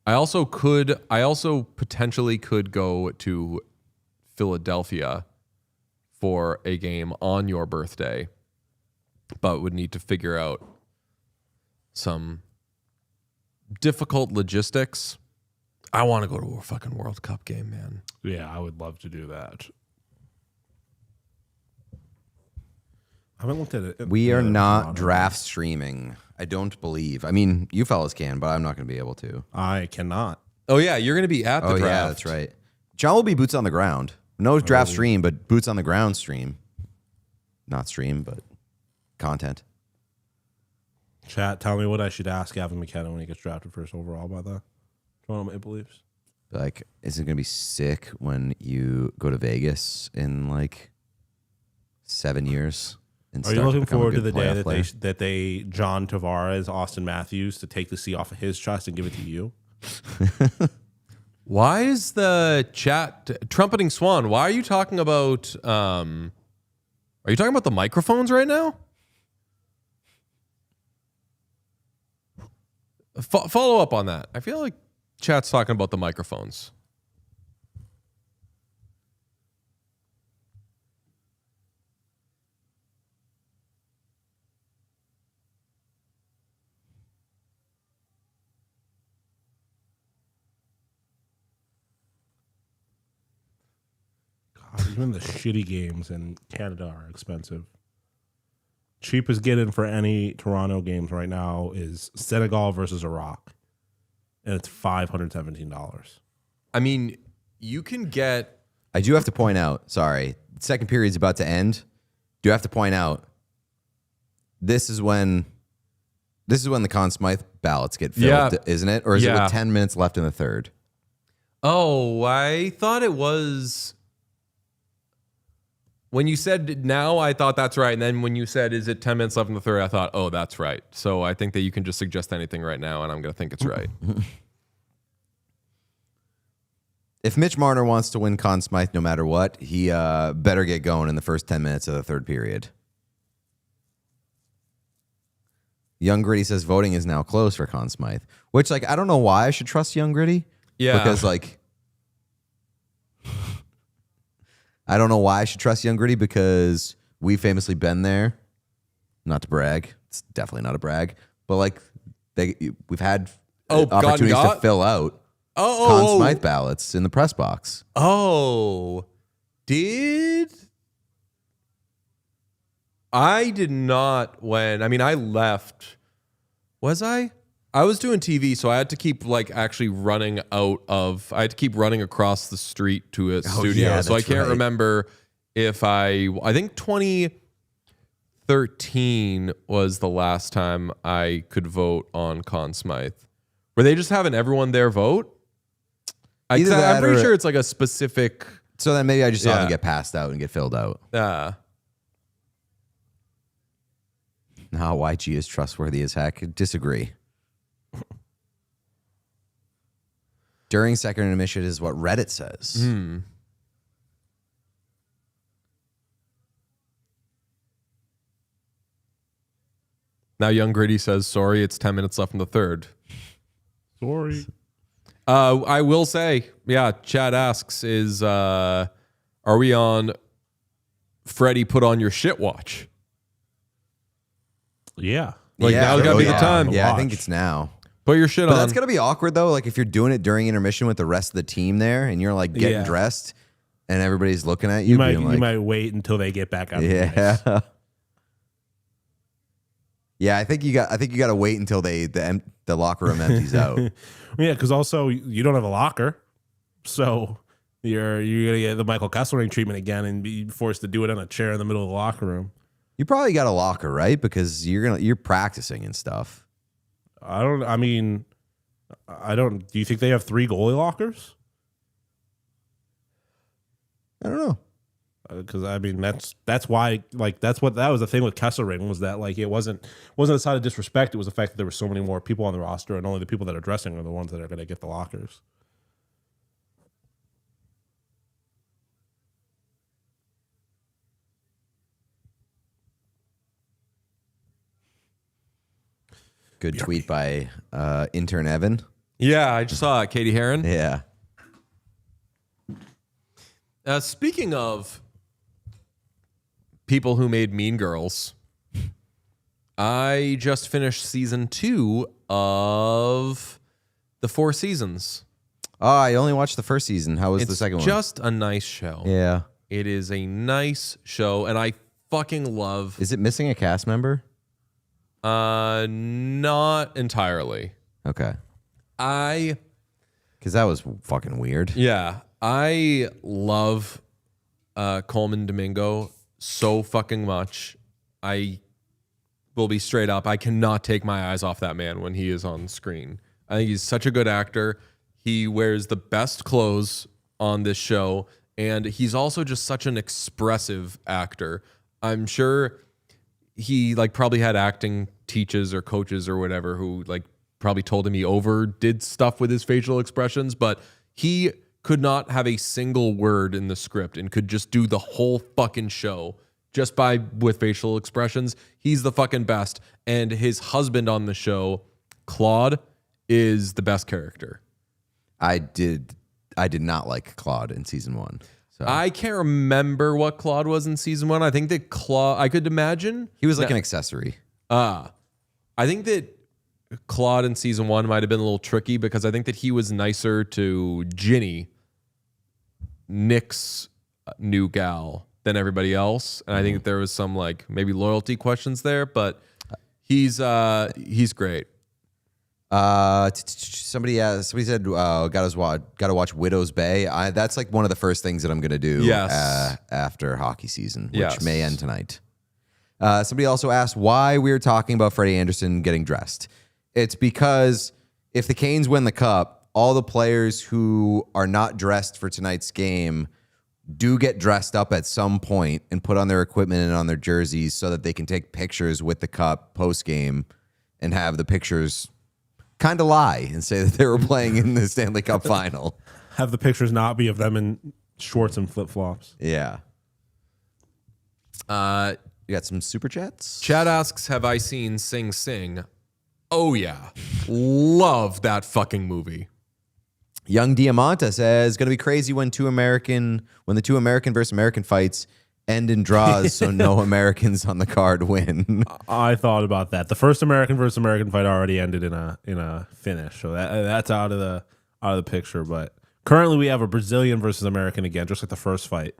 I also potentially could go to Philadelphia for a game on your birthday, but would need to figure out some difficult logistics. I want to go to a fucking World Cup game, man. Yeah, I would love to do that. I haven't looked at it. We are not draft streaming. I don't believe. I mean, you fellas can, but I'm not going to be able to. I cannot. Oh yeah, you're going to be at the draft. Yeah, that's right. John will be boots on the ground. No draft stream, but boots on the ground stream. Not stream, but content. Chat, tell me what I should ask Gavin McKenna when he gets drafted first overall by the Toronto Maple Leafs. Like, is it going to be sick when you go to Vegas in like 7 years? And Are you start looking become a forward to good the day playoff that player? they John Tavares, Austin Matthews to take the C off of his chest and give it to you? Why is the chat trumpeting Swan? Why are you talking about? Are you talking about the microphones right now? Follow up on that. I feel like chat's talking about the microphones. God, even the shitty games in Canada are expensive. Cheapest get in for any Toronto games right now is Senegal versus Iraq, and it's $517. I mean, you can get. I do have to point out, sorry, second period's about to end. Do have to point out, this is when the Conn Smythe ballots get filled, isn't it? Or is it with 10 minutes left in the third? Oh, I thought it was. When you said now, I thought that's right. And then when you said, is it 10 minutes left in the third? I thought, oh, that's right. So I think that you can just suggest anything right now, and I'm going to think it's right. If Mitch Marner wants to win Conn Smythe no matter what, he better get going in the first 10 minutes of the third period. Young Gritty says voting is now closed for Conn Smythe, which, like, I don't know why I should trust Young Gritty. Yeah. Because, like, I don't know why I should trust Young Gritty because we've famously been there. Not to brag. It's definitely not a brag. But, like, we've had opportunities to fill out Conn Smythe ballots in the press box. Oh, I did not when, I mean, I left. Was I? I was doing TV, so I had to keep like actually running I had to keep running across the street to a studio. Yeah, so I that's can't right. remember if I think 2013 was the last time I could vote on Conn Smythe. Were they just having everyone there vote? I'm pretty sure it's like a specific. So then maybe I just saw them get passed out and get filled out. Yeah. Now YG is trustworthy as heck. Disagree. During second intermission is what Reddit says. Now Young Gritty says, sorry, it's 10 minutes left in the third. Sorry. I will say, Chad asks, are we on Freddie put on your shit watch? Yeah. Like, now's gotta be the time. Yeah, I think it's now. Put your shit But on. that's going to be awkward, though. Like, if you're doing it during intermission with the rest of the team there and you're, like, getting dressed and everybody's looking at you. You might wait until they get back out. Yeah. Yeah, I think you got to wait until the locker room empties out. Yeah, because also you don't have a locker. So you're going to get the Michael Kesselring treatment again and be forced to do it on a chair in the middle of the locker room. You probably got a locker, right? Because you're practicing and stuff. Do you think they have 3 goalie lockers? I don't know. Because I mean that's why, like, that was the thing with Kesselring, was that, like, it wasn't a side of disrespect. It was the fact that there were so many more people on the roster, and only the people that are dressing are the ones that are going to get the lockers. Good tweet by intern Evan. Yeah, I just saw it. Katie Heron. Yeah. Speaking of people who made Mean Girls, I just finished season 2 of the 4 seasons. Oh, I only watched the first season. How was It's the second one? just a nice show. Yeah. It is a nice show, and I fucking love. Is it missing a cast member? Not entirely. Okay. Because that was fucking weird. Yeah, I love Coleman Domingo so fucking much. I will be straight up. I cannot take my eyes off that man when he is on screen. I think he's such a good actor. He wears the best clothes on this show, and he's also just such an expressive actor. I'm sure he probably had acting teachers or coaches or whatever who probably told him he overdid stuff with his facial expressions, but he could not have a single word in the script and could just do the whole fucking show just with facial expressions. He's the fucking best. And his husband on the show, Claude, is the best character. I did not like Claude in season 1. So I can't remember what Claude was in season 1. I think that I could imagine he was like an accessory. I think that Claude in season 1 might have been a little tricky because I think that he was nicer to Ginny, Nick's new gal, than everybody else, and I think that there was some like maybe loyalty questions there, but he's great. Somebody said gotta watch Widow's Bay. That's like one of the first things that I'm gonna do. Yes. After hockey season, which Yes. may end tonight. Somebody also asked why we were talking about Freddie Anderson getting dressed. It's because if the Canes win the cup, all the players who are not dressed for tonight's game do get dressed up at some point and put on their equipment and on their jerseys so that they can take pictures with the cup post game and have the pictures kind of lie and say that they were playing in the Stanley Cup final. Have the pictures not be of them in shorts and flip flops. Yeah. You got some super chats? Chad asks, have I seen Sing Sing? Oh yeah. Love that fucking movie. Young Diamanta says going to be crazy when the two American versus American fights end in draws, so no Americans on the card win. I thought about that. The first American versus American fight already ended in a finish, so that's out of the picture. But currently, we have a Brazilian versus American again, just like the first fight,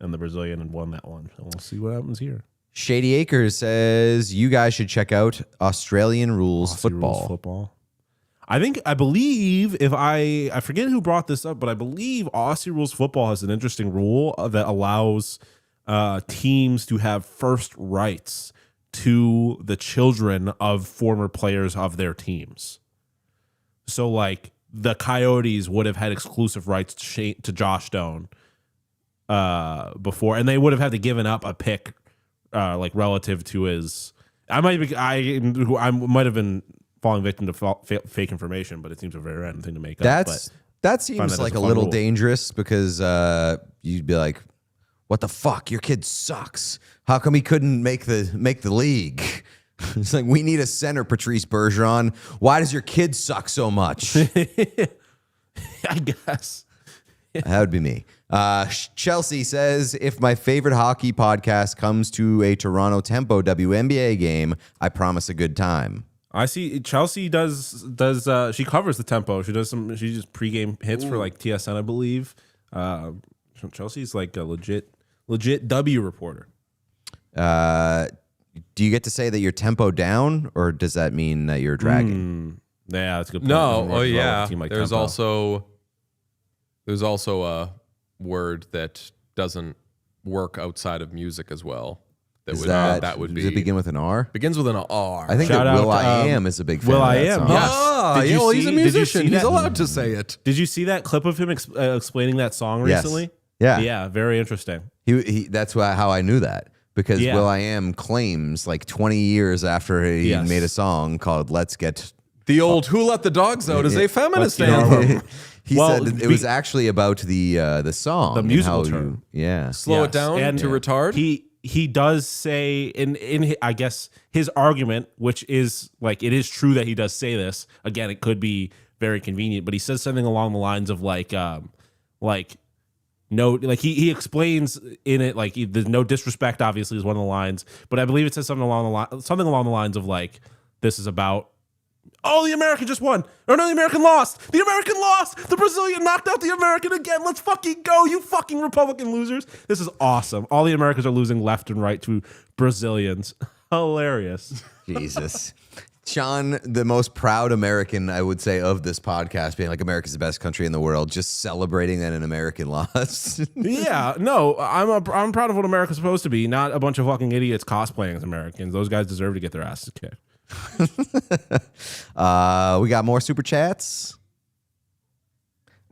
and the Brazilian won that one. So we'll see what happens here. Shady Acres says you guys should check out Australian Rules Football. I believe I forget who brought this up, but I believe Aussie Rules Football has an interesting rule that allows teams to have first rights to the children of former players of their teams. So like the Coyotes would have had exclusive rights to Josh Stone before, and they would have had to given up a pick like relative to his. I might have been falling victim to fake information, but it seems a very random thing to make up. That seems like a little dangerous because you'd be like, "What the fuck? Your kid sucks. How come he couldn't make the league?" It's like, we need a center, Patrice Bergeron. Why does your kid suck so much? I guess. That would be me. Chelsea says, if my favorite hockey podcast comes to a Toronto Tempo WNBA game, I promise a good time. I see Chelsea does she covers the Tempo. She just pregame hits for like TSN, I believe. Chelsea's like a legit W reporter. Do you get to say that you're tempo down, or does that mean that you're dragging? Yeah, that's a good point. No, oh yeah. Team like There's Tempo. also a word that doesn't work outside of music as well. That would be. Does it begin with an R? Begins with an R. I think Shout that out, Will.i.am is a big fan Will of I that Am, song. yes. Ah, Did you well, he's a see- did you musician. see He's that? allowed to say it. Did you see that clip of him explaining that song Yes. recently? Yeah. Yeah, very interesting. He that's how I knew that. Because Yeah. Will.i.am claims like 20 years after he Yes. made a song called Let's Get... The old "Who Let the Dogs Out" is a feminist Let's get anthem. He Well, said it was actually about the song. The and musical how term. Yeah. Slow Yes. it down And to retard. He does say in I guess his argument, which is like it is true that he does say this. Again, it could be very convenient, but he says something along the lines of he explains in it like there's no disrespect. Obviously, is one of the lines, but I believe it says something along the lines of like this is about. Oh, the American just won. Or no, the American lost. The American lost. The Brazilian knocked out the American again. Let's fucking go, you fucking Republican losers. This is awesome. All the Americans are losing left and right to Brazilians. Hilarious. Jesus. Sean, the most proud American, I would say, of this podcast, being like America's the best country in the world, just celebrating that an American lost. Yeah, no, I'm proud of what America's supposed to be, not a bunch of fucking idiots cosplaying as Americans. Those guys deserve to get their asses kicked. We got more super chats.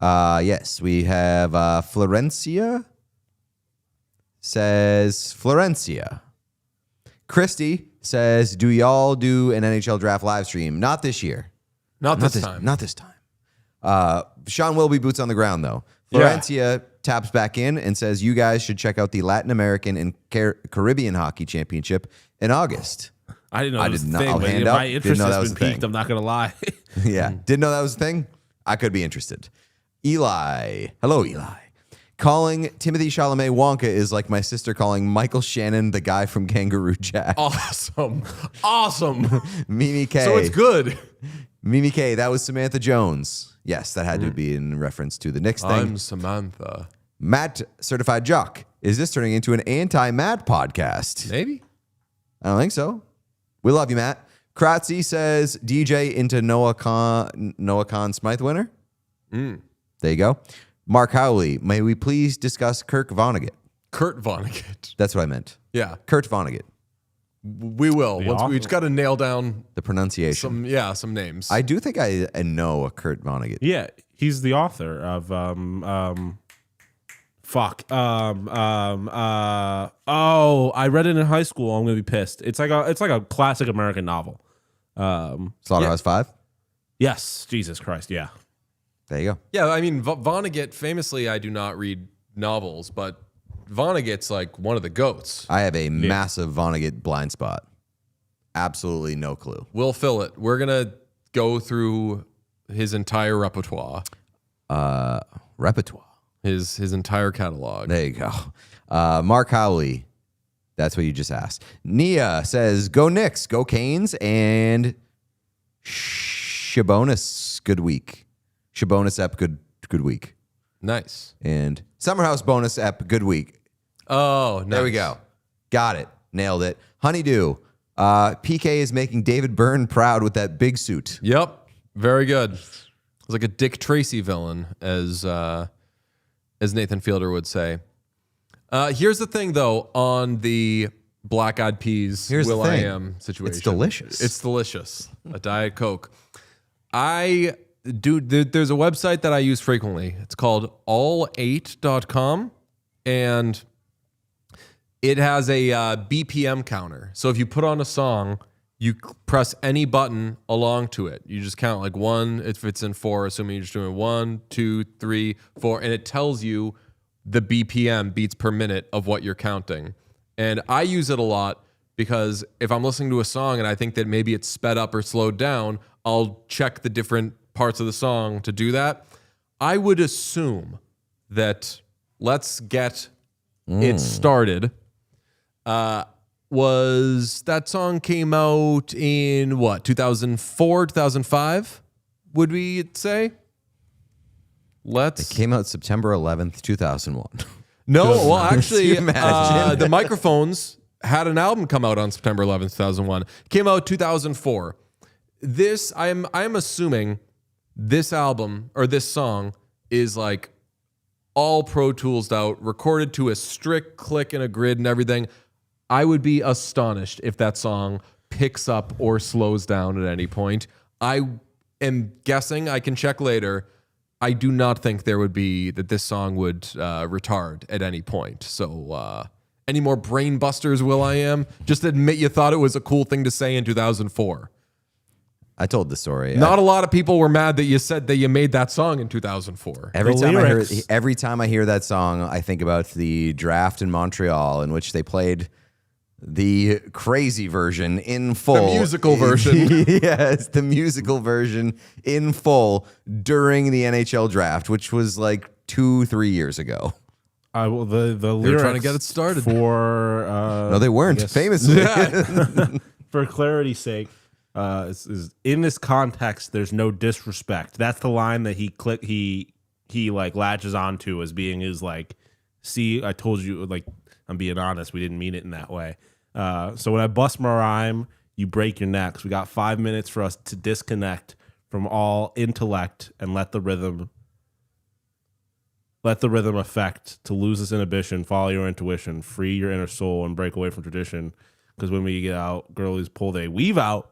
Yes, we have Florencia says Florencia. Christy says, do y'all do an NHL draft live stream? Not this year. Not this time. Not this time. Sean will be boots on the ground though. Florencia taps back in and says, you guys should check out the Latin American and Caribbean Hockey Championship in August. I didn't know that was a not- thing, I'll but hand up. my Didn't interest know that has was been a thing. piqued. I'm not going to lie. Yeah. Didn't know that was a thing? I could be interested. Eli. Hello, Eli. Calling Timothy Chalamet Wonka is like my sister calling Michael Shannon the guy from Kangaroo Jack. Awesome. Awesome. Mimi K. So it's good. Mimi K. That was Samantha Jones. Yes, that had to be in reference to the Knicks thing. I'm Samantha. Matt Certified Jock. Is this turning into an anti-Matt podcast? Maybe. I don't think so. We love you, Matt. Kratzy says DJ into Noah Conn Smythe winner. There you go. Mark Howley, may we please discuss Kirk Vonnegut? Kurt Vonnegut. That's what I meant. Yeah, Kurt Vonnegut. we will. We just got to nail down The pronunciation. some names. I do think I know a Kurt Vonnegut. Yeah, he's the author of I read it in high school. I'm gonna be pissed. It's like a classic American novel. Slaughterhouse 5. Yes, Jesus Christ, yeah. There you go. Yeah, I mean, Vonnegut, famously, I do not read novels, but Vonnegut's like one of the goats. I have a massive Vonnegut blind spot. Absolutely no clue. We'll fill it. We're going to go through his entire repertoire, Repertoire. his entire catalog. There you go. Mark Howley. That's what you just asked. Nia says, go Knicks, go Canes, and Shabonis, good week. Shabonis ep, good week. Nice. And Summerhouse bonus ep, good week. Oh, nice. There we go. Got it. Nailed it. Honeydew. PK is making David Byrne proud with that big suit. Yep. Very good. It's like a Dick Tracy villain, as Nathan Fielder would say. Here's the thing, though, on the Black Eyed Peas Here's the Will I thing. Am situation. It's delicious. It's delicious. A Diet Coke. There's a website that I use frequently. It's called all8.com, and it has a BPM counter. So if you put on a song, you press any button along to it. You just count like 1, if it's in 4, assuming you're just doing 1, 2, 3, 4, and it tells you the BPM, beats per minute, of what you're counting. And I use it a lot because if I'm listening to a song and I think that maybe it's sped up or slowed down, I'll check the different parts of the song to do that. I would assume that Let's Get It Started was that song came out in what, 2004, 2005, would we say? It came out September 11th, 2001. No, well, actually, Can you imagine? the Microphones had an album come out on September 11th, 2001. Came out 2004. This, I'm assuming this album or this song is like all Pro Tools out, recorded to a strict click and a grid and everything. I would be astonished if that song picks up or slows down at any point. I am guessing, I can check later, I do not think there would be that this song would retard at any point. So any more brain busters, Will I Am? Just admit you thought it was a cool thing to say in 2004. I told the story. Not a lot of people were mad that you said that you made that song in 2004. Every The time I hear that song, I think about the draft in Montreal in which they played the crazy version in full. The musical version. Yes, the musical version in full during the NHL draft, which was like 2-3 years ago. The They were lyrics trying to get it started. for No, they weren't, famously. for clarity's sake, is in this context, there's no disrespect. That's the line that he like latches onto as being his like, see, I told you, like, I'm being honest, we didn't mean it in that way. So when I bust my rhyme, you break your necks. We got 5 minutes for us to disconnect from all intellect and let the rhythm affect, to lose this inhibition, follow your intuition, free your inner soul, and break away from tradition. Because when we get out, girlies pull they weave out.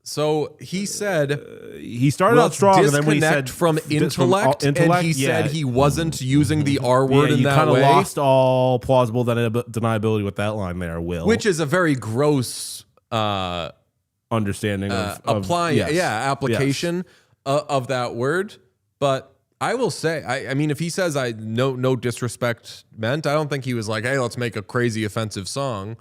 So he said He started out strong, and then when he said from intellect, and he said he wasn't using the R word in you that kind of way, lost all plausible deniability with that line there, Will. which is a very gross understanding of applying, yes. application of that word. But I will say, I mean, if he says no disrespect meant, I don't think he was like, hey, let's make a crazy offensive song.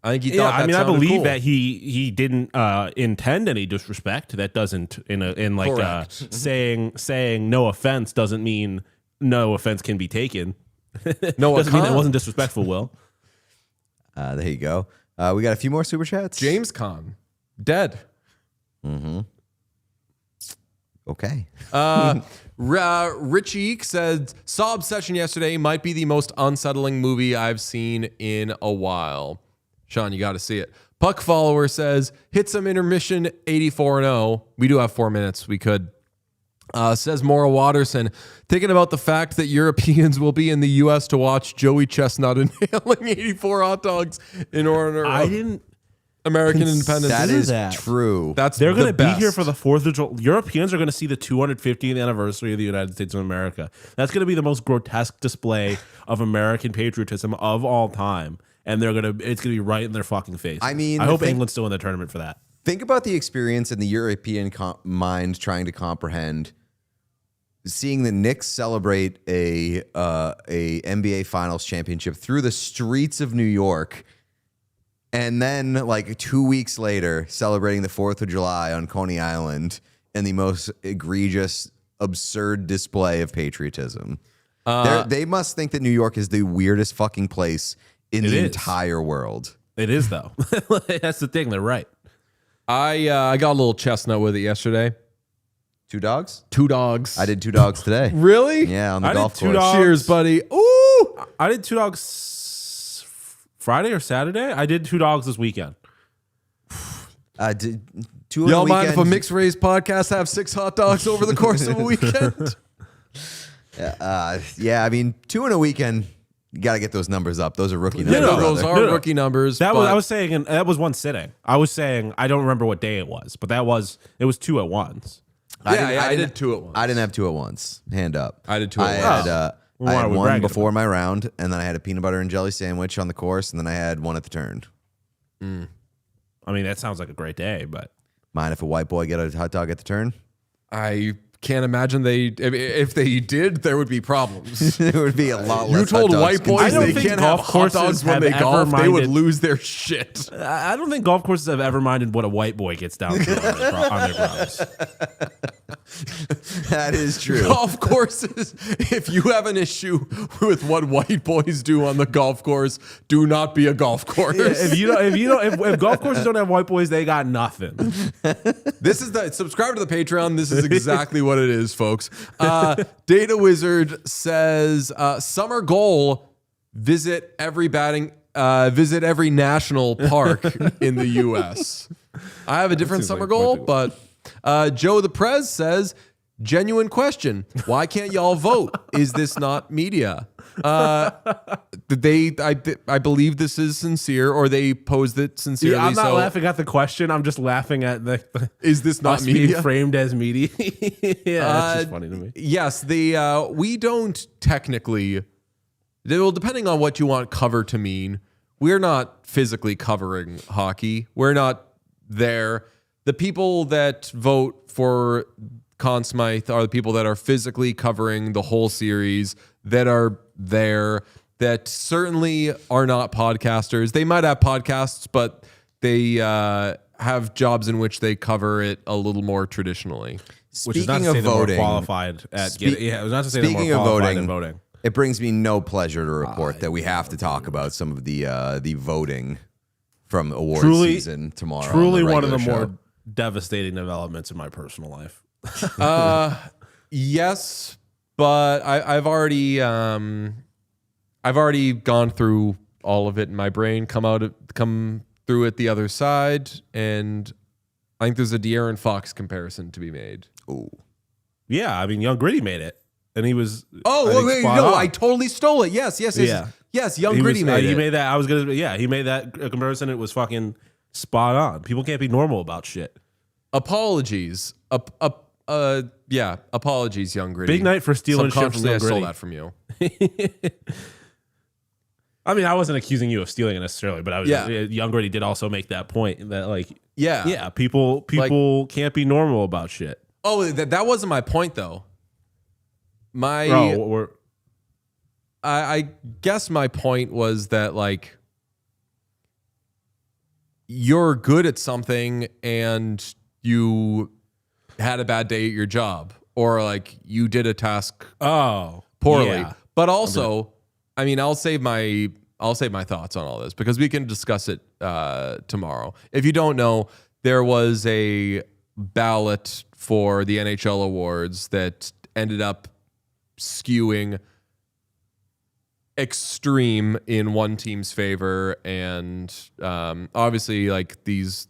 I think he thought that I sounded believe cool. that he didn't intend any disrespect. That doesn't saying no offense doesn't mean no offense can be taken. No, doesn't mean it wasn't disrespectful. Will. There you go. We got a few more super chats. James Conn, dead. Okay. Richie Eek said, saw Obsession yesterday. Might be the most unsettling movie I've seen in a while. Sean, you got to see it. Puck Follower says, hit some intermission 84-0. We do have 4 minutes. We could. Says Maura Watterson, thinking about the fact that Europeans will be in the U.S. to watch Joey Chestnut inhaling 84 hot dogs in honor of American independence. That Consider is that. true. They're going to be best. here for the 4th of July. Europeans are going to see the 250th anniversary of the United States of America. That's going to be the most grotesque display of American patriotism of all time. And it's going to be right in their fucking face. I mean, I hope England's still in the tournament for that. Think about the experience in the European mind trying to comprehend seeing the Knicks celebrate a NBA Finals championship through the streets of New York, and then like 2 weeks later celebrating the 4th of July on Coney Island in the most egregious, absurd display of patriotism. They must think that New York is the weirdest fucking place in the entire world. It is, though. That's the thing. They're right. I got a little chestnut with it yesterday. 2 dogs? 2 dogs. I did 2 dogs today. Really? Yeah, on the I golf did 2 course. dogs. Cheers, buddy. Ooh. I did 2 dogs Friday or Saturday. I did 2 dogs this weekend. I did 2 on Y'all the mind if a weekend. mixed race podcast have 6 hot dogs over the course of a weekend? Yeah, I mean, 2 in a weekend. You got to get those numbers up. Those are rookie numbers. No, those brother. are rookie numbers. That but was I was saying, and that was one sitting. I was saying I don't remember what day it was, but it was 2 at once. I did 2 at once. I didn't have 2 at once. Hand up. I did 2 at I once. had, Why I are had we one bragging before about my round, and then I had a peanut butter and jelly sandwich on the course, and then I had one at the turn. I mean, that sounds like a great day, but Mind if a white boy get a hot dog at the turn? I can't imagine if they did, there would be problems. It would be a lot less. You told hot dogs white boys I don't they think can't have golf hot dogs courses when have they ever golf. They would minded- lose their shit. I don't think golf courses have ever minded what a white boy gets down to on their problems. That is true. Golf courses, if you have an issue with what white boys do on the golf course, do not be a golf course. If golf courses don't have white boys, they got nothing. This is subscribe to the Patreon. This is exactly what it is, folks. Data Wizard says summer goal: visit every national park in the U.S. I have a different seems summer like goal, quite but Joe the Prez says genuine question: why can't y'all vote? Is this not media? I believe this is sincere, or they posed it sincerely. I'm not so laughing at the question. I'm just laughing at the is this not us being media? framed as media. Yeah, that's just funny to me. Yes, we don't technically. Well, depending on what you want cover to mean, we're not physically covering hockey. We're not there. The people that vote for Conn Smythe are the people that are physically covering the whole series, that are there, that certainly are not podcasters. They might have podcasts, but they have jobs in which they cover it a little more traditionally. Which is not to Speaking say of they're more voting, qualified at getting. Yeah, it was not to say they're more speaking of qualified voting, than voting. it brings me no pleasure to report that we have to talk about some of the voting from award season tomorrow. Truly on the one of the regular more show. devastating developments in my personal life. Yes, but I've already gone through all of it in my brain, come through it the other side, and I think there's a De'Aaron Fox comparison to be made. Ooh. Yeah, I mean, Young Gritty made it, and he was. Oh, I think, wait, spot no, on. I totally stole it. Yes. Yeah. Yes, Young He Gritty was- made he it. made that. I was gonna. Yeah, he made that comparison. It was fucking spot on. People can't be normal about shit. Apologies. Yeah, apologies, Young Gritty. Big night for stealing shit from Subconsciously, I Young stole Gritty. that from you. I mean, I wasn't accusing you of stealing it necessarily, but I was. Yeah. Young Gritty did also make that point that, like, Yeah. people can't be normal about shit. Oh, that wasn't my point, though. I guess my point was that, like, you're good at something and you had a bad day at your job, or like you did a task poorly. yeah. But also, I mean, I'll save my thoughts on all this because we can discuss it tomorrow. If you don't know, there was a ballot for the NHL awards that ended up skewing extreme in one team's favor, and obviously like these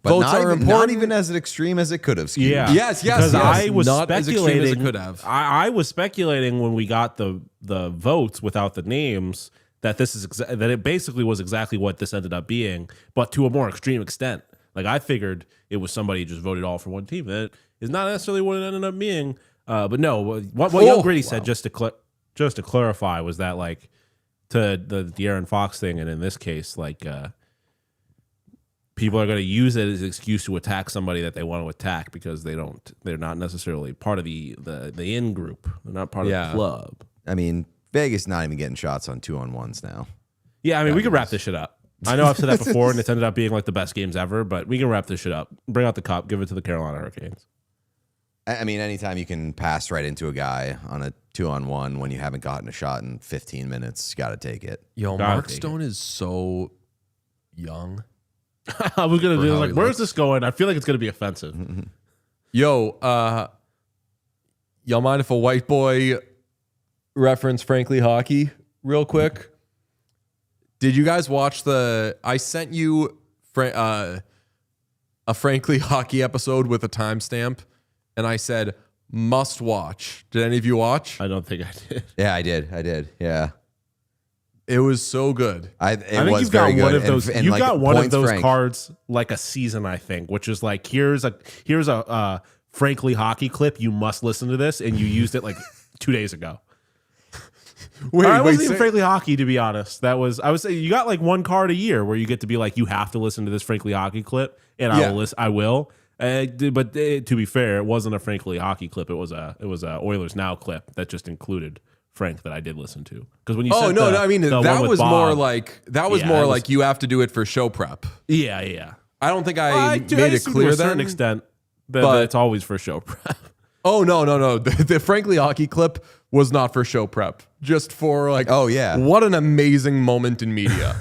But votes are important. not even as extreme as it could have. Skewed. Yeah. Yes, Because I was not as extreme as it speculating. could have. I was speculating when we got the votes without the names that this is that it basically was exactly what this ended up being, but to a more extreme extent. Like I figured it was somebody who just voted all for one team. That is not necessarily what it ended up being. But no, what Young Gritty said just to clarify was that like to the De'Aaron Fox thing, and in this case, like people are going to use it as an excuse to attack somebody that they want to attack because they're not necessarily part of the in group. They're not part of the club. I mean, Vegas not even getting shots on 2-on-1s now. Yeah, I mean, we can wrap this shit up. I know I've said that before, and it's ended up being like the best games ever, but we can wrap this shit up. Bring out the cup, give it to the Carolina Hurricanes. I mean, anytime you can pass right into a guy on a 2-on-1 when you haven't gotten a shot in 15 minutes, you got to take it. Yo, Gotta Mark take Stone is so young. I was gonna do how like, he where's looks. this going? I feel like it's gonna be offensive. Yo, y'all mind if a white boy reference Frankly Hockey real quick? Did you guys watch I sent you a Frankly Hockey episode with a timestamp, and I said must watch. Did any of you watch? I don't think I did. Yeah, I did. Yeah. It was so good. It I think was you've got very good. one of those. And You've like, got one of points those Frank. cards like a season, I think, which is like here's a Frankly Hockey clip. You must listen to this, and you used it like 2 days ago. Wait, I wasn't even say- Frankly Hockey, to be honest. That was I would say you got like one card a year where you get to be like you have to listen to this Frankly Hockey clip, and I will listen. I will. But to be fair, it wasn't a Frankly Hockey clip. It was a Oilers Now clip that just included Frank that I did listen to. Because when you Oh sent no, the- I mean the that one with was more Bob- like Yeah, it was- like you have to do it for show prep. yeah. I don't think I made it assume clear to a certain then. extent that but- it's always for show prep. Oh no. The Frankly Hockey clip was not for show prep. Just for like, Oh, yeah. what an amazing moment in media.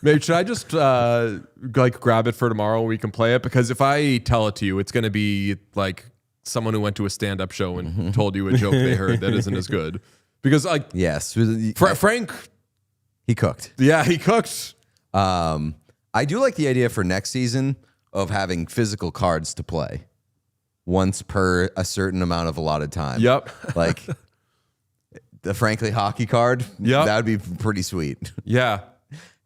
Maybe should I just like grab it for tomorrow and we can play it? Because if I tell it to you, it's going to be like someone who went to a stand-up show and told you a joke they heard that isn't as good. Because like Yes. Frank, He cooked. yeah, he cooked. I do like the idea for next season of having physical cards to play once per a certain amount of allotted time. Yep. Like the Frankly Hockey card. Yep. That would be pretty sweet. Yeah.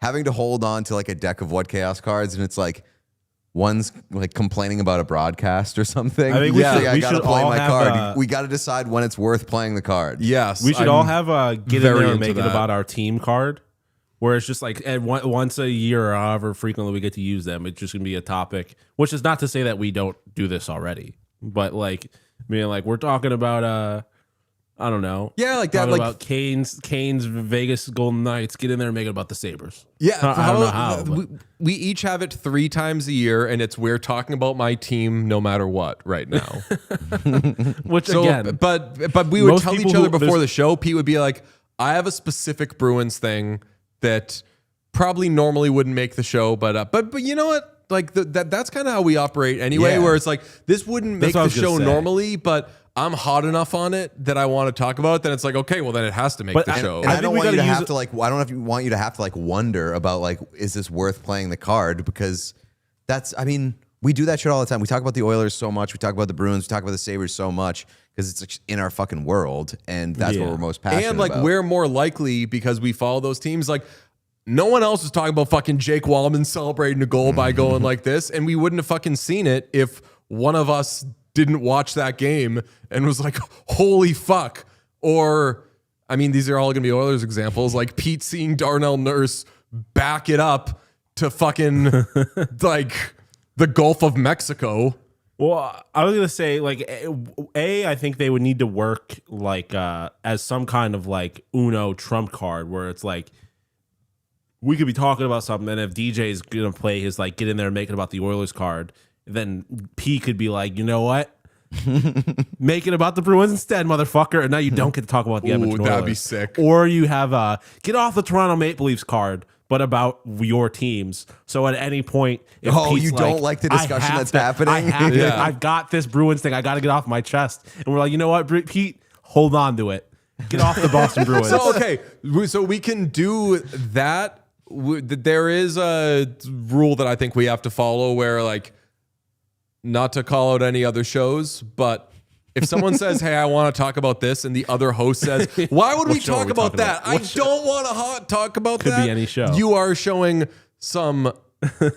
Having to hold on to like a deck of What Chaos cards, and it's like one's like complaining about a broadcast or something. I think we should- I we gotta should play all my have card. a- We got to decide when it's worth playing the card. Yes. We should I'm all have a get in very there and into make it that. about our team card, where it's just like once a year or however frequently we get to use them. It's just gonna be a topic. Which is not to say that we don't do this already, but like being like we're talking about I don't know. Yeah, like that, Talking like- about Canes Vegas Golden Knights. Get in there and make it about the Sabres. Yeah, I don't know how. but- we each have it 3 times a year, and it's we're talking about my team no matter what right now. Which So, again, but we would most tell each people other who- before there's- the show. Pete would be like, "I have a specific Bruins thing that probably normally wouldn't make the show, but you know what? Like that's kind of how we operate anyway. Yeah. Where it's like this wouldn't make That's what I the was gonna show say. normally, but." I'm hot enough on it that I want to talk about it. Then it's like, okay, well then it has to make But the I- show. And I I, think don't we want you to gotta use have it- to like. I don't want you to have to like wonder about like, is this worth playing the card? Because that's. I mean, we do that shit all the time. We talk about the Oilers so much. We talk about the Bruins. We talk about the Sabres so much because it's like in our fucking world, and that's what Yeah. we're most passionate And like about. we're more likely because we follow those teams. Like no one else is talking about fucking Jake Wallman celebrating a goal by going like this, and we wouldn't have fucking seen it if one of us didn't watch that game and was like, "Holy fuck!" Or I mean, these are all going to be Oilers examples. Like Pete seeing Darnell Nurse back it up to fucking like the Gulf of Mexico. Well, I was gonna say like I think they would need to work like as some kind of like Uno trump card where it's like we could be talking about something, and if DJ's gonna play his like get in there and make it about the Oilers card, then P could be like, you know what? Make it about the Bruins instead, motherfucker. And now you don't get to talk about the Edmonton that'd Oilers. be sick. Or you have get off the Toronto Maple Leafs card, but about your teams. So at any point, if Oh, Pete's you don't like the discussion that's happening? Yeah. I've got this Bruins thing. I got to get off my chest. And we're like, you know what, Pete, hold on to it. Get off the Boston Bruins. So okay, so we can do that. There is a rule that I think we have to follow where, like, not to call out any other shows, but if someone says, "Hey, I want to talk about this," and the other host says, "Why would we show are talk we about talking that?" about? I don't want to talk about Could that. be any show. You are showing some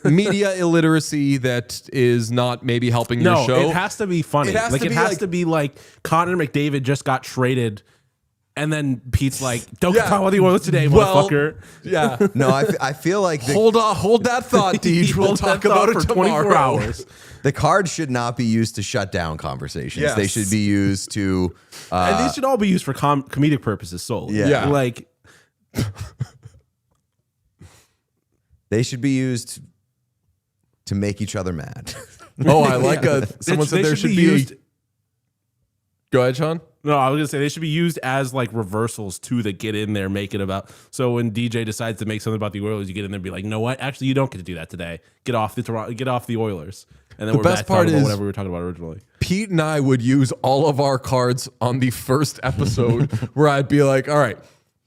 media illiteracy that is not maybe helping your No, show. it has to be funny. It has Like to it be has like- to be like Connor McDavid just got traded, and then Pete's like, "Don't talk about the Oilers today, Well, motherfucker." yeah. No, I feel like Hold that thought, Deej. We'll Hold that talk about thought it for tomorrow. 24 hours. the cards should not be used to shut down conversations. Yes. They should be used to. And these should all be used for comedic purposes solely. Yeah. Like, They should be used to make each other mad. Oh, I like someone said they there should be. Go ahead, Sean. No, I was gonna say they should be used as like reversals to the get in there, make it about. So when DJ decides to make something about the Oilers, you get in there and be like, "You know what? Actually, you don't get to do that today. Get off the Oilers." And then we're best back part talking about is- whatever we were talking about originally. Pete and I would use all of our cards on the first episode where I'd be like, all right,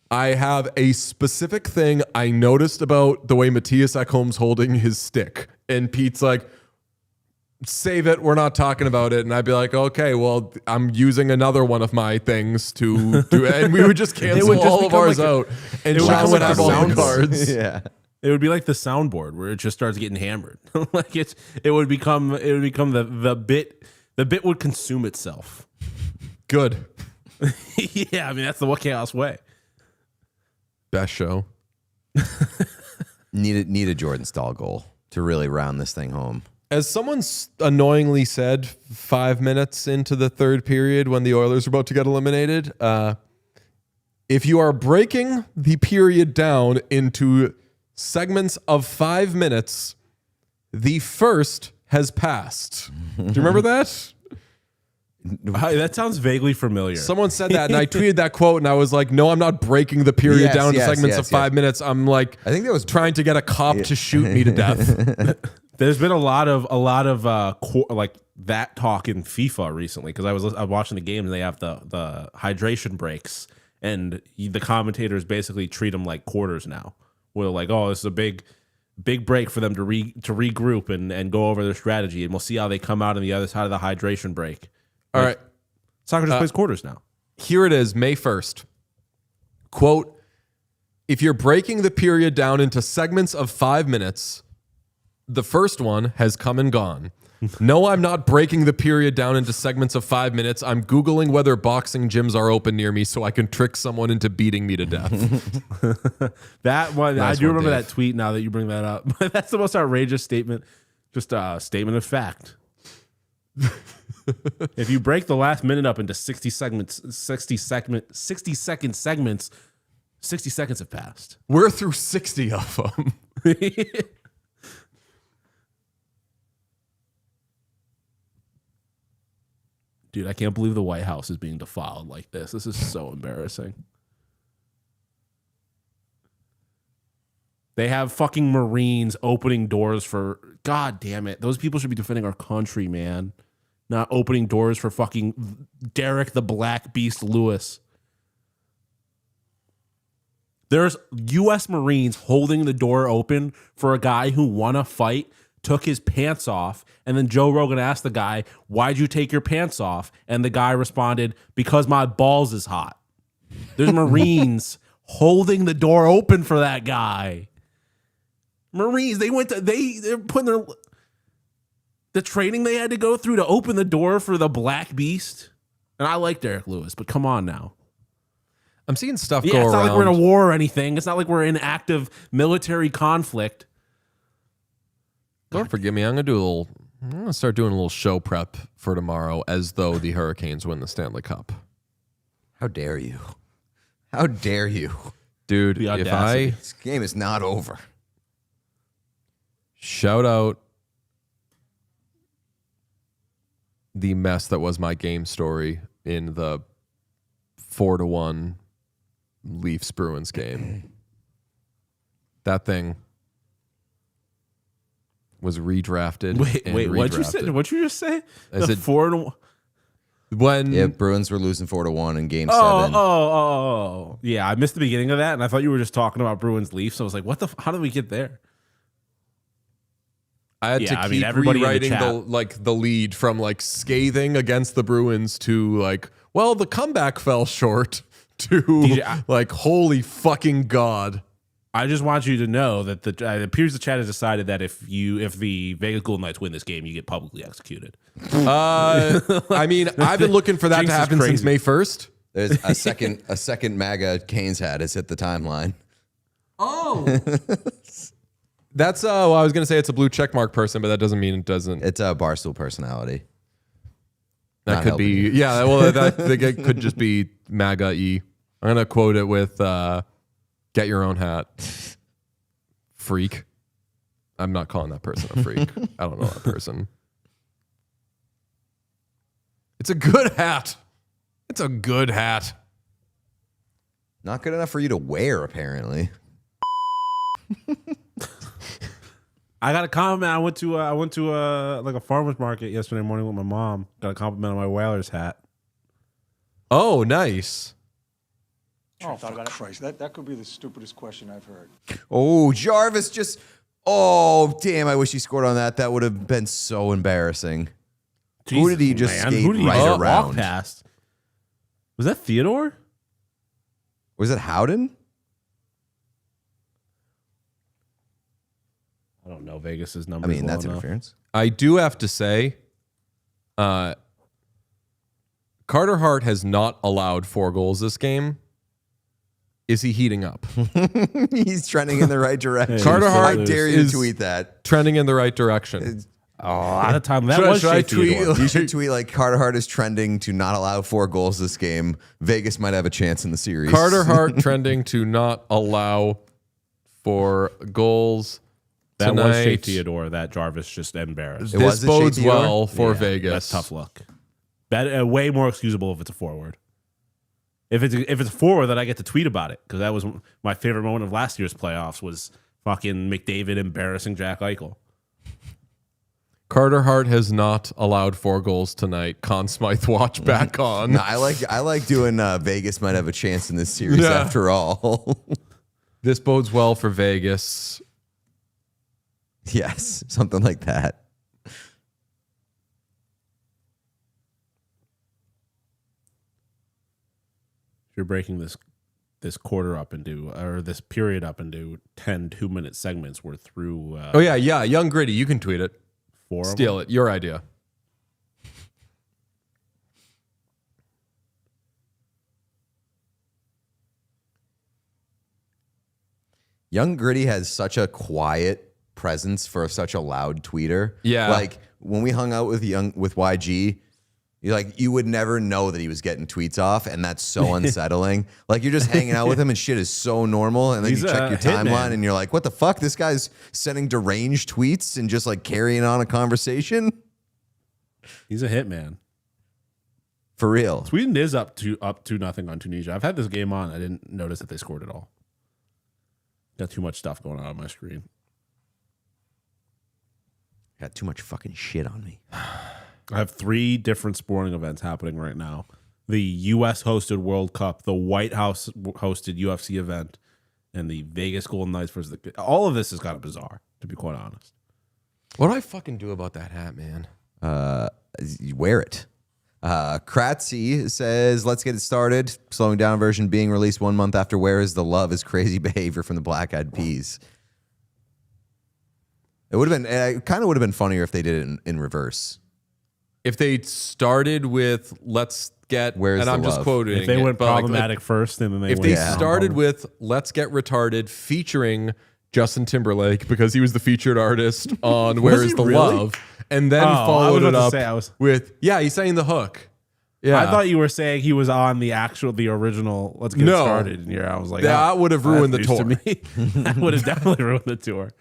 I have a specific thing I noticed about the way Matthias Ekholm's holding his stick. And Pete's like, save it. We're not talking about it. And I'd be like, okay, well, I'm using another one of my things to do it. And we would just cancel would just all of become ours like a- out. And it would Sean become would like have a all the sound cards. Yeah. It would be like the soundboard where it just starts getting hammered. Like it would become the bit would consume itself. Good. Yeah, I mean that's the What Chaos way. Best show. Need a Jordan Staal goal to really round this thing home. As someone annoyingly said 5 minutes into the third period when the Oilers were about to get eliminated, if you are breaking the period down into segments of 5 minutes, the first has passed. Do you remember that? That sounds vaguely familiar. Someone said that, and I tweeted that quote, and I was like, no, I'm not breaking the period Yes, down to yes, segments yes, of 5 minutes. I'm like, I think that was trying to get a cop to shoot me to death. There's been a lot of like that talk in FIFA recently because I was watching the game and they have the hydration breaks and the commentators basically treat them like quarters now. Where they're like, oh, this is a big break for them to regroup and go over their strategy, and we'll see how they come out on the other side of the hydration break. All right. Soccer just plays quarters now. Here it is, May 1st. Quote, if you're breaking the period down into segments of 5 minutes, the first one has come and gone. No, I'm not breaking the period down into segments of 5 minutes. I'm Googling whether boxing gyms are open near me so I can trick someone into beating me to death. That one, Nice I do one, remember Dave. that tweet now that you bring that up. But that's the most outrageous statement. Just a statement of fact. If you break the last minute up into 60 second segments, 60 seconds have passed. We're through 60 of them. Dude, I can't believe the White House is being defiled like this. This is so embarrassing. They have fucking Marines opening doors for... God damn it. Those people should be defending our country, man. Not opening doors for fucking Derek the Black Beast Lewis. There's U.S. Marines holding the door open for a guy who won a fight, took his pants off, and then Joe Rogan asked the guy, why'd you take your pants off? And the guy responded, because my balls is hot. There's Marines holding the door open for that guy. Marines, they're putting the training they had to go through to open the door for the Black Beast. And I like Derek Lewis, but come on now. I'm seeing stuff Yeah, go it's not around. like we're in a war or anything. It's not like we're in active military conflict. Don't forgive me. I'm gonna start doing a little show prep for tomorrow as though the Hurricanes win the Stanley Cup. How dare you? How dare you? Dude, The if audacity. I This game is not over. shout out the mess that was my game story in the 4-1 Leafs Bruins game. that thing was redrafted. Wait, what'd you say? What'd you just say? Is The it- 4-1. When Yeah, Bruins were losing 4-1 in Game 7. Oh. Yeah, I missed the beginning of that, and I thought you were just talking about Bruins Leafs. So I was like, what the? How did we get there? I had to keep everybody in the rewriting chat. the lead from like scathing against the Bruins to like, well, the comeback fell short to DJ, like, holy fucking God. I just want you to know that it appears the chat has decided that if the Vegas Golden Knights win this game, you get publicly executed. I mean, I've been looking for that Jinx to is happen since crazy. May 1st. There's a second MAGA Canes hat has hit the timeline. Oh. That's well, I was gonna say it's a blue checkmark person, but that doesn't mean it doesn't. It's a Barstool personality. That Not could helping be, you. yeah. Well, that it could just be MAGA E. I'm gonna quote it with "Get your own hat, freak." I'm not calling that person a freak. I don't know that person. It's a good hat. It's a good hat. Not good enough for you to wear, apparently. I got a compliment. I went to like a farmer's market yesterday morning with my mom. Got a compliment on my Whalers hat. Oh, nice. Oh, thought about Christ. That could be the stupidest question I've heard. Oh, Jarvis just. Oh, damn. I wish he scored on that. That would have been so embarrassing. Who did he just skate Who did he right walk around? past? Was that Theodore? Was it Howden? I don't know Vegas's number. I mean, that's interference. I do have to say, Carter Hart has not allowed 4 goals this game. Is he heating up? He's trending in the right direction. Carter Hart I dare you to is- tweet that. Trending in the right direction. Oh, out of time. That Should I- was should I Shea Theodore. tweet? You should tweet like Carter Hart is trending to not allow 4 goals this game. Vegas might have a chance in the series. Carter Hart trending to not allow 4 goals That tonight. was Shea Theodore that Jarvis just embarrassed. It This wasn't Shea bodes Theodore? well for Yeah, Vegas. That's tough luck. Way more excusable if it's a forward. If it's a forward, then I get to tweet about it because that was my favorite moment of last year's playoffs was fucking McDavid embarrassing Jack Eichel. Carter Hart has not allowed 4 goals tonight. Conn Smythe watch back on. No, I like doing Vegas might have a chance in this series Yeah. after all. This bodes well for Vegas. Yes, something like that. If you're breaking this quarter up into or this period up into 10 2-minute segments, we're through Oh yeah, Young Gritty, you can tweet it. 4 of them. Steal it. Your idea. Young Gritty has such a quiet presence for such a loud tweeter. Yeah. Like when we hung out with YG, you would never know that he was getting tweets off, and that's so unsettling. Like you're just hanging out with him and shit is so normal, and then He's you check a your hitman. timeline and you're like, what the fuck? This guy's sending deranged tweets and just like carrying on a conversation? He's a hitman. For real. Sweden is up to nothing on Tunisia. I've had this game on. I didn't notice that they scored at all. Got too much stuff going on my screen. Got too much fucking shit on me. I have 3 different sporting events happening right now. The U.S. hosted World Cup, the White House hosted UFC event, and the Vegas Golden Knights versus the... All of this is kind of bizarre, to be quite honest. What do I fucking do about that hat, man? You wear it. Kratzy says, let's get it started. Slowing down version being released 1 month after Where Is the Love is crazy behavior from the Black Eyed Peas. It kind of would have been funnier if they did it in reverse. If they started with "Let's get," Where's and the I'm just love? quoting, If they it, went but, like, problematic first, and then they if went they down. started with "Let's Get Retarded" featuring Justin Timberlake because he was the featured artist on "Where he Is the really? Love," and then Oh, I was followed it about to up say, with he sang the hook. Yeah, I thought you were saying he was on the original Let's Get It No. Started. And I was like, That oh, would have ruined the that's news tour. to me. That would have definitely ruined the tour.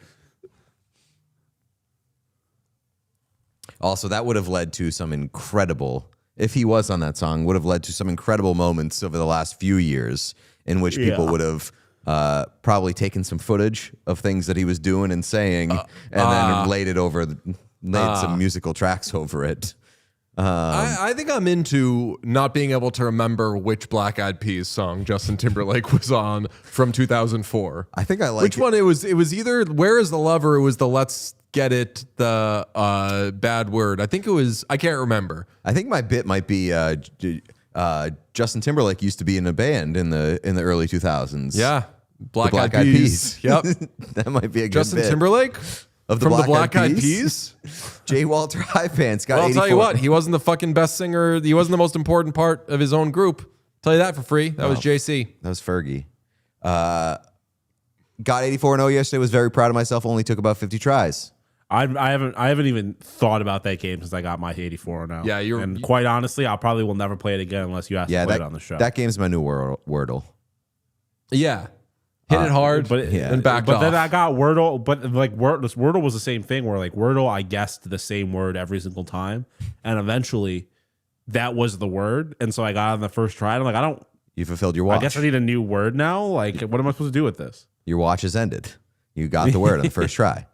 Also, that would have led to some incredible, if he was on that song, would have led to some incredible moments over the last few years in which people Yeah. would have probably taken some footage of things that he was doing and saying, and then laid some musical tracks over it. I think I'm into not being able to remember which Black Eyed Peas song Justin Timberlake was on from 2004. I think I like which one it was. It was either "Where Is the Love" or it was the "Let's Get It," the bad word. I think it was. I can't remember. I think my bit might be Justin Timberlake used to be in a band in the early 2000s. Yeah, Black Eyed Eyed Peas. Yep, that might be a good Justin bit. Timberlake Of from the Black Eyed Peas. J. Walter High Pants got Well, I'll 84. tell you what, he wasn't the fucking best singer. He wasn't the most important part of his own group. Tell you that for free. That was JC. That was Fergie. Got 84-0 yesterday. Was very proud of myself. Only took about 50 tries. I haven't even thought about that game since I got my 84 now. Yeah, and quite honestly, I probably will never play it again unless you ask me to play it on the show. That game's my new Wordle. Yeah. Hit it hard and backed off. But then I got Wordle, but like Wordle was the same thing where like Wordle, I guessed the same word every single time. And eventually that was the word. And so I got on the first try. And I'm like, You fulfilled your watch. I guess I need a new word now. Like, what am I supposed to do with this? Your watch has ended. You got the word on the first try.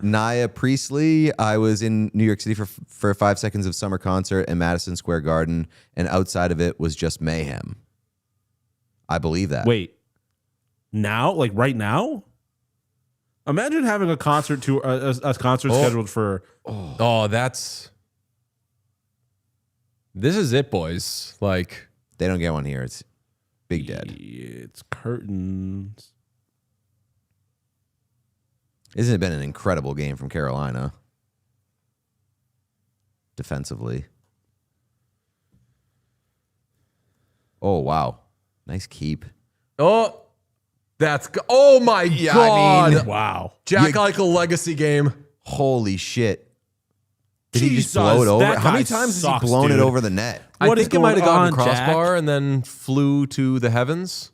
Nia Priestley, I was in New York City for 5 seconds of summer concert in Madison Square Garden, and outside of it was just mayhem. I believe that. Wait. Now, like right now, imagine having a concert scheduled for. Oh, this is it, boys. Like, they don't get one here. It's Big Dead. It's curtains. Isn't it been an incredible game from Carolina defensively? Oh wow, nice keep. oh my God. I mean, Wow. Jack Eichel legacy game. Holy shit! Did he just Jesus, blow it over? that How many guy times has sucks, he blown it dude. over the net? I What is think it might have going gotten on, crossbar Jack? and then flew to the heavens.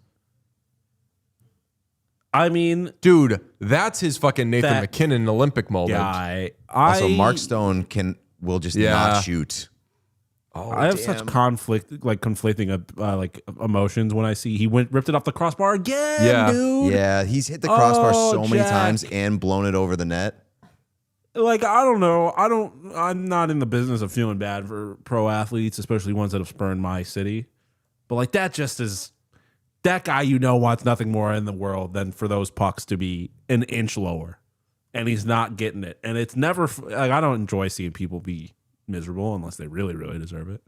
I mean, Dude, that's his fucking Nathan That McKinnon Olympic moment. guy. Also, Mark Stone will just Yeah. not shoot. I have such conflicting like emotions when I see he ripped it off the crossbar again, Yeah. dude. Yeah, he's hit the crossbar Oh, so many Jack. times and blown it over the net. Like, I don't know. I'm not in the business of feeling bad for pro athletes, especially ones that have spurned my city. But like that just is that guy wants nothing more in the world than for those pucks to be an inch lower. And he's not getting it. And it's never like I don't enjoy seeing people be miserable unless they really, really deserve it.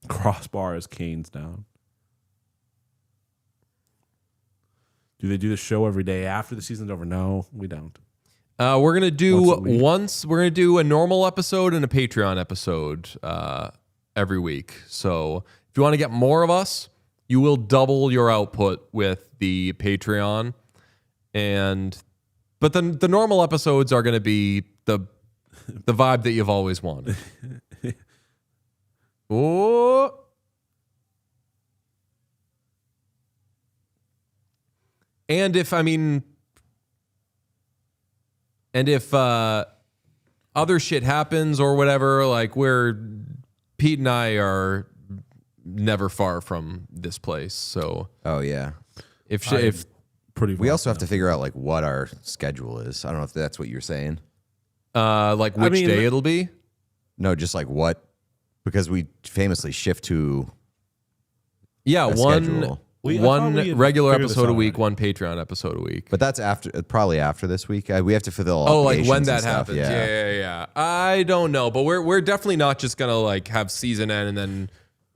Crossbar is Kane's down. Do they do the show every day after the season's over? No, we don't. We're gonna do Once a week. We're gonna do a normal episode and a Patreon episode every week. So if you want to get more of us, you will double your output with the Patreon, but then the normal episodes are gonna be the vibe that you've always wanted. Oh. And if other shit happens or whatever, like Pete and I are never far from this place. So Oh yeah. if Pretty. We also have to figure out like what our schedule is. I don't know if that's what you're saying. like which day it'll be. No, just like what, because we famously shift to Yeah, a one schedule. I thought one we had regular figured this episode a out week, already. one Patreon episode a week. But that's probably after this week. We have to fulfill Oh, like obligations when and that stuff. happens. Yeah. I don't know, but we're definitely not just gonna like have season end and then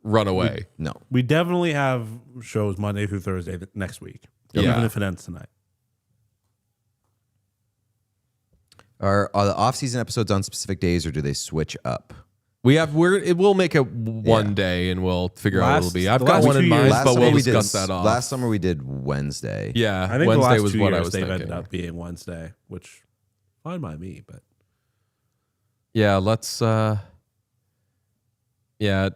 run away. No. We definitely have shows Monday through Thursday next week, Yeah. even if it ends tonight. Are the off-season episodes on specific days, or do they switch up? We'll make it one Yeah. day and we'll figure out what it'll be. The I've got last one in 2 mind, years- Last but summer we'll we did- discuss that off. Last summer we did Wednesday. Yeah, I think Wednesday the last was 2 what I years was they've thinking. ended up being Wednesday, which fine by me. But Yeah, let's. Yeah,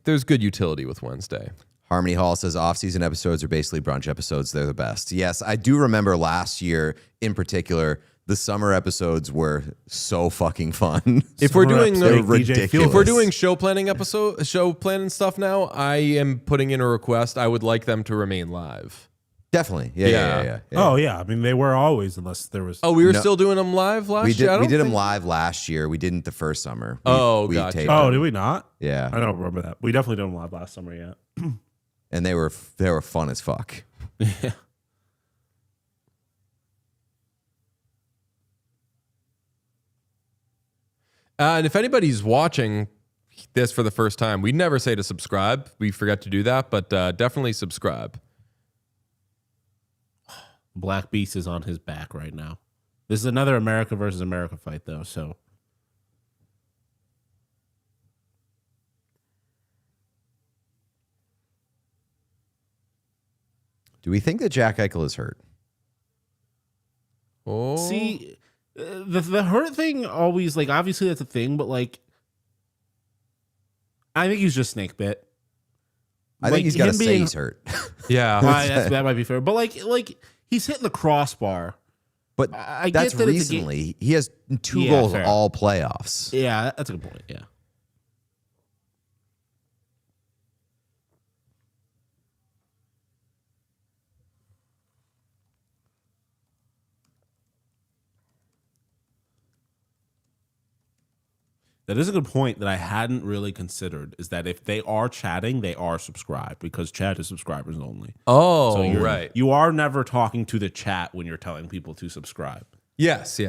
there's good utility with Wednesday. Harmony Hall says off-season episodes are basically brunch episodes. They're the best. Yes, I do remember last year in particular, the summer episodes were so fucking fun. If we're doing They're DJ ridiculous. if we're doing show planning stuff now, I am putting in a request. I would like them to remain live. Definitely. Yeah. Oh yeah, I mean they were always unless there was. Oh, we were still doing them live last year. We did them live last year. We didn't the first summer. We Gotcha. taped Oh, them. did we not? Yeah. I don't remember that. We definitely did them live last summer. Yeah. And they were fun as fuck. Yeah. And if anybody's watching this for the first time, we never say to subscribe. We forget to do that, but definitely subscribe. Black Beast is on his back right now. This is another America versus America fight, though. So Do we think that Jack Eichel is hurt? Oh, see, the hurt thing always like obviously that's a thing, but like I think he's just snake bit. I think he's got to him say being- he's hurt. yeah. That might be fair, but like he's hitting the crossbar. But I that's get that it's a game- recently. He has 2 Yeah, goals fair. all playoffs. Yeah, that's a good point. Yeah. That is a good point that I hadn't really considered. Is that if they are chatting, they are subscribed because chat is subscribers only. Oh, So you're right. You are never talking to the chat when you're telling people to subscribe. Yes.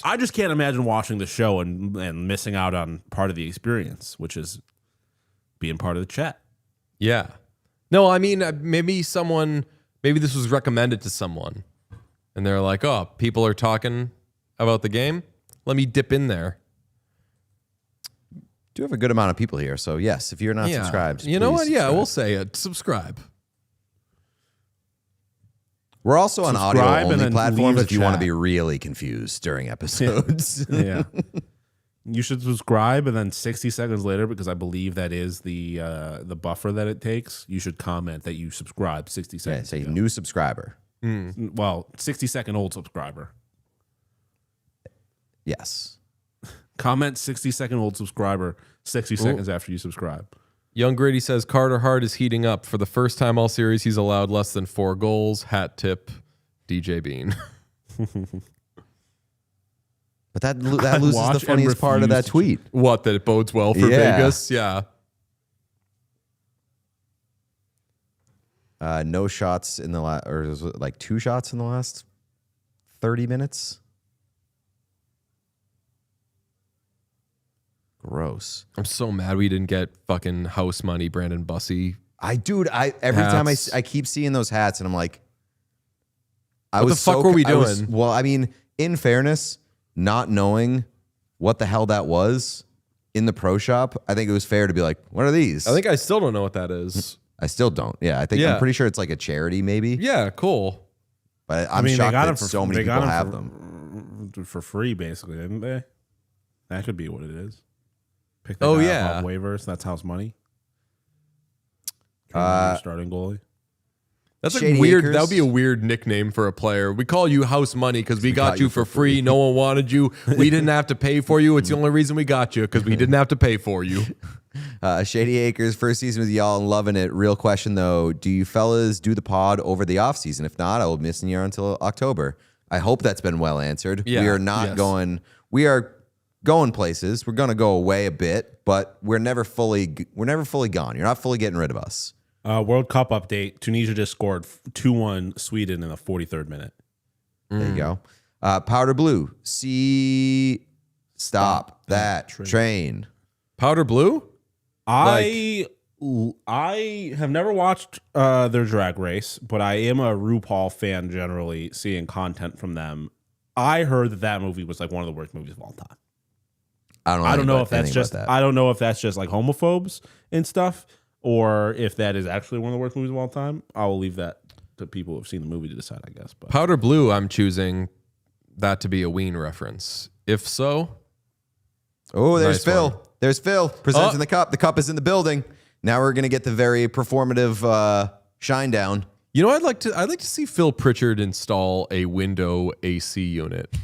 I just can't imagine watching the show and missing out on part of the experience, which is being part of the chat. Yeah. No, I mean, maybe this was recommended to someone and they're like, oh, people are talking about the game. Let me dip in there. Do have a good amount of people here. So, yes, if you're not subscribed, You know please what? Yeah, subscribe. we'll say it. Subscribe. We're also on Subscribe audio-only and then platforms leave a if you want to chat. be really confused during episodes. Yeah. You should subscribe, and then 60 seconds later, because I believe that is the buffer that it takes, you should comment that you subscribed 60 Yeah, seconds say ago. new subscriber. Well, 60-second old subscriber. Yes. Comment 60-second old subscriber 60 seconds after you subscribe. Young Grady says Carter Hart is heating up. For the first time all series, he's allowed less than 4 goals. Hat tip, DJ Bean. But that loses watch the and funniest part of refuse that to tweet. What, that it bodes well for Yeah. Vegas? Yeah. No shots in the last, or was it like 2 shots in the last 30 minutes? Gross. I'm so mad we didn't get fucking house money, Brandon Bussey. Every time Hats. I keep seeing those hats and I'm like, What the fuck were we doing? Well, I mean, in fairness, not knowing what the hell that was in the pro shop, I think it was fair to be like, what are these? I think I still don't know what that is. I still don't. Yeah, Yeah. I'm pretty sure it's like a charity maybe. Yeah, cool. But I'm shocked that so many they people got have them for free, basically, didn't they? That could be what it is. Pick Oh, guy yeah. up off waivers. That's house money. Starting goalie. That's Shady a weird. Acres. That would be a weird nickname for a player. We call you house money because we got you for free. No one wanted you. We didn't have to pay for you. It's the only reason we got you because we didn't have to pay for you. Shady Acres, first season with y'all and loving it. Real question though, do you fellas do the pod over the off season? If not, I will miss you until October. I hope that's been well answered. Yeah, we are not yes. going. We are going places. We're going to go away a bit, but we're never fully gone. You're not fully getting rid of us. World Cup update. Tunisia just scored 2-1 Sweden in the 43rd minute. There you go. Powder Blue. Stop that train. Powder blue. I have never watched their drag race, but I am a RuPaul fan generally, seeing content from them. I heard that movie was like one of the worst movies of all time. I don't know if that's just like homophobes and stuff, or if that is actually one of the worst movies of all time. I will leave that to people who have seen the movie to decide, I guess. But Powder blue. I'm choosing that to be a Ween reference. If so, Oh, there's Nice Phil. one. There's Phil presenting the cup. The cup is in the building. Now we're gonna get the very performative shine down. You know, I'd like to see Phil Pritchard install a window AC unit.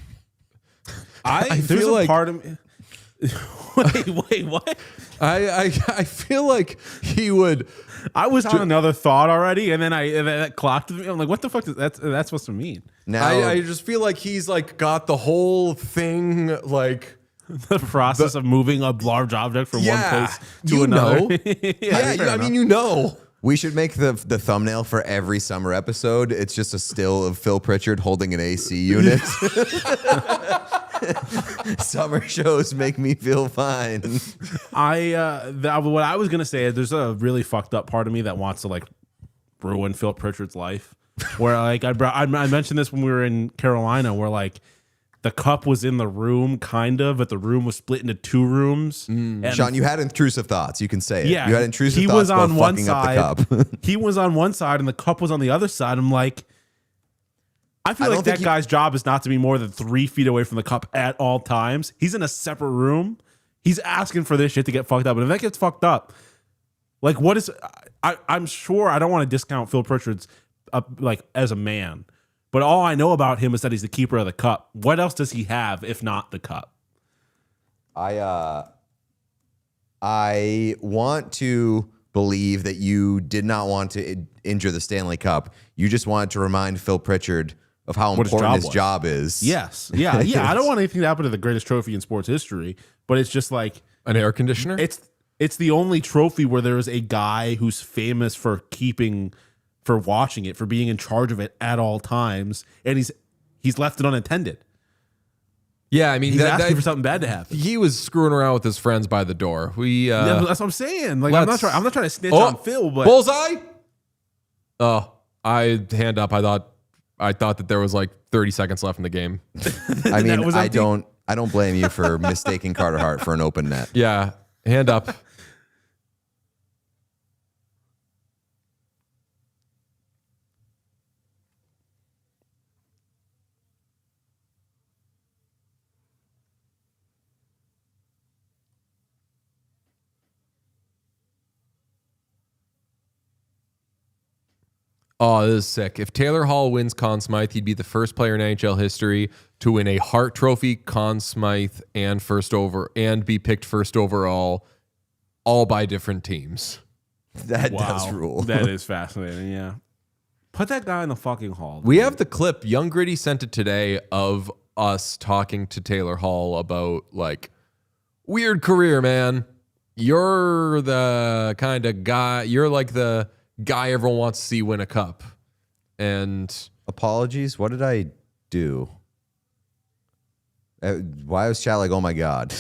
I feel feel like- part of me. wait, what? I feel like he would. I was on another thought already, and then that clocked with me. I'm like, what the fuck is that supposed to mean? Now I just feel like he's like got the whole thing like. The process of moving a large object from one place to you another. know. I mean, you know. we should make the thumbnail for every summer episode. It's just a still of Phil Pritchard holding an AC unit. Summer shows make me feel fine. What I was gonna say is there's a really fucked up part of me that wants to like ruin Phil Pritchard's life. Where like I mentioned this when we were in Carolina, where like the cup was in the room, kind of, but the room was split into 2 rooms. And Sean, you had intrusive thoughts. You can say it. yeah, You had intrusive he thoughts was on about one fucking side. up the cup. He was on one side, and the cup was on the other side. I'm like, I feel I like don't that think guy's job is not to be more than 3 feet away from the cup at all times. He's in a separate room. He's asking for this shit to get fucked up. And if that gets fucked up, like, what is? I'm sure I don't want to discount Phil Pritchard's like as a man, but all I know about him is that he's the keeper of the cup. What else does he have if not the cup? I want to believe that you did not want to injure the Stanley Cup. You just wanted to remind Phil Pritchard of how What his important job his was. job is. Yes, yeah. I don't want anything to happen to the greatest trophy in sports history, but it's just like An air conditioner? it's the only trophy where there is a guy who's famous for watching it, for being in charge of it at all times, and he's left it unattended. Yeah, I mean, He's asking for something bad to happen. he was screwing around with his friends by the door. Yeah, that's what I'm saying. Like, I'm not trying to snitch on Phil, but bullseye. Oh, hand up. I thought that there was like 30 seconds left in the game. I mean, was I empty? don't blame you for mistaking Carter Hart for an open net. Yeah, hand up. Oh, this is sick. If Taylor Hall wins Conn Smythe, he'd be the first player in NHL history to win a Hart Trophy, Conn Smythe, and be picked first overall, all by different teams. That does rule. That is fascinating. Yeah, put that guy in the fucking hall. We have the clip. Young Gritty sent it today of us talking to Taylor Hall about like weird career, man. You're the kind of guy. You're like the guy everyone wants to see win a cup. And Apologies. What did I do? Why was chat like, oh my God?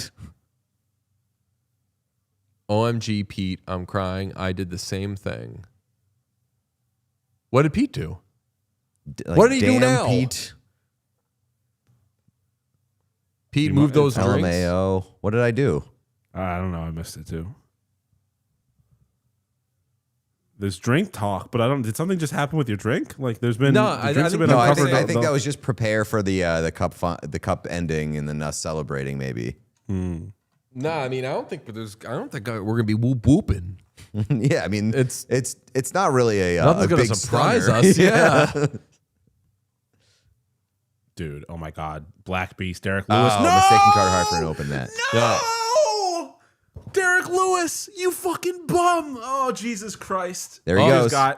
OMG, Pete, I'm crying. I did the same thing. What did Pete do? Like, What did he do damn, now? Pete moved those drinks. LMAO. What did I do? I don't know. I missed it too. There's drink talk, but I don't. Did something just happen with your drink? Like, there's been No, the I drinks have think- been No, I uncovered. think that was just prepare for the cup ending and then us celebrating maybe. No, I mean I don't think we're gonna be whooping. Yeah, I mean It's- it's not really a Nothing's gonna big surprise stunner. us. Yeah. Dude. Oh my God, Black Beast, Derek Lewis. Oh, mistaking Carter Hart for an open net. Yeah. Derek Lewis, you fucking bum! Oh Jesus Christ! There he Just goes.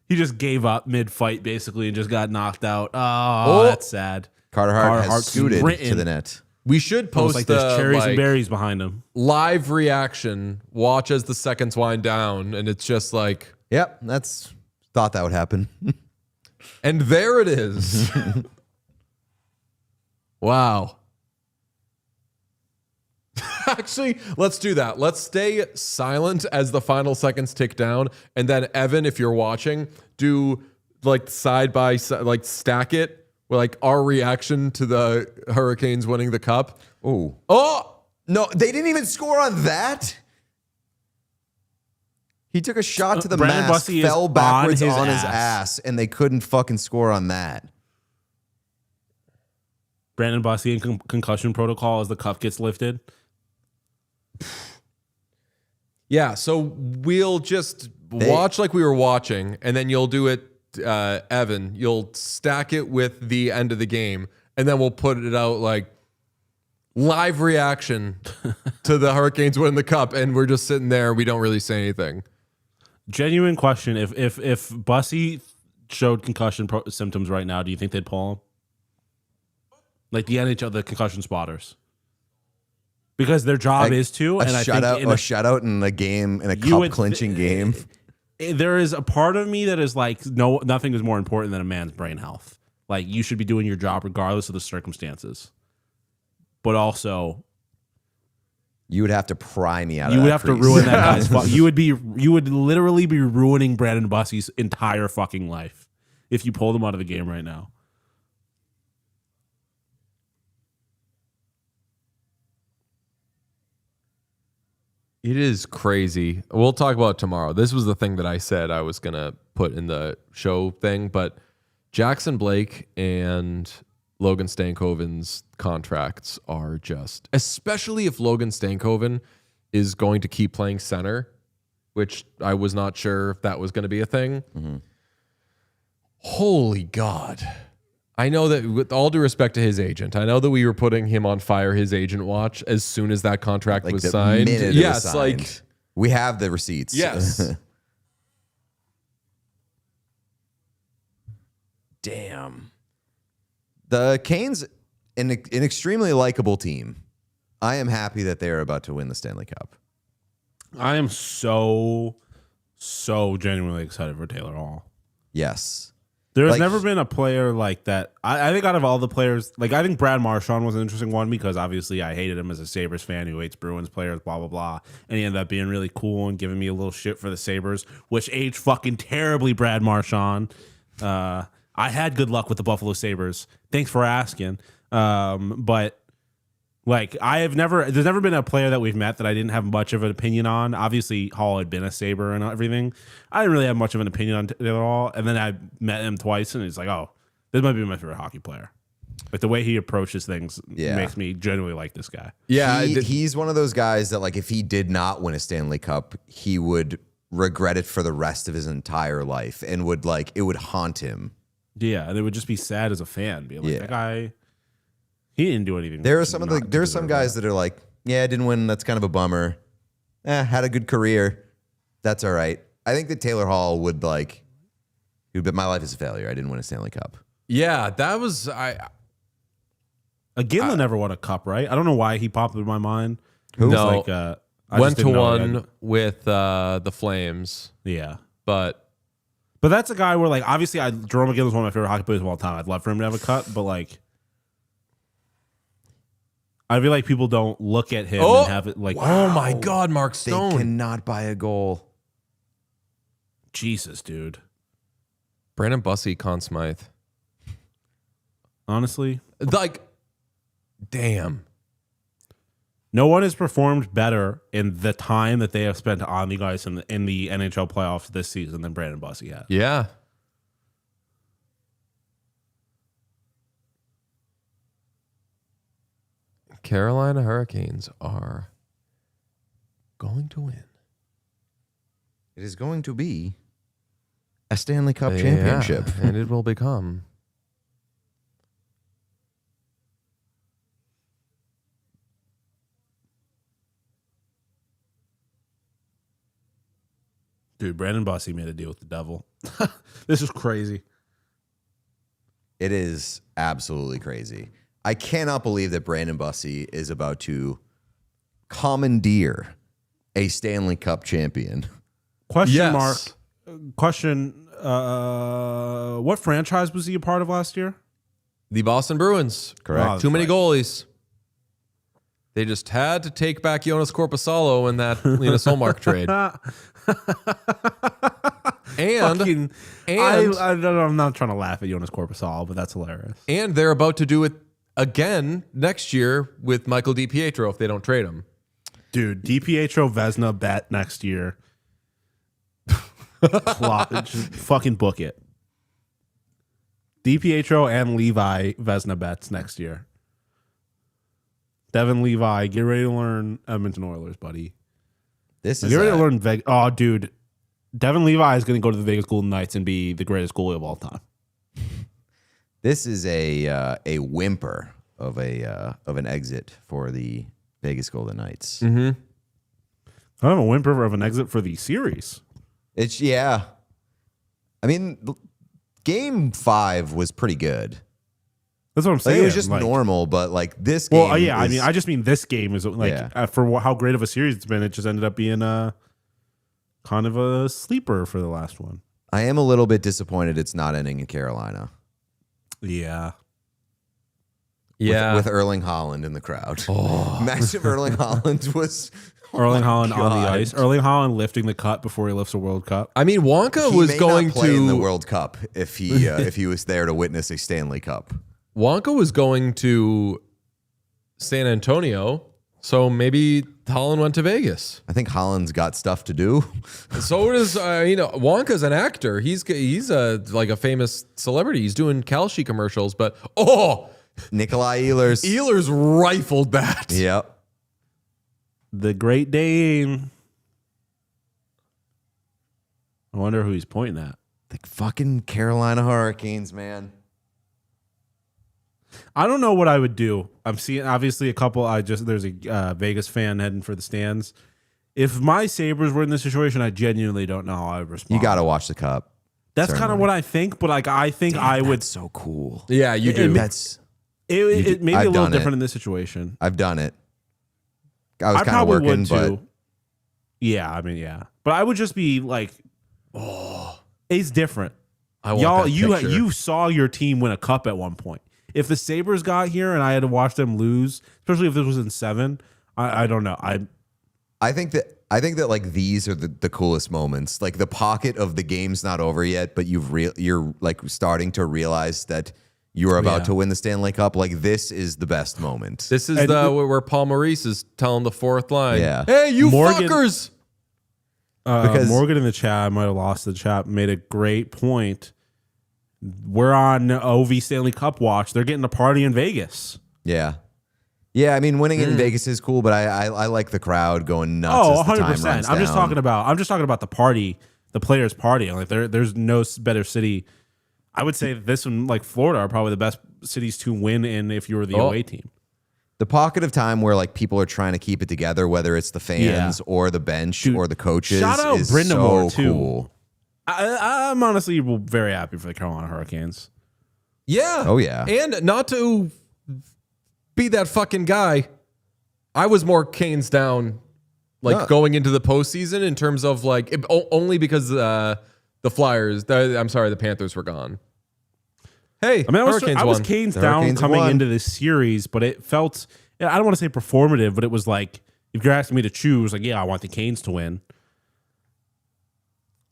He just gave up mid-fight basically and just got knocked out. Oh, that's sad. Carter Hart has scooted sprinting. to the net. We should Almost post like the there's cherries and like, berries behind him. live reaction. Watch as the seconds wind down, and it's just like, Yep, that's thought that would happen. and there it is. Wow. Actually, let's do that. Let's stay silent as the final seconds tick down, and then Evan, if you're watching, do like side by side, like stack it with like our reaction to the Hurricanes winning the cup. Oh. Oh, No, they didn't even score on that. He took a shot to the Brandon mask, Bussey is fell backwards on his on his ass. ass, and they couldn't fucking score on that. Brandon Bussey in concussion protocol as the cup gets lifted. Yeah, so we'll just watch like we were watching, and then you'll do it, Evan. You'll stack it with the end of the game, and then we'll put it out like live reaction to the Hurricanes winning the cup, and we're just sitting there. We don't really say anything. Genuine question: If Bussy showed concussion symptoms right now, do you think they'd pull him? Like the NHL, the concussion spotters, because their job is to a shutout in a game, in a cup clinching game. There is a part of me that is like, no, nothing is more important than a man's brain health. Like, you should be doing your job regardless of the circumstances. But also, You would have to pry me out of you that would have to crease. ruin that guy's you would literally be ruining Brandon Bussy's entire fucking life if you pulled him out of the game right now. It is crazy. We'll talk about it tomorrow. This was the thing that I said I was going to put in the show thing, but Jackson Blake and Logan Stankoven's contracts are just, especially if Logan Stankoven is going to keep playing center, which I was not sure if that was going to be a thing. Mm-hmm. Holy God. I know that, with all due respect to his agent, I know that we were putting him on fire, his agent watch, as soon as that contract was signed. Yes, like we have the receipts. Yes. Damn. The Canes, an extremely likable team. I am happy that they are about to win the Stanley Cup. I am so genuinely excited for Taylor Hall. Yes. There's never been a player like that. I think out of all the players, like I think Brad Marchand was an interesting one because obviously I hated him as a Sabres fan who hates Bruins players, blah, blah, blah. And he ended up being really cool and giving me a little shit for the Sabres, which aged fucking terribly, Brad Marchand. I had good luck with the Buffalo Sabres. Thanks for asking. But like there's never been a player that we've met that I didn't have much of an opinion on. Obviously, Hall had been a Sabre and everything. I didn't really have much of an opinion on Taylor Hall. And then I met him twice, and he's like, oh, this might be my favorite hockey player. Like the way he approaches things makes me genuinely like this guy. Yeah, he's one of those guys that like if he did not win a Stanley Cup, he would regret it for the rest of his entire life and would like it would haunt him. Yeah, and it would just be sad as a fan, being like that guy. He didn't do anything. There are some guys that are like, yeah, I didn't win. That's kind of a bummer. Had a good career. That's all right. I think that Taylor Hall would like, but my life is a failure. I didn't win a Stanley Cup. Yeah, that was Gillen never won a cup, right? I don't know why he popped in my mind. Who? No, like, went to one with the Flames. Yeah, but that's a guy where like obviously Jerome McGill is one of my favorite hockey players of all time. I'd love for him to have a cup, but like. I feel like people don't look at him and have it like, oh my God, Mark Stone. They cannot buy a goal. Jesus, dude. Brandon Bussy, Conn Smythe. Honestly. Like, damn. No one has performed better in the time that they have spent on the ice in the NHL playoffs this season than Brandon Bussy has. Yeah. Carolina Hurricanes are going to win. It is going to be a Stanley Cup championship. And it will become dude, Brandon Bussy made a deal with the devil. This is crazy. It is absolutely crazy. I cannot believe that Brandon Bussy is about to commandeer a Stanley Cup champion. Question mark. Question. What franchise was he a part of last year? the Boston Bruins. Correct. Oh, Too many right. goalies. They just had to take back Jonas Corposalo in that Linus Ullmark trade. And I'm not trying to laugh at Jonas Corposalo, but that's hilarious. And they're about to do it again next year with Michael DiPietro if they don't trade him. Dude, DiPietro Vezina bet next year. Just fucking book it. DiPietro and Levi Vezina bets next year. Devin Levi, get ready to learn Edmonton Oilers, buddy. This Have is you already a- learned Vegas? Oh, dude, Devin Levi is going to go to the Vegas Golden Knights and be the greatest goalie of all time. this is a whimper of an exit for the Vegas Golden Knights. Mm-hmm. I have a whimper of an exit for the series. It's I mean, Game 5 was pretty good. That's what I'm Like, saying. it was just Like, normal, but like this game. Well, yeah, I is- mean, I just mean this game is like Yeah. for how great of a series it's been. It just ended up being kind of a sleeper for the last one. I am a little bit disappointed it's not ending in Carolina. Yeah. Yeah. With Erling Haaland in the crowd. Imagine if Erling Haaland was. Erling Haaland on the God. ice. Erling Haaland lifting the cup before he lifts a World Cup. I mean, Wonka He was may going not play in the to World Cup if he was there to witness a Stanley Cup. Wonka was going to San Antonio, so maybe Holland went to Vegas. I think Haaland's got stuff to do. So does Wonka's an actor. He's like a famous celebrity. He's doing Kalshi commercials, but Nikolai Ehlers. Ehlers rifled that. Yep. The Great Dane. I wonder who he's pointing at. The fucking Carolina Hurricanes, man. I don't know what I would do. I'm seeing obviously a couple. There's a Vegas fan heading for the stands. If my Sabres were in this situation, I genuinely don't know how I would respond. You got to watch the Cup. That's kind of certainly. what I think, but like I think I would. That's so cool. Yeah, you do. That's It may be I've a little done it. different in this situation. I've done it. I was I kind of probably working, would but too. Yeah, I mean, yeah, but I would just be like, it's different. I want Y'all, that picture. you saw your team win a cup at one point. If the Sabres got here and I had to watch them lose, especially if this was in 7, I don't know. I think that like these are the coolest moments. Like the pocket of the game's not over yet, but you're like starting to realize that you're about to win the Stanley Cup. Like this is the best moment. This is And where Paul Maurice is telling the fourth line. Yeah. Hey, you Morgan- fuckers. Because- Morgan in the chat, I might have lost the chat, made a great point. We're on OV Stanley Cup watch. They're getting a party in Vegas. Yeah. Yeah, I mean, winning in Vegas is cool, but I like the crowd going nuts. Oh, as the time 100%. runs I'm just down. talking about the party, the players party. Like there's no better city. I would say this one, like Florida, are probably the best cities to win in if you were the away team. the pocket of time where like people are trying to keep it together, whether it's the fans or the bench or the coaches. Shout out is Brindamore, so too. cool. I'm honestly very happy for the Carolina Hurricanes. Yeah. Oh, yeah. And not to be that fucking guy, I was more Canes down, like No. going into the postseason in terms of like only because the Flyers, the Panthers were gone. Hey, I mean, I was won. Canes The down Hurricanes coming won. into this series, but it felt, I don't want to say performative, but it was like, if you're asking me to choose, like, yeah, I want the Canes to win.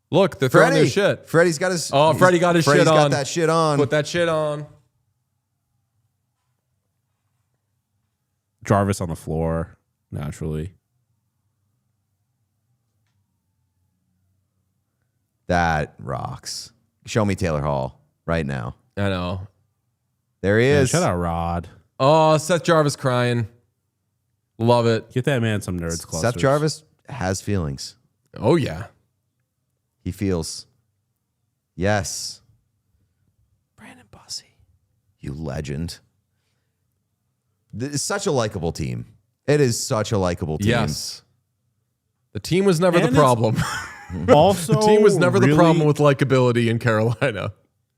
Look, they're throwing their shit. Freddie's got his. Oh, Freddie got his Freddie's shit got on. that shit on. Put that shit on. Jarvis on the floor, naturally. That rocks. Show me Taylor Hall right now. I know. There he Man, is. shout out Rod. Oh, Seth Jarvis crying. Love it. Get that man some nerds clusters. Seth Jarvis has feelings. Oh, yeah. He feels. Yes. Brandon Bussey, you legend. This is such a likable team. It is such a likable team. Yes. The team was never And the it's- problem. Also, The team was never the really- problem with likability in Carolina.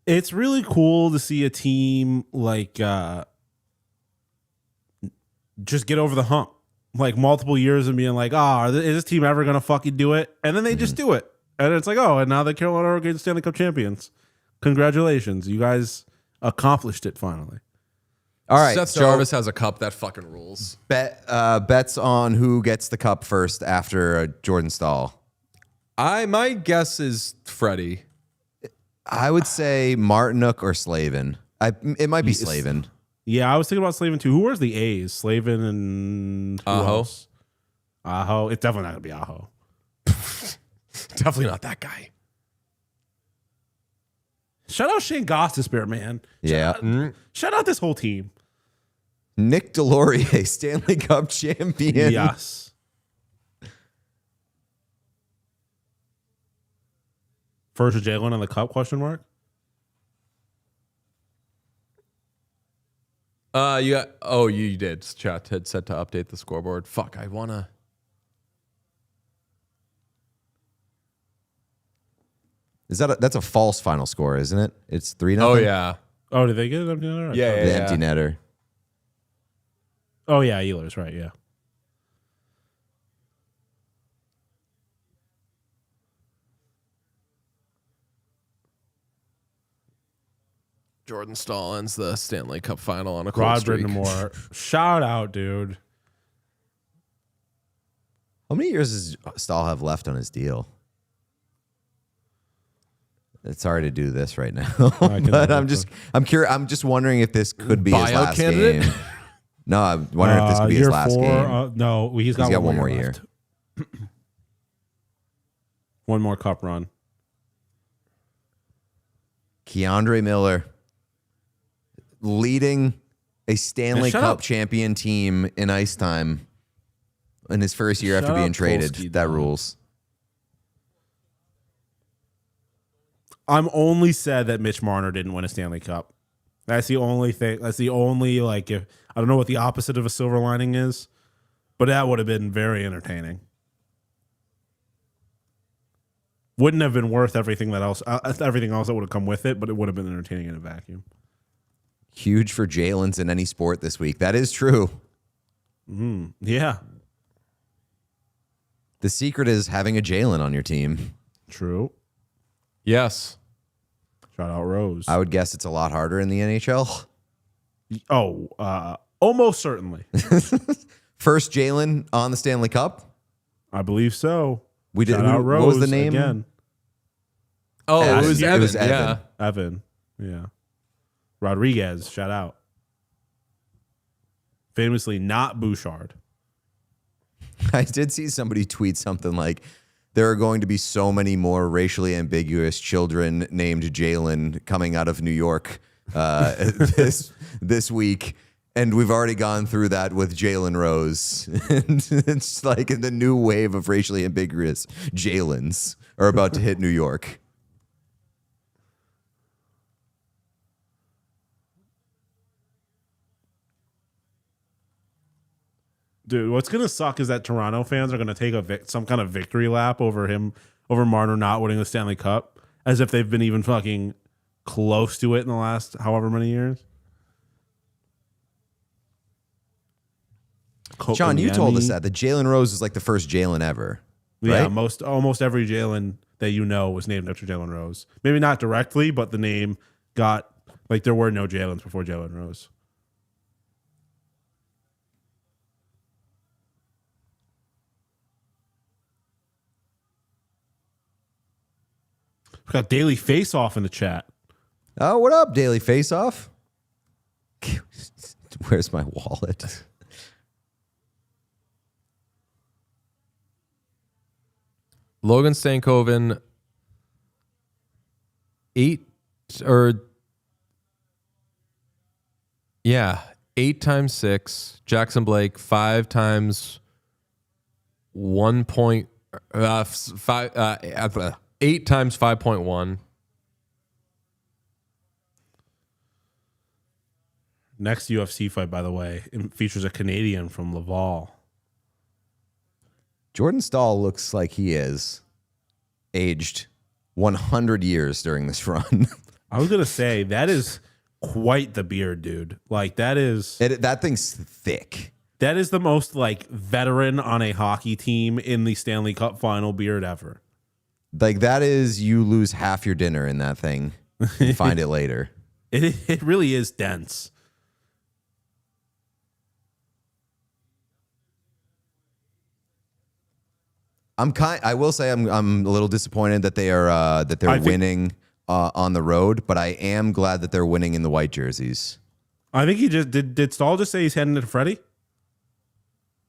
It's really cool to see a team like just get over the hump, like multiple years and being like, is this team ever gonna fucking do it? And then they just do it, and it's like, and now the Carolina Hurricanes Stanley Cup champions. Congratulations, you guys accomplished it finally. All right. Seth so Jarvis has a cup that fucking rules. bets on who gets the cup first after Jordan Staal. My guess is Freddie. I would say Martinook or Slavin. It might be Slavin. Yeah, I was thinking about Slavin too. Who wears the A's? Slavin and who Aho. else? Aho. It's definitely not gonna be Aho. Definitely not that guy. Shout out Shane Gostisbehere, man. Yeah. Shout out this whole team. Nick Delorier, Stanley Cup champion. Yes. First Jalen on the cup? Question mark. You got. Oh, you did. Chat had set to update the scoreboard. Fuck, I wanna. That's a false final score, isn't it? It's 3-0. Oh yeah. Oh, did they get it empty netter? Yeah, The empty netter. Oh yeah, Ehlers, right? Yeah. Jordan Staal ends the Stanley Cup final on a cold Rod streak. Brindamore, shout out, dude. How many years does Staal have left on his deal? It's hard to do this right now, but I'm curious. I'm just wondering if this could be his Buyout last candidate? game. No, I'm wondering if this could be his Year last 4, game. no, he's got one more year. left. One more cup run. Keandre Miller leading a Stanley shut Cup up. champion team in ice time in his first year Shut after being up, traded. Polsky, That dog. rules. I'm only sad that Mitch Marner didn't win a Stanley Cup. That's the only thing. That's the only, like, if I don't know what the opposite of a silver lining is, but that would have been very entertaining. Wouldn't have been worth everything else that would have come with it, but it would have been entertaining in a vacuum. Huge for Jalen's in any sport this week. That is true. Yeah, The secret is having a Jalen on your team. true. Yes. Shout out Rose. I would guess it's a lot harder in the NHL. Almost certainly. First Jalen on the Stanley Cup. I believe so. We did. Shout out What was the Rose name? again? Oh, Evan. it was It Evan. was Evan. Yeah. Evan. Yeah. Rodriguez. Shout out. Famously not Bouchard. I did see somebody tweet something like, there are going to be so many more racially ambiguous children named Jalen coming out of New York this week. And we've already gone through that with Jalen Rose. And it's like the new wave of racially ambiguous Jalens are about to hit New York. Dude, what's gonna suck is that Toronto fans are gonna take some kind of victory lap over Marner not winning the Stanley Cup, as if they've been even fucking close to it in the last however many years. John, you told us Kotkaniemi. that Jalen Rose is like the first Jalen ever. Yeah, right? almost every Jalen that you know was named after Jalen Rose. Maybe not directly, but the name got, like, there were no Jalens before Jalen Rose. We got Daily Face Off in the chat. Oh, what up, Daily Face Off? Where's my wallet? Logan Stankoven, 8 times 6. Jackson Blake 5 times 1 point, 8 times 5.1. Next UFC fight, by the way, it features a Canadian from Laval. Jordan Staal looks like he is aged 100 years during this run. I was gonna say that is quite the beard, dude. Like that is That thing's thick. the most like veteran on a hockey team in the Stanley Cup final beard ever. Like that is, you lose half your dinner in that thing and find it later. It really is dense. I will say I'm a little disappointed that they're I think- winning on the road, but I am glad that they're winning in the white jerseys. I think he just did Stahl just say he's heading to Freddie?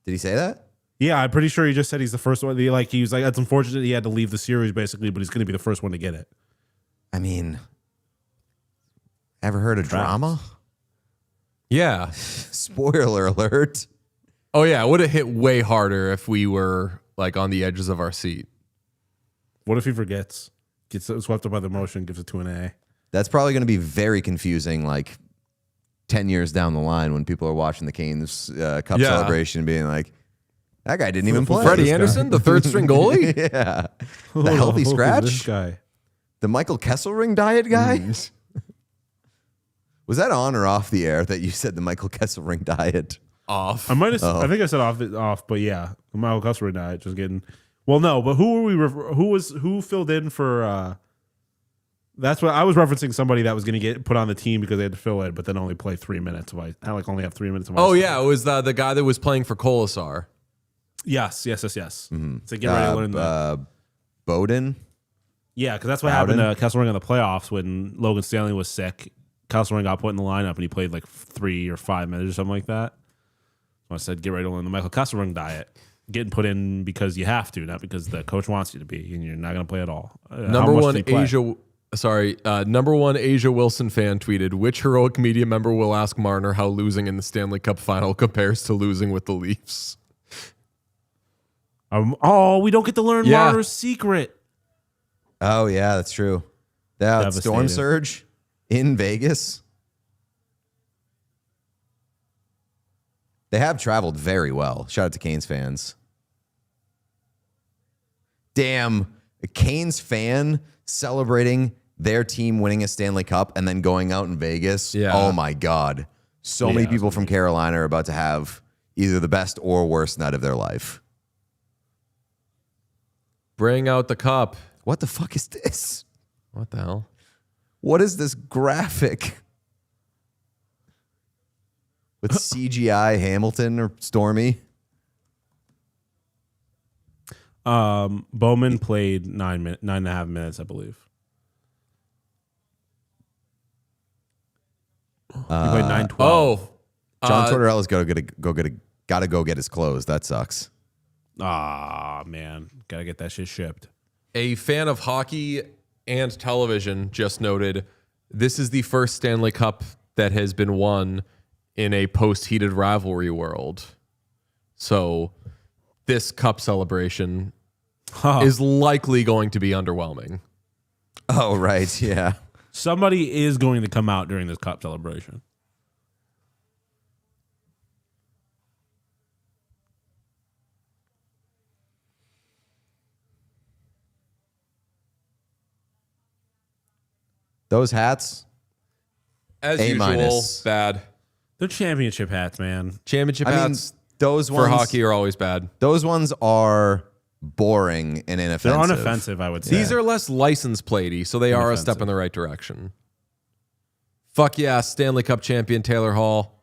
Did he say that? Yeah, I'm pretty sure he just said he's the first one. He was like, it's unfortunate he had to leave the series basically, but he's going to be the first one to get it. I mean, ever heard of drama? Yeah. Spoiler alert. Oh, yeah. It would have hit way harder if we were like on the edges of our seat. What if he forgets? gets swept up by the emotion, gives it to an A. That's probably going to be very confusing, like 10 years down the line when people are watching the Canes Cup Yeah. celebration and being like, that guy didn't even play. Freddie Anderson, the third string goalie. Yeah. The healthy scratch? This guy. The Michael Kesselring diet guy? Was that on or off the air that you said the Michael Kesselring diet? Off. I might have. I think I said off, but yeah, the Michael Custer diet just getting. Well, no, but who were we? Who filled in for? That's what I was referencing. Somebody that was going to get put on the team because they had to fill it, but then only play 3 minutes of ice. Only have 3 minutes of ice. Oh yeah, it was the guy that was playing for Colasar. Yes. Mm-hmm. So get ready to learn that. Bowden? Yeah, because that's what Bowden? happened to Kesselring in the playoffs when Logan Stanley was sick. Kesselring got put in the lineup and he played like 3 or 5 minutes or something like that. So I said, get ready to learn the Michael Kesselring diet. Getting put in because you have to, not because the coach wants you to be, and you're not going to play at all. Number one Asia Wilson fan tweeted, which heroic media member will ask Marner how losing in the Stanley Cup final compares to losing with the Leafs? We don't get to learn Yeah. Marner's secret. Oh, yeah, that's true. That storm Devastating. surge in Vegas. They have traveled very well. Shout out to Canes fans. Damn, a Canes fan celebrating their team winning a Stanley Cup and then going out in Vegas. Yeah. Oh, my God. So many people from Carolina are about to have either the best or worst night of their life. Bring out the cup. What the fuck is this? What the hell? What is this graphic? With CGI Hamilton or Stormy? Bowman played 9.5 minutes, I believe. He played 9:12. Oh, John Tortorella's gotta go get his clothes. That sucks. Man, gotta get that shit shipped. a fan of hockey and television just noted this is the first Stanley Cup that has been won in a post-heated rivalry world. So this cup celebration is likely going to be underwhelming. Oh, right. Yeah. Somebody is going to come out during this cup celebration. Those hats, As A usual, minus. bad. They're championship hats, man. Championship I mean, hats those for ones hockey are always bad. Those ones are boring and They're inoffensive. unoffensive, I would say. These are less license platey, so they are a step in the right direction. Fuck yeah, Stanley Cup champion Taylor Hall.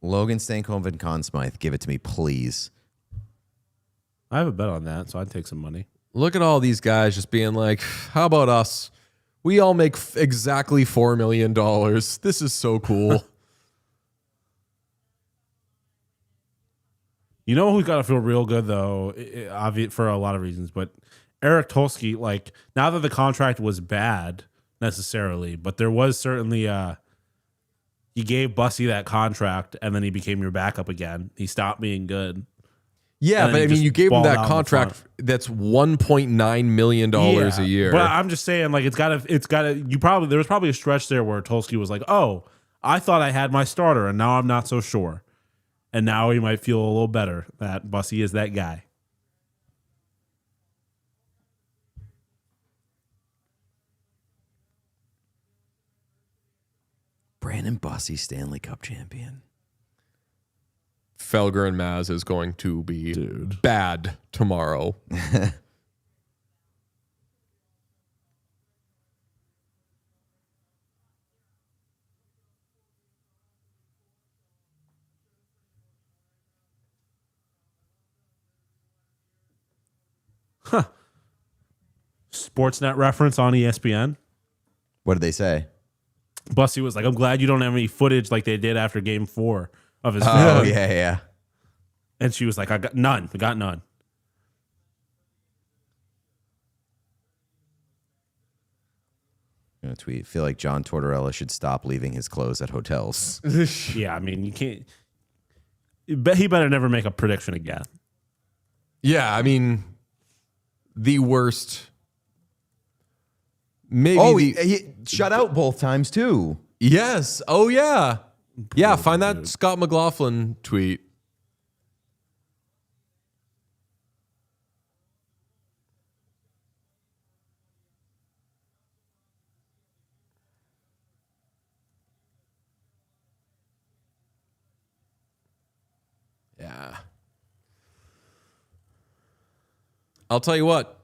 Logan Stankoven and Conn Smythe, give it to me, please. I have a bet on that, so I'd take some money. Look at all these guys just being like, how about us? We all make exactly $4 million. This is so cool. You know who's got to feel real good, though, obvious for a lot of reasons, but Eric Tulsky, like, now that the contract was bad, necessarily, but there was certainly, you gave Bussy that contract, and then he became your backup again. He stopped being good. Yeah, And but then I he mean, just you gave him balled that out in the contract front. that's $1.9 million a year. But I'm just saying, like, it's got to, there was probably a stretch there where Tulsky was like, oh, I thought I had my starter, and now I'm not so sure. And now he might feel a little better that Bussy is that guy. Brandon Bussy, Stanley Cup champion. Felger and Maz is going to be bad tomorrow. Sportsnet reference on ESPN. What did they say? Bussy was like, I'm glad you don't have any footage like they did after game 4 of his Oh, film. yeah. And she was like, I got none. I got none. I'm going to tweet, feel like John Tortorella should stop leaving his clothes at hotels. Yeah, I mean, you can't. He better never make a prediction again. Yeah, I mean, the worst. Maybe Oh, the he shut out both times too. yes. Oh yeah, yeah. Find that Scott McLaughlin tweet. Yeah. I'll tell you what.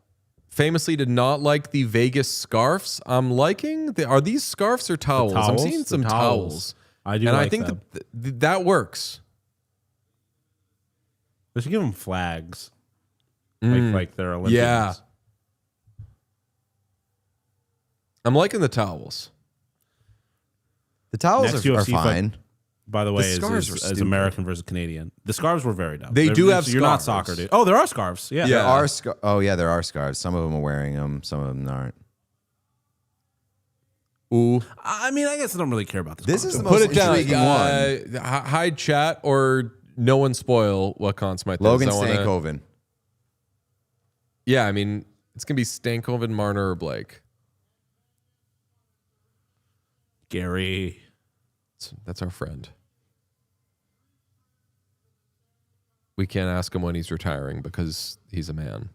Famously did not like the Vegas scarves. I'm liking are these scarves or towels? I'm towels? seeing The some towels. towels. I do and like I think them. that works. They should give them flags. Like they're Olympians. Yeah. I'm liking the towels. The towels Next are UFC fight, fine. By the way, scarves were is stupid. American versus Canadian. The scarves were very dumb. They do have You're not scarves. soccer, dude. Oh, there are scarves. Yeah. There are there are scarves. Some of them are wearing them. Some of them aren't. Ooh. I mean, I guess I don't really care about this. This is the Put most it down. intriguing one. Hide chat or no one spoil what Conn Smythe Logan is. Stankoven. Yeah, I mean, it's going to be Stankoven, Marner, or Blake. Gary. That's our friend. We can't ask him when he's retiring because he's a man.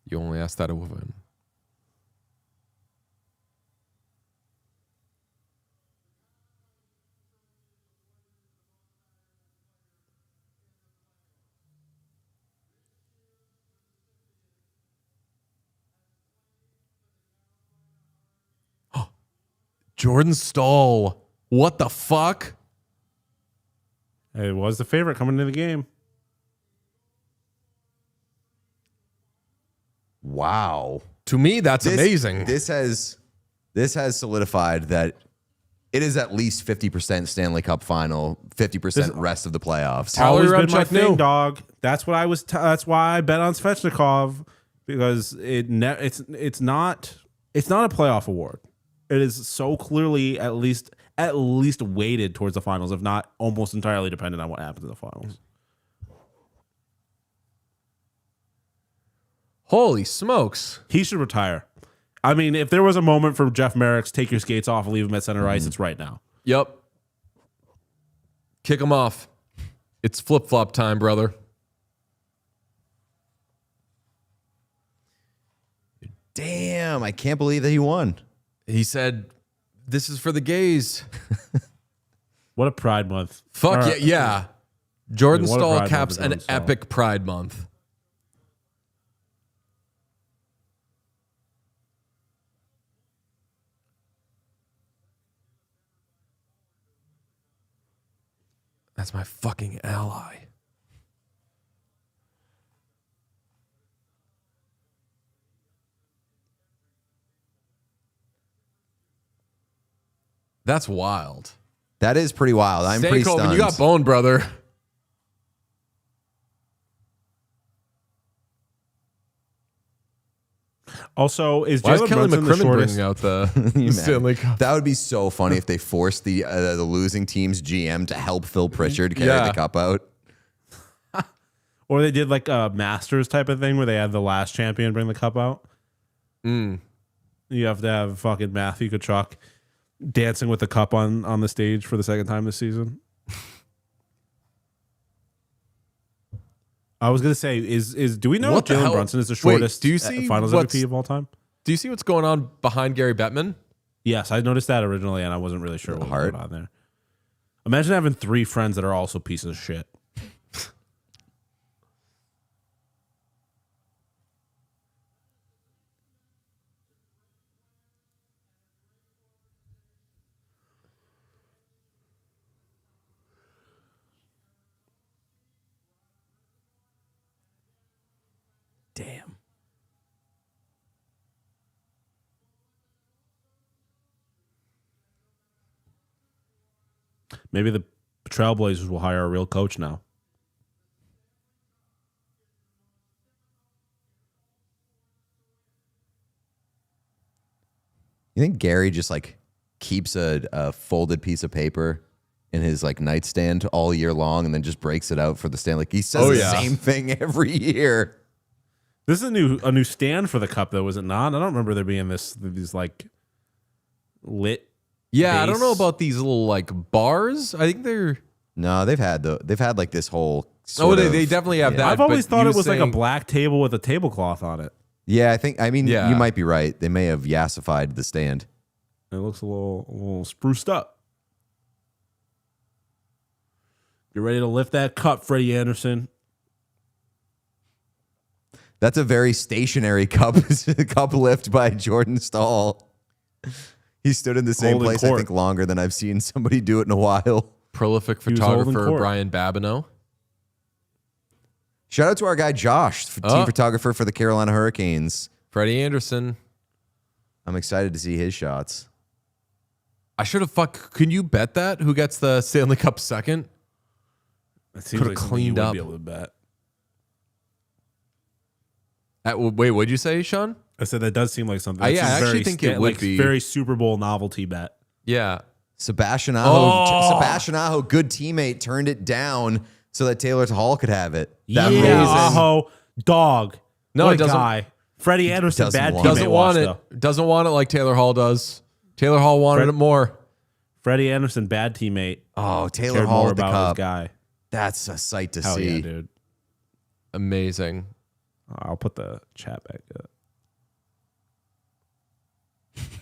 You only ask that of a woman. Jordan Staal. What the fuck? It was the favorite coming into the game. Wow. To me, that's amazing. This has solidified that it is at least 50% Stanley Cup final, 50% rest of the playoffs. Tyler Always been my Remchuk thing, knew. dog. That's what I was. That's why I bet on Svechnikov because it's not a playoff award. It is so clearly at least weighted towards the finals, if not almost entirely dependent on what happens in the finals. Holy smokes. He should retire. I mean, if there was a moment for Jeff Merrick's take your skates off and leave him at center ice, it's right now. Yep. Kick him off. It's flip-flop time, brother. Damn, I can't believe that he won. He said, this is for the gays. What a Pride Month. Fuck Or- yeah. Yeah. Jordan What a Staal Pride caps Month, an Jordan Staal. epic Pride Month. That's my fucking ally. That's wild. That is pretty wild. I'm pretty Stankoven, stunned. you got bone, brother. Also, is Why is Jalen Kelly Brunson the McCrimmon shortest? bringing out the You mad? Stanley Cup? That would be so funny if they forced the losing team's GM to help Phil Pritchard carry Yeah. the cup out. Or they did like a Masters type of thing where they had the last champion bring the cup out. You have to have fucking Matthew Tkachuk dancing with the cup on the stage for the second time this season. I was gonna say, do we know What if the Jalen hell? Brunson is the Wait, shortest do you see Finals what's- MVP of all time? Do you see what's going on behind Gary Bettman? Yes, I noticed that originally, and I wasn't really sure what was Heart? going on there. Imagine having 3 friends that are also pieces of shit. Damn. Maybe the Trailblazers will hire a real coach now. You think Gary just like keeps a folded piece of paper in his like nightstand all year long, and then just breaks it out for the Stanley. He says Oh, the yeah. same thing every year. This is a new stand for the cup, though, is it not? I don't remember there being these like lit. Yeah, I don't know base. about these little like bars. I think they're. No, they've had like this whole. Oh, Sort of, they definitely have that. I've always but thought you it was like a saying- black table with a tablecloth on it. Yeah, I mean, Yeah. you might be right. They may have yassified the stand. It looks a little spruced up. You ready to lift that cup, Freddie Anderson? That's a very stationary cup lift by Jordan Staal. He stood in the same Holding place, I court. think, longer than I've seen somebody do it in a while. Prolific was holding photographer court. Brian Babineau. Shout out to our guy Josh, team Oh. photographer for the Carolina Hurricanes. Freddie Anderson. I'm excited to see his shots. I should have Can you bet that? Who gets the Stanley Cup second? It seems Coulda like something cleaned you would up. be able to bet. Wait, what'd you say, Sean? I said that does seem like something. I That seems actually very think it would be. very Super Bowl novelty bet. Yeah. Sebastian Aho, Oh. Sebastian Aho, good teammate, turned it down so that Taylor Hall could have it. Yeah, amazing. Aho, dog. No, What it a doesn't- guy. Freddie Anderson, doesn't bad want it. teammate. Doesn't want watch, it. though. Doesn't want it like Taylor Hall does. Taylor Hall wanted it more. Freddie Anderson, bad teammate. Oh, Taylor Cared Hall more with the about his cup. guy. That's a sight to Hell see. yeah, dude. Amazing. I'll put the chat back up.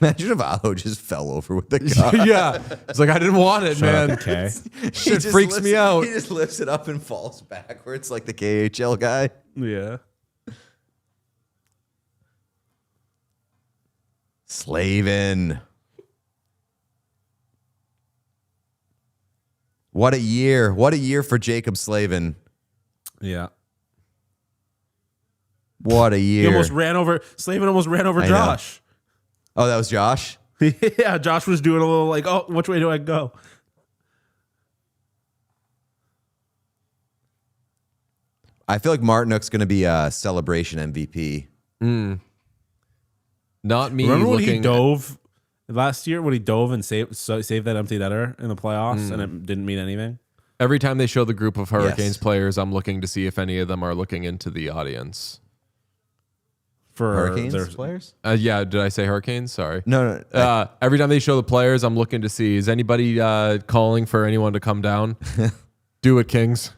Imagine if Aho just fell over with the cup. Yeah. It's like, I didn't want it, man. Okay. He Shit just freaks lifts- me out. He just lifts it up and falls backwards like the KHL guy. Yeah. Slavin. What a year. What a year for Jacob Slavin. Yeah. What a He year. almost ran over. Slavin almost ran over I know. Josh. Oh, that was Josh? Yeah, Josh was doing a little like, oh, which way do I go? I feel like Martinook's going to be a celebration MVP. Not me Remember when he looking. dove last year? When he dove and saved that empty netter in the playoffs, and it didn't mean anything. Every time they show the group of Hurricanes Yes. players, I'm looking to see if any of them are looking into the audience. For Hurricanes their players? Yeah, did I say Hurricanes? Sorry. No. Every time they show the players, I'm looking to see, is anybody calling for anyone to come down? Do it, Kings.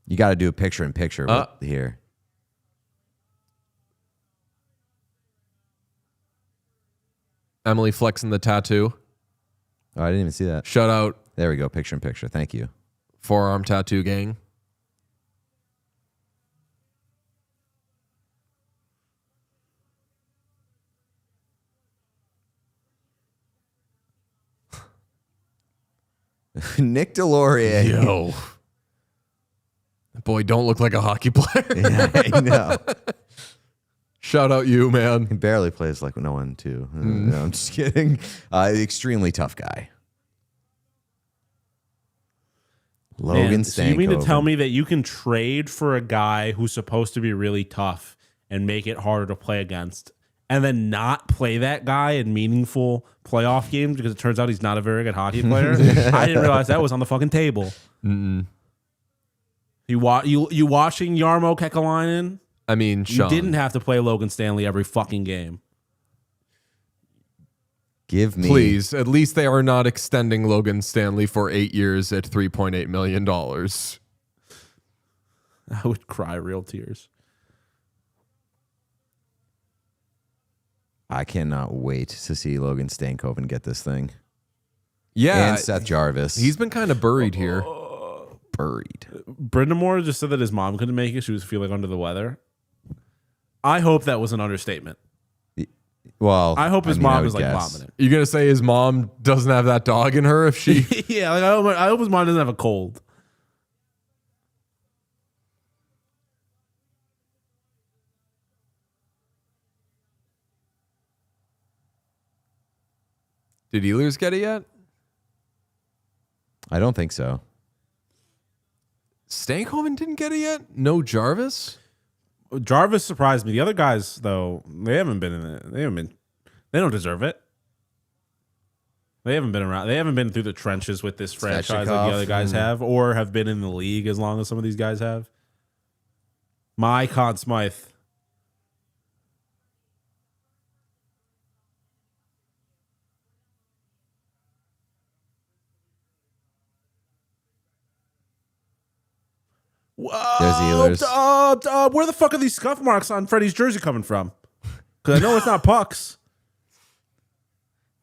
You got to do a picture-in-picture here. Emily flexing the tattoo. Oh, I didn't even see that. Shout out There we go. Picture-in-picture. Thank you. Forearm Tattoo Gang. Nick Delorier. Yo. Boy, don't look like a hockey player. Yeah, I know. Shout out you, man. He barely plays like no one, too. No, I'm just kidding. Extremely tough guy. Logan Man, so you mean to Stankoven. tell me that you can trade for a guy who's supposed to be really tough and make it harder to play against, and then not play that guy in meaningful playoff games because it turns out he's not a very good hockey player? I didn't realize that was on the fucking table. You watching Jarmo Kekalainen? I mean, You Sean. didn't have to play Logan Stanley every fucking game. Give me. Please, at least they are not extending Logan Stanley for 8 years at $3.8 million. I would cry real tears. I cannot wait to see Logan Stankoven get this thing. Yeah, And Seth Jarvis. he's been kind of buried here. buried. Brindamore just said that his mom couldn't make it. She was feeling under the weather. I hope that was an understatement. Well, I hope his I mom would is like guess. vomiting. You gonna say his mom doesn't have that dog in her if she? Yeah, like I hope his mom doesn't have a cold. Did Ehlers get it yet? I don't think so. Stankoven didn't get it yet. No Jarvis. Jarvis surprised me. The other guys, though, they haven't been in it. They don't deserve it. They haven't been around. They haven't been through the trenches with this franchise like the other guys have, or have been in the league as long as some of these guys have. My Conn Smythe. There's Ehlers. Where the fuck are these scuff marks on Freddie's jersey coming from? Because I know it's not pucks.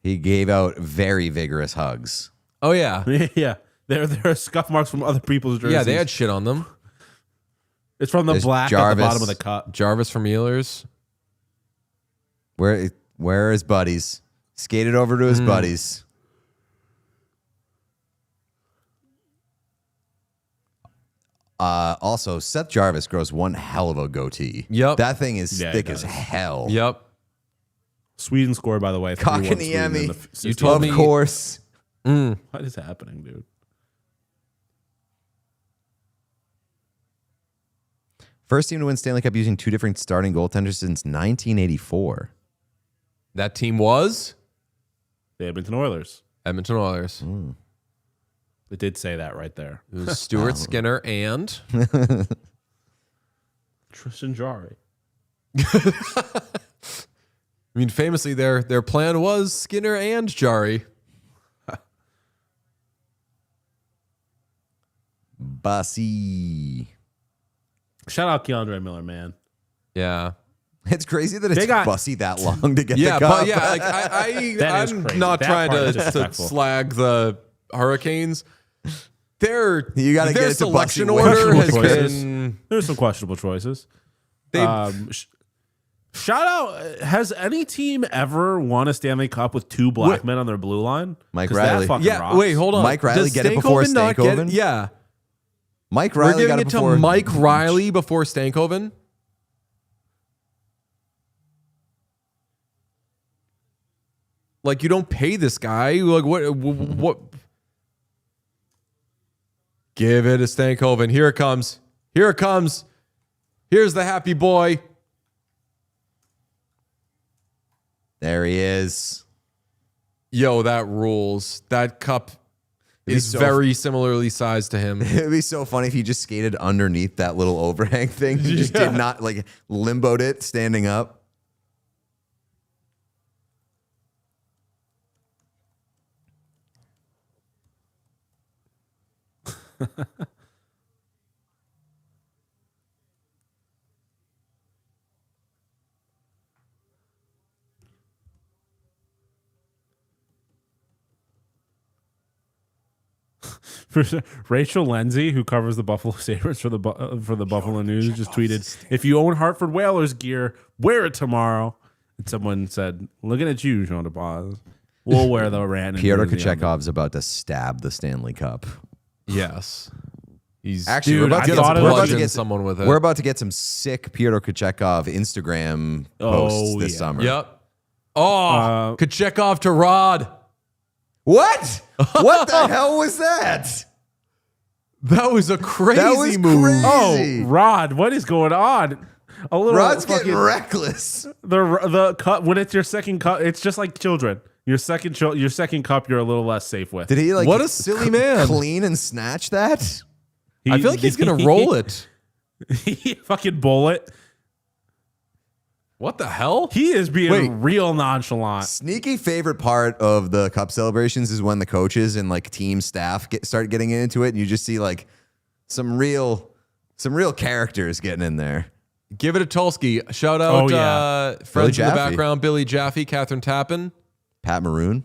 He gave out very vigorous hugs. Oh yeah, Yeah, there are scuff marks from other people's jerseys. yeah. They had shit on them. It's from the There's black at the Jarvis. bottom of the cup. Jarvis from Ehlers. Where are his buddies? Skated over to his buddies. Also, Seth Jarvis grows one hell of a goatee. Yep. That thing is Yeah, he thick as does. hell. Yep. Sweden scored, by the way. 3-1 Sweden Kotkaniemi. in the You 60th. told Of me- course. What is happening, dude? First team to win Stanley Cup using two different starting goaltenders since 1984. That team was The Edmonton Oilers. Edmonton Oilers. It did say that right there. It was Stuart Skinner and Tristan Jarry. I mean, famously, their plan was Skinner and Jari. Bussy. Shout out Keandre Miller, man. Yeah. It's crazy that it's They got- Bussy that long to get Yeah, the cup. but yeah, like That is I'm crazy. not That trying part is to disrespectful. slag the Hurricanes. Their You gotta their get it to selection Bussy order way has before choices. been. There's some questionable choices. They Shout out, has any team ever won a Stanley Cup with two black men on their blue line? Mike 'Cause that Riley. fucking yeah. rocks. Wait, hold on. Mike Riley Does get it before Stankoven not get- Stankoven? Yeah, Mike we're Riley giving got it it to before. Mike Riley before Stankoven. Like, you don't pay this guy. Like, what? Give it to Stankoven. Here it comes. Here it comes. Here's the happy boy. There he is. Yo, that rules. That cup It'd be is so- very similarly sized to him. It'd be so funny if he just skated underneath that little overhang thing. He just did not like limboed it standing up. Rachel Lindsay, who covers the Buffalo Sabres for the Buffalo News, just tweeted, "If you own Hartford Whalers gear, wear it tomorrow." And someone said, "Looking at you, Jean de Boz. We'll wear the Rand." Pyotr Kochekov's about to stab the Stanley Cup. Yes. He's Actually, dude, we're about to I get thought some- it we're was about to get- someone with it. We're about to get some sick Pyotr Kochekov Instagram posts this summer. Yep. Oh, Kochekov to Rod. What? What the hell was that? That was a crazy That was move. crazy. Oh, Rod, what is going on? A little Rod's fucking getting reckless. the cup when it's your second cup. It's just like children. Your second cup, you're a little less safe with. Did he like What a silly man. clean and snatch that? I feel like he's gonna roll it. He fucking bowl it. What the hell? He is being Wait. real nonchalant. Sneaky favorite part of the cup celebrations is when the coaches and like team staff start getting into it, and you just see like some real characters getting in there. Give it to Tulski. Shout out Oh, yeah. friends in the Jaffe. background, Billy Jaffe, Catherine Tappan. Pat Maroon.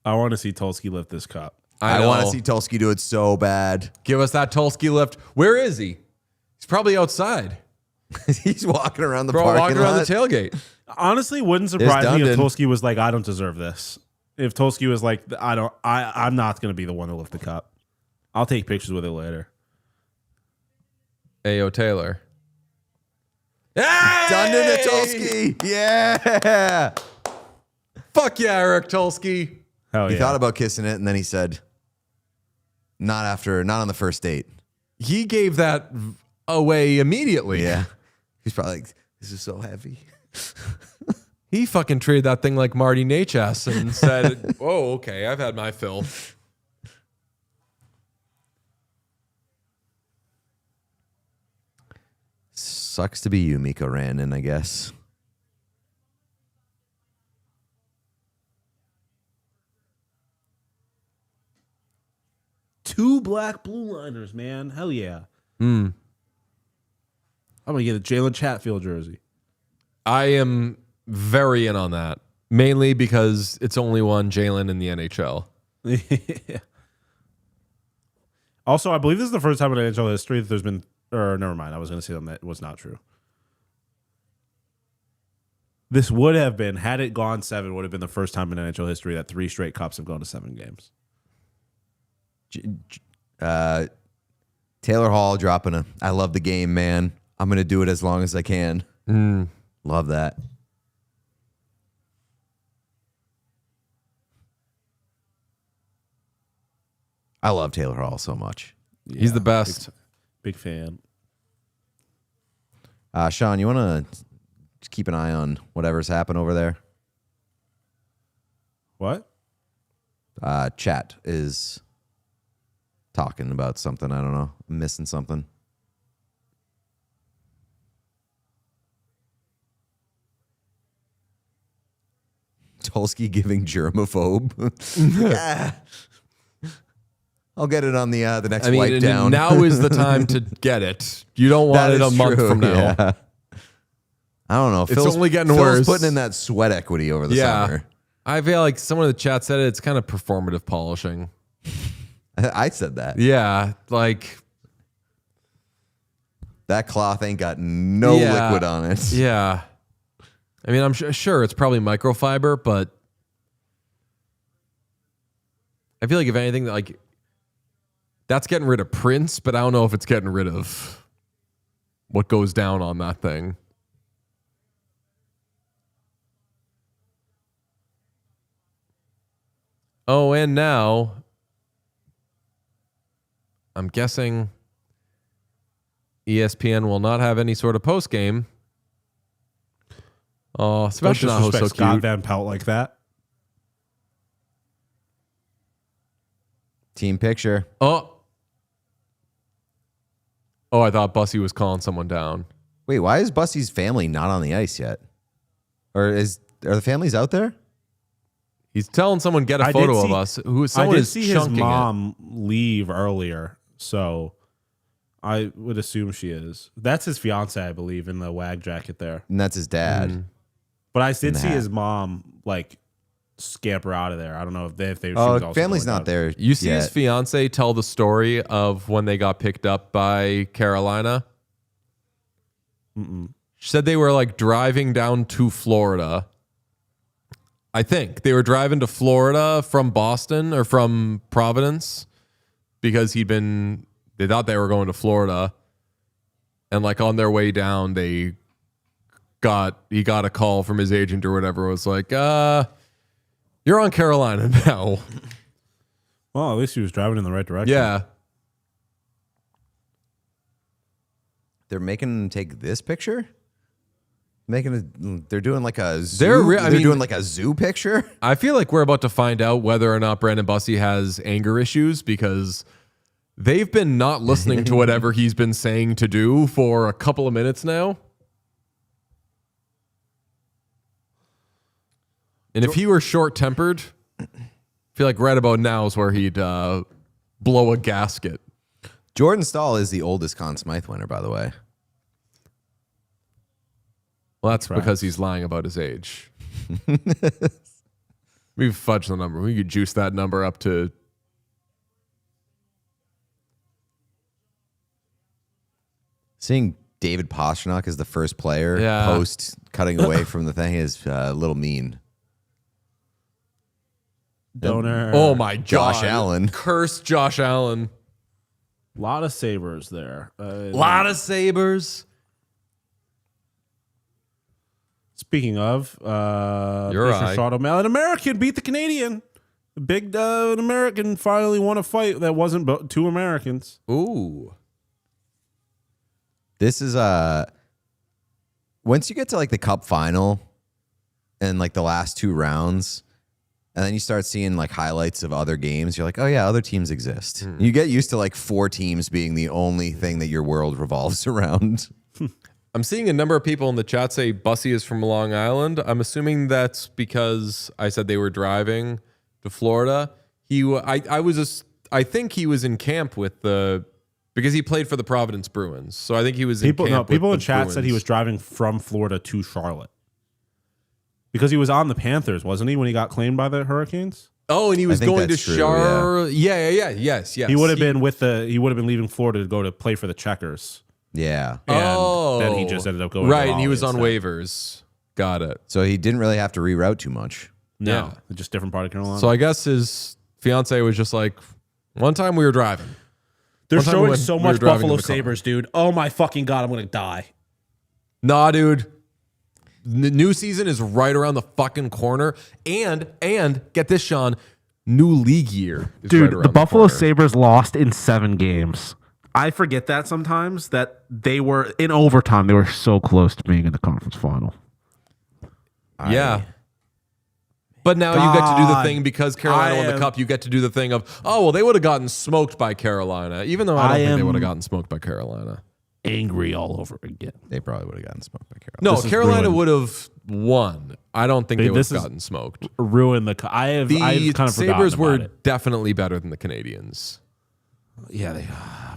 I want to see Tulski lift this cup. I want to know. see Tulski do it so bad. Give us that Tulski lift. Where is he? He's probably outside. He's walking around the Bro, parking walking around lot. the tailgate. Honestly, wouldn't surprise me if Dundon. Tulski was like, "I don't deserve this." If Tulski was like, I'm not going to be the one to lift the cup. I'll take pictures with it later." Ayo Taylor. Dundon to Tulski. Yeah. Fuck yeah, Eric Tulski. Hell He yeah. thought about kissing it, and then he said, not on the first date. He gave that away immediately. Yeah. He's probably like, this is so heavy. He fucking treated that thing like Marty Nachas and said, "Oh, okay, I've had my fill." Sucks to be you, Mikko Rantanen, I guess. Two black blue liners, man. Hell yeah. I'm gonna get a Jalen Chatfield jersey. I am very in on that, mainly because it's only one Jalen in the NHL. Also, I believe this is the first time in NHL history that there's been, or never mind, I was going to say something that was not true. This would have been, had it gone 7, would have been the first time in NHL history that 3 straight cups have gone to 7 games. Taylor Hall dropping a, I love the game, man. I'm going to do it as long as I can. Love that. I love Taylor Hall so much. He's the best. Big fan. Sean, you want to keep an eye on whatever's happened over there? What? Chat is talking about something. I don't know. I'm missing something. Tulski giving germaphobe. Yeah. I'll get it on the next wipe down. Now is the time to get it. You don't want it a month from now. Yeah. I don't know. It's only getting Phil's worse. Putting in that sweat equity over the summer. I feel like someone in the chat said it. It's kind of performative polishing. I said that. Yeah, like that cloth ain't got no liquid on it. Yeah. I mean, I'm sure it's probably microfiber, but I feel like if anything, like that's getting rid of prints, but I don't know if it's getting rid of what goes down on that thing. Oh, and now I'm guessing ESPN will not have any sort of post game. Oh, Sebastian Aho's so Scott cute. Van Pelt like that. Team picture. Oh, I thought Bussy was calling someone down. Wait, why is Bussy's family not on the ice yet? Or are the families out there? He's telling someone get a photo of us. Someone I did is see his chunking mom leave earlier, so I would assume she is. That's his fiance, I believe, in the wag jacket there. And that's his dad. But I did see his mom like scamper out of there. I don't know if she was Oh, also family's going not out. there. You see yet. his fiance tell the story of when they got picked up by Carolina? She said they were like driving down to Florida. I think they were driving to Florida from Boston or from Providence because they thought they were going to Florida. And like on their way down, he got a call from his agent or whatever. It was like, you're on Carolina now. Well, at least he was driving in the right direction. Yeah. They're making him take this picture? They're doing like a zoo. They're doing like a zoo picture. I feel like we're about to find out whether or not Brandon Bussey has anger issues because they've been not listening to whatever he's been saying to do for a couple of minutes now. And if he were short-tempered, I feel like right about now is where he'd blow a gasket. Jordan Staal is the oldest Conn Smythe winner, by the way. Well, that's because he's lying about his age. We've fudged the number. We could juice that number up to... Seeing David Pastrnak as the first player Yeah. post cutting away from the thing is a little mean. Donor. Oh, my God. Josh Allen. Curse Josh Allen. A lot of Sabres there. Lot of Sabres. Speaking of, Your Fisher eye. shot him out. An American beat the Canadian. The big an American finally won a fight that wasn't two Americans. Ooh. This is once you get to like the cup final and like the last 2 rounds, and then you start seeing like highlights of other games, you're like, oh yeah, other teams exist. You get used to like 4 teams being the only thing that your world revolves around. I'm seeing a number of people in the chat say Bussy is from Long Island. I'm assuming that's because I said they were driving to Florida. I think he was in camp with because he played for the Providence Bruins. So I think he was in camp with people in the chat Bruins. said he was driving from Florida to Charlotte. Because he was on the Panthers, wasn't he, when he got claimed by the Hurricanes? Oh, and he was think going to that's true, Charlotte. Yeah. Yes. He would have been leaving Florida to go to play for the Checkers. Yeah. And then he just ended up going to right, and he Raleigh was on instead. waivers. Got it. So he didn't really have to reroute too much. No, Yeah. just different part of Carolina. So I guess his fiance was just like, one time we were driving. They're one time showing when so we were much driving Buffalo in the car. Sabres, dude. Oh my fucking God, I'm going to die. Nah, dude. The new season is right around the fucking corner. And get this, Sean, new league year is Dude, right around the Buffalo corner. Sabres lost in 7 games. I forget that sometimes that they were in overtime. They were so close to being in the conference final. Yeah. But now you get to do the God, thing because Carolina won the cup. You get to do the thing of, oh, well, they would have gotten smoked by Carolina, even though I don't think they would have gotten smoked by Carolina. Angry all over again. They probably would have gotten smoked by Carolina. No, This is Carolina ruined. would have won. I don't think they would This have is- gotten smoked. Ruin the. I've The kind of forgotten Sabres were about it. definitely better than the Canadians. Yeah,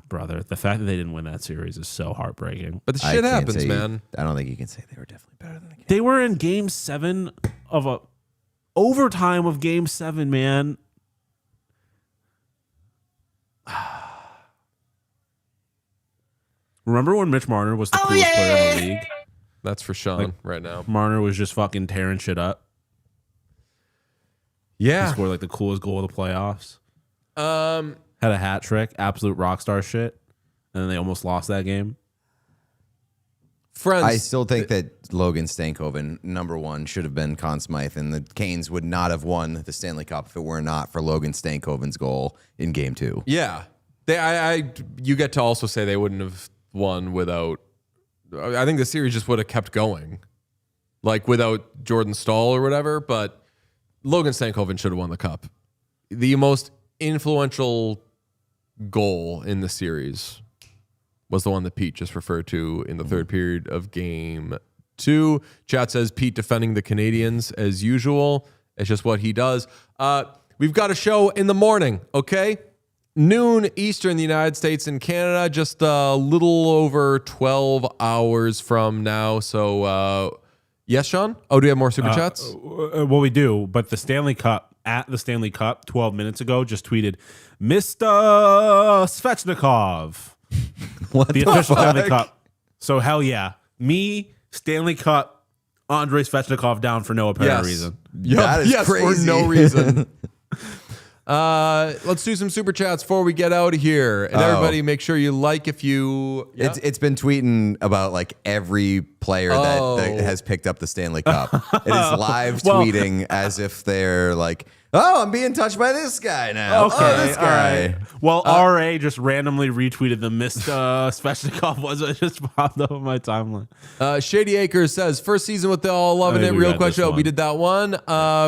brother. The fact that they didn't win that series is so heartbreaking. But the I shit can't happens, say- man. I don't think you can say they were definitely better than the Canadiens. They were in Game 7 of a overtime of Game 7, man. Remember when Mitch Marner was the coolest player in the league? That's for Sean right now. Marner was just fucking tearing shit up. He Yeah. scored like the coolest goal of the playoffs. Um, Had a hat trick, absolute rock star shit. And then they almost lost that game. friends. I still think that Logan Stankoven, number 1, should have been Conn Smythe, and the Canes would not have won the Stanley Cup if it were not for Logan Stankoven's goal in Game 2. Yeah. You get to also say they wouldn't have won without. I think the series just would have kept going, like without Jordan Staal or whatever. But Logan Stankoven should have won the cup. The most influential goal in the series was the one that Pete just referred to in the third period of Game 2. Chat says Pete defending the Canadians as usual. It's just what he does. We've got a show in the morning, okay? Noon Eastern in the United States and Canada, just a little over 12 hours from now. So, yes, Sean? Oh, do we have more super chats? Well, we do, but the Stanley Cup, at the Stanley Cup 12 minutes ago, just tweeted, Mr. Svechnikov. What The official Stanley Cup. So, hell yeah. Me, Stanley Cup, Andrei Svechnikov down for no apparent reason. Yep. That is yes, crazy. for no reason. Let's do some super chats before we get out of here. And everybody, make sure you like if you. Yeah. It's been tweeting about like every player that has picked up the Stanley Cup. It is live tweeting as if they're like, oh, I'm being touched by this guy now. Okay, Oh, this all guy. right. Well, RA just randomly retweeted the Mr. Svechnikov was it just popped up on my timeline. Shady Acres says, first season with the All Loving I It think we Real got Quick this Show. one. We did that one.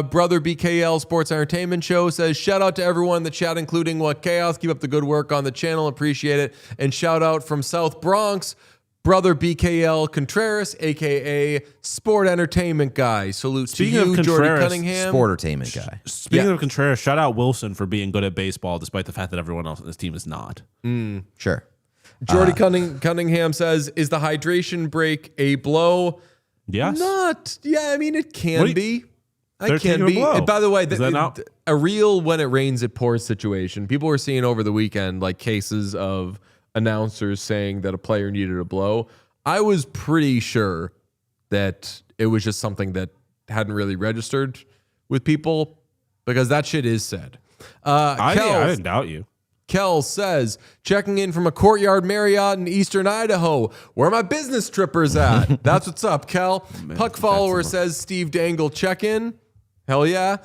Brother BKL Sports Entertainment Show says, shout out to everyone in the chat, including What Chaos. Keep up the good work on the channel. Appreciate it. And shout out from South Bronx, Brother BKL Contreras, a.k.a. Sport Entertainment Guy. Salute Speaking to you, of Jordy Contreras, Cunningham. Sportertainment guy. Speaking of Contreras, shout out Wilson for being good at baseball, despite the fact that everyone else on this team is not. Sure. Jordy Cunningham says, is the hydration break a blow? Yes. Not. Yeah, I mean, it can What do you- be. I They're can taking a be. blow. And by the way, Is that not- a real when it rains, it pours situation. People were seeing over the weekend like cases of announcers saying that a player needed a blow. I was pretty sure that it was just something that hadn't really registered with people because that shit is said. I Kel- didn't doubt you. Kel says, checking in from a Courtyard Marriott in Eastern Idaho. Where are my business trippers at? That's what's up, Kel. Puck follower says, Steve Dangle check in. Hell yeah.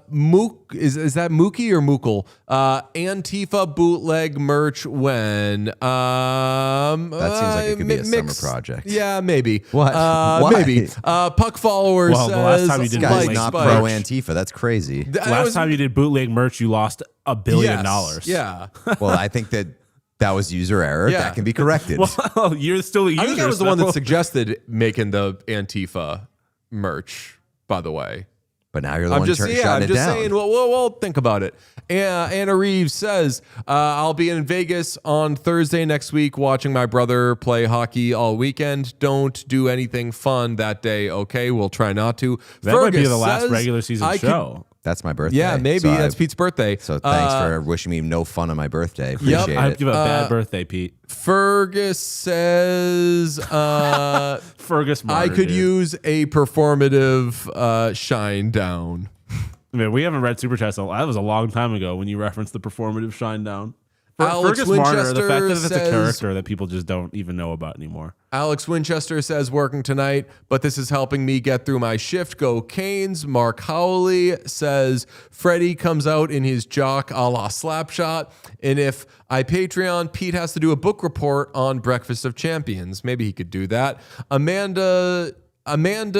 Mook is that Mookie or Mookle? Antifa bootleg merch when That seems like it could be a summer project. Yeah, maybe. What? Why? Maybe. Puck follower Well, says the last time you did This guy's Like not Spike. pro Antifa. That's crazy. Last time you did bootleg merch, you lost $1 billion. Yeah. Well, I think that was user error. Yeah. That can be corrected. Well, you're still a user. I think I was the one that so- suggested making the Antifa merch, by the way. But now you're the I'm one just shutting I'm it just down. saying. We'll think about it. Anna Reeves says, "I'll be in Vegas on Thursday next week, watching my brother play hockey all weekend. Don't do anything fun that day, okay? We'll try not to." That might be Fergus the last says, regular season I could- show. That's my birthday. Yeah, maybe So that's Pete's birthday. So thanks for wishing me no fun on my birthday. Appreciate I'd it. give a bad birthday, Pete. Fergus says, Fergus Martyr, "I could dude. use a performative shine down." I mean, we haven't read Super Chats. That was a long time ago when you referenced the performative shine down. Alex Fergus Martyr, the fact that Winchester it's a says- character that people just don't even know about anymore. Alex Winchester says, "Working tonight, but this is helping me get through my shift. Go Canes." Mark Howley says, "Freddie comes out in his jock a la Slapshot. And if I Patreon, Pete has to do a book report on Breakfast of Champions. Maybe he could do that." Amanda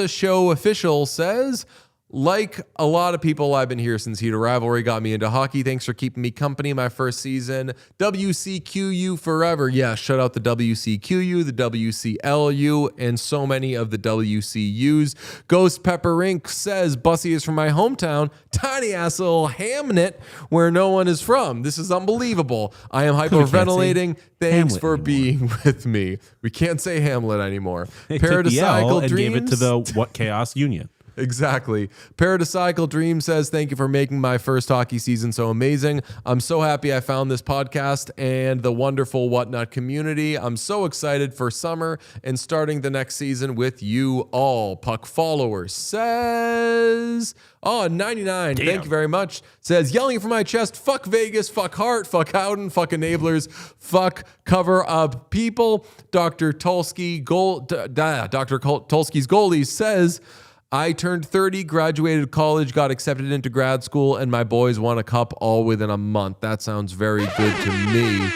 Show Official says, "Like a lot of people, I've been here since Heat of Rivalry got me into hockey. Thanks for keeping me company my first season. WCQU forever." Yeah, shout out the WCQU, the WCLU, and so many of the WCUs. Ghost Pepper Inc. says, "Bussy is from my hometown, tiny ass little Hamnet where no one is from. This is unbelievable. I am hyperventilating. Thanks Hamlet for anymore. being with me." We can't say Hamlet anymore. They took the L Paradicycle and gave it to Dreams. the What Chaos Union. Exactly. Paradicycle Dream says, "Thank you for making my first hockey season so amazing. I'm so happy I found this podcast and the wonderful Whatnot community. I'm so excited for summer and starting the next season with you all." Puck Follower says, 99. Thank you very much. Says, "Yelling from my chest, fuck Vegas, fuck Hart, fuck Howden, fuck enablers, fuck cover up people." Dr. Tulsky's goalie says, "I turned 30, graduated college, got accepted into grad school, and my boys won a cup all within a month." That sounds very good to me.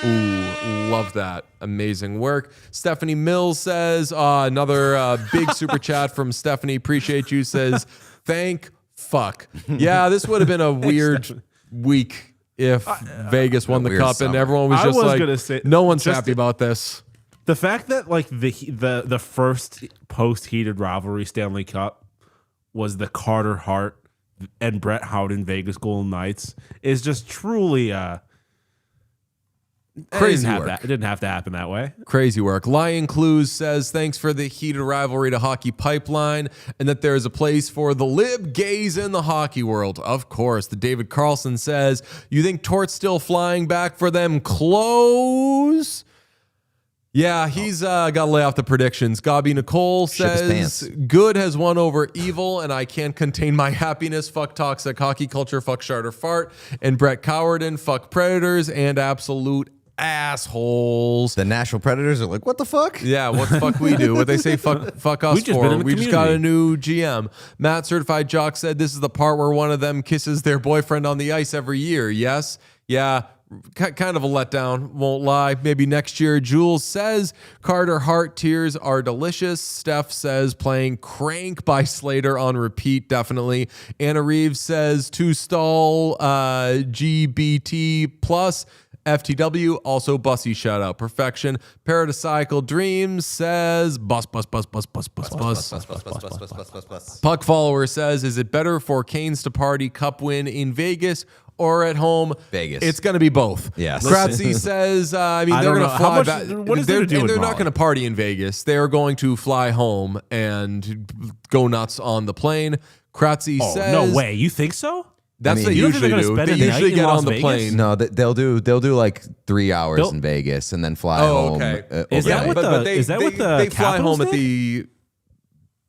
Ooh, love that. Amazing work. Stephanie Mills says, another big super chat from Stephanie. Appreciate you. Says, "Thank fuck." Yeah, this would have been a weird week if Vegas won the weird cup and summer. everyone was I just was like, gonna say- no one's just- happy about this. The fact that like the first post heated rivalry Stanley Cup was the Carter Hart and Brett Howden Vegas Golden Knights is just truly Crazy it work. didn't have to happen that way. Crazy work. Lion Clues says, "Thanks for the heated rivalry to hockey pipeline and that there is a place for the lib gays in the hockey world." Of course. The David Carlson says, "You think Tort's still flying back for them clothes?" Yeah, he's got to lay off the predictions. Gabby Nicole Ship his says, pants. "Good has won over evil, and I can't contain my happiness. Fuck toxic hockey culture. Fuck Charter Fart. And Brett Cowarden. Fuck Predators and absolute assholes." The Nashville Predators are like, what the fuck? Yeah, what the fuck we do? What they say fuck us We just for? been in the We just got a community. new GM. Matt Certified Jock said, "This is the part where one of them kisses their boyfriend on the ice every year." Yes. Yeah. Kind of a letdown, won't lie. Maybe next year. Jules says, "Carter Hart tears are delicious." Steph says, "Playing Crank by Slater on repeat, definitely." Anna Reeves says, "To Staal GBT plus FTW, also Bussy shout out. Perfection." Paradicycle Dreams says, bus. Puck Follower says, "Is it better for Canes to party cup win in Vegas or at home?" Vegas. It's going to be both. Yes. Kratzy says, I they're don't going know. to How fly much- back. what is there to do and with they're not Molly? going to party in Vegas. They are going to fly home and go nuts on the plane. Kratzy Oh, says, no way. You think so? That's I what mean, they you don't think usually they're do. gonna spend They a night usually in get Las on the Vegas? plane. No, they'll do like 3 hours They'll- in Vegas and then fly Oh, home. okay. Is that overnight. what the- is that what the they fly Capitals home at did?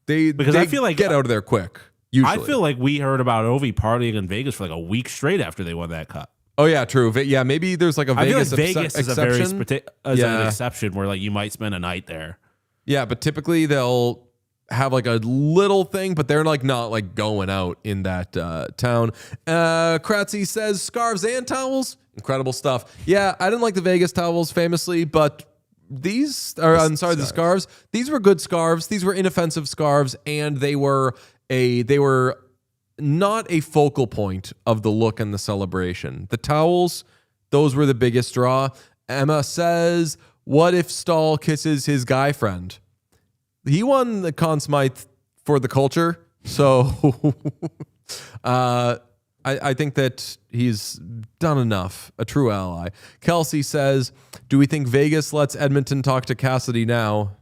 the Because they I feel like- get out of there quick. Usually. I feel like we heard about Ovi partying in Vegas for like a week straight after they won that cup. Oh yeah, true. Yeah, maybe there's like a I feel like Vegas, Vegas is a very exception. an exception where like you might spend a night there. Yeah, but typically they'll have like a little thing, but they're like not like going out in that town. Kratzy says scarves and towels, incredible stuff. Yeah, I didn't like the Vegas towels famously, but these are, I'm sorry, the scarves. These were good scarves. These were inoffensive scarves, and they were not a focal point of the look and the celebration. The towels, those were the biggest draw. Emma says, what if Staal kisses his guy friend? He won the Conn Smythe for the culture, so I think that he's done enough. A true ally. Kelsey says, do we think Vegas lets Edmonton talk to Cassidy now?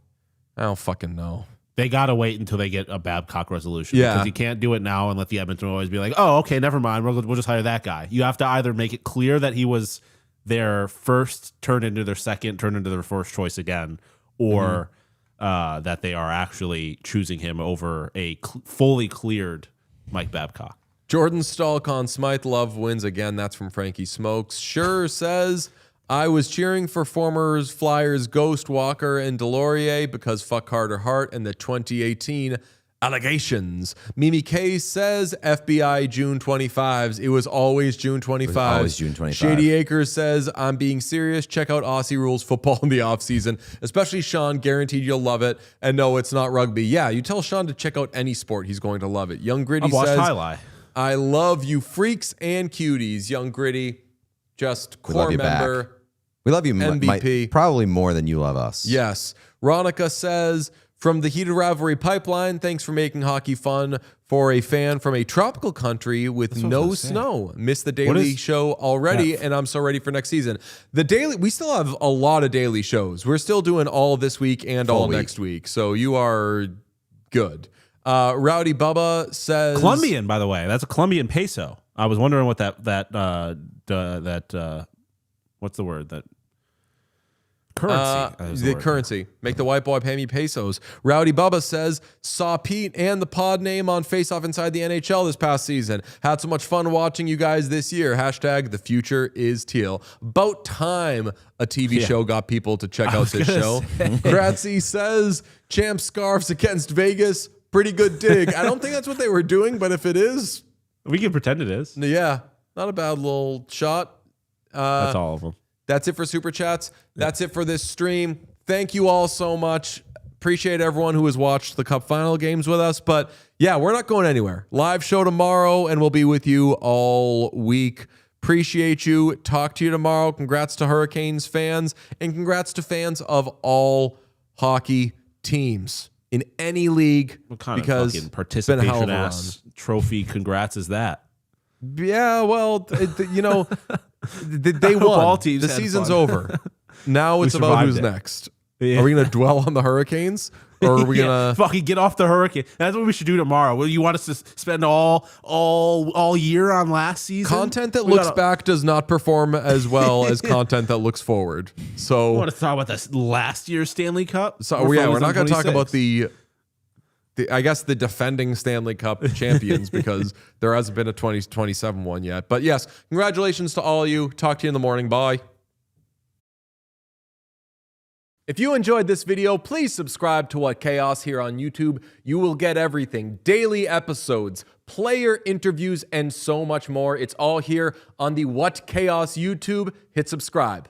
I don't fucking know. They got to wait until they get a Babcock resolution. Yeah. Because you can't do it now and let the Edmonton always be like, oh, okay, never mind. We'll just hire that guy. You have to either make it clear that he was their first, turned into their second, turned into their first choice again, or that they are actually choosing him over a fully cleared Mike Babcock. Jordan Staal, Conn Smythe, love wins again. That's from Frankie Smokes. Sure says, I was cheering for former Flyers Ghost Walker and Delorier because fuck Carter Hart and the 2018 allegations. Mimi K says FBI June 25s. It was always June 25s. Always June 25. Shady Acres says, I'm being serious. Check out Aussie Rules football in the offseason, especially Sean. Guaranteed you'll love it. And no, it's not rugby. Yeah, you tell Sean to check out any sport. He's going to love it. Young Gritty I've watched says, Highlight. I love you freaks and cuties. Young Gritty, just We love core you member. back. We love you MVP. probably more than you love us. Yes. Ronica says, from the Heated Rivalry Pipeline, thanks for making hockey fun for a fan from a tropical country with no snow. Missed the daily show already, and I'm so ready for next season. The daily, we still have a lot of daily shows. We're still doing all this week and all next week, so you are good. Rowdy Bubba says, Colombian, by the way. That's a Colombian peso. I was wondering what that what's the word? That currency. The currency. Make the white boy pay me pesos. Rowdy Bubba says, saw Pete and the pod name on Face Off Inside the NHL this past season. Had so much fun watching you guys this year. Hashtag the future is teal. About time a TV show got people to check out this show. Kratzy says, champ scarves against Vegas. Pretty good dig. I don't think that's what they were doing, but if it is, we can pretend it is. yeah, not a bad little shot. That's all of them. That's it for Super Chats. That's it for this stream. Thank you all so much. Appreciate everyone who has watched the Cup final games with us. But yeah, we're not going anywhere. Live show tomorrow, and we'll be with you all week. Appreciate you. Talk to you tomorrow. Congrats to Hurricanes fans, and congrats to fans of all hockey teams in any league. What kind because of fucking it's been a hell of participation a ass trophy congrats is that? Yeah, well, you know, they won. All teams The had season's fun. over. Now it's about survived who's it. next. Yeah. Are we going to dwell on the Hurricanes, or are we going to? fucking get off the Hurricane? That's what we should do tomorrow. Well, you want us to spend all year on last season? Content that We looks gotta- back does not perform as well as content that looks forward. I So, want to talk about this last year's Stanley Cup. we're focused not on going to talk 26. about the I guess the defending Stanley Cup champions because there hasn't been a 2027 one yet. But yes, congratulations to all of you. Talk to you in the morning. Bye. If you enjoyed this video, please subscribe to What Chaos here on YouTube. You will get everything, daily episodes, player interviews, and so much more. It's all here on the What Chaos YouTube. Hit subscribe.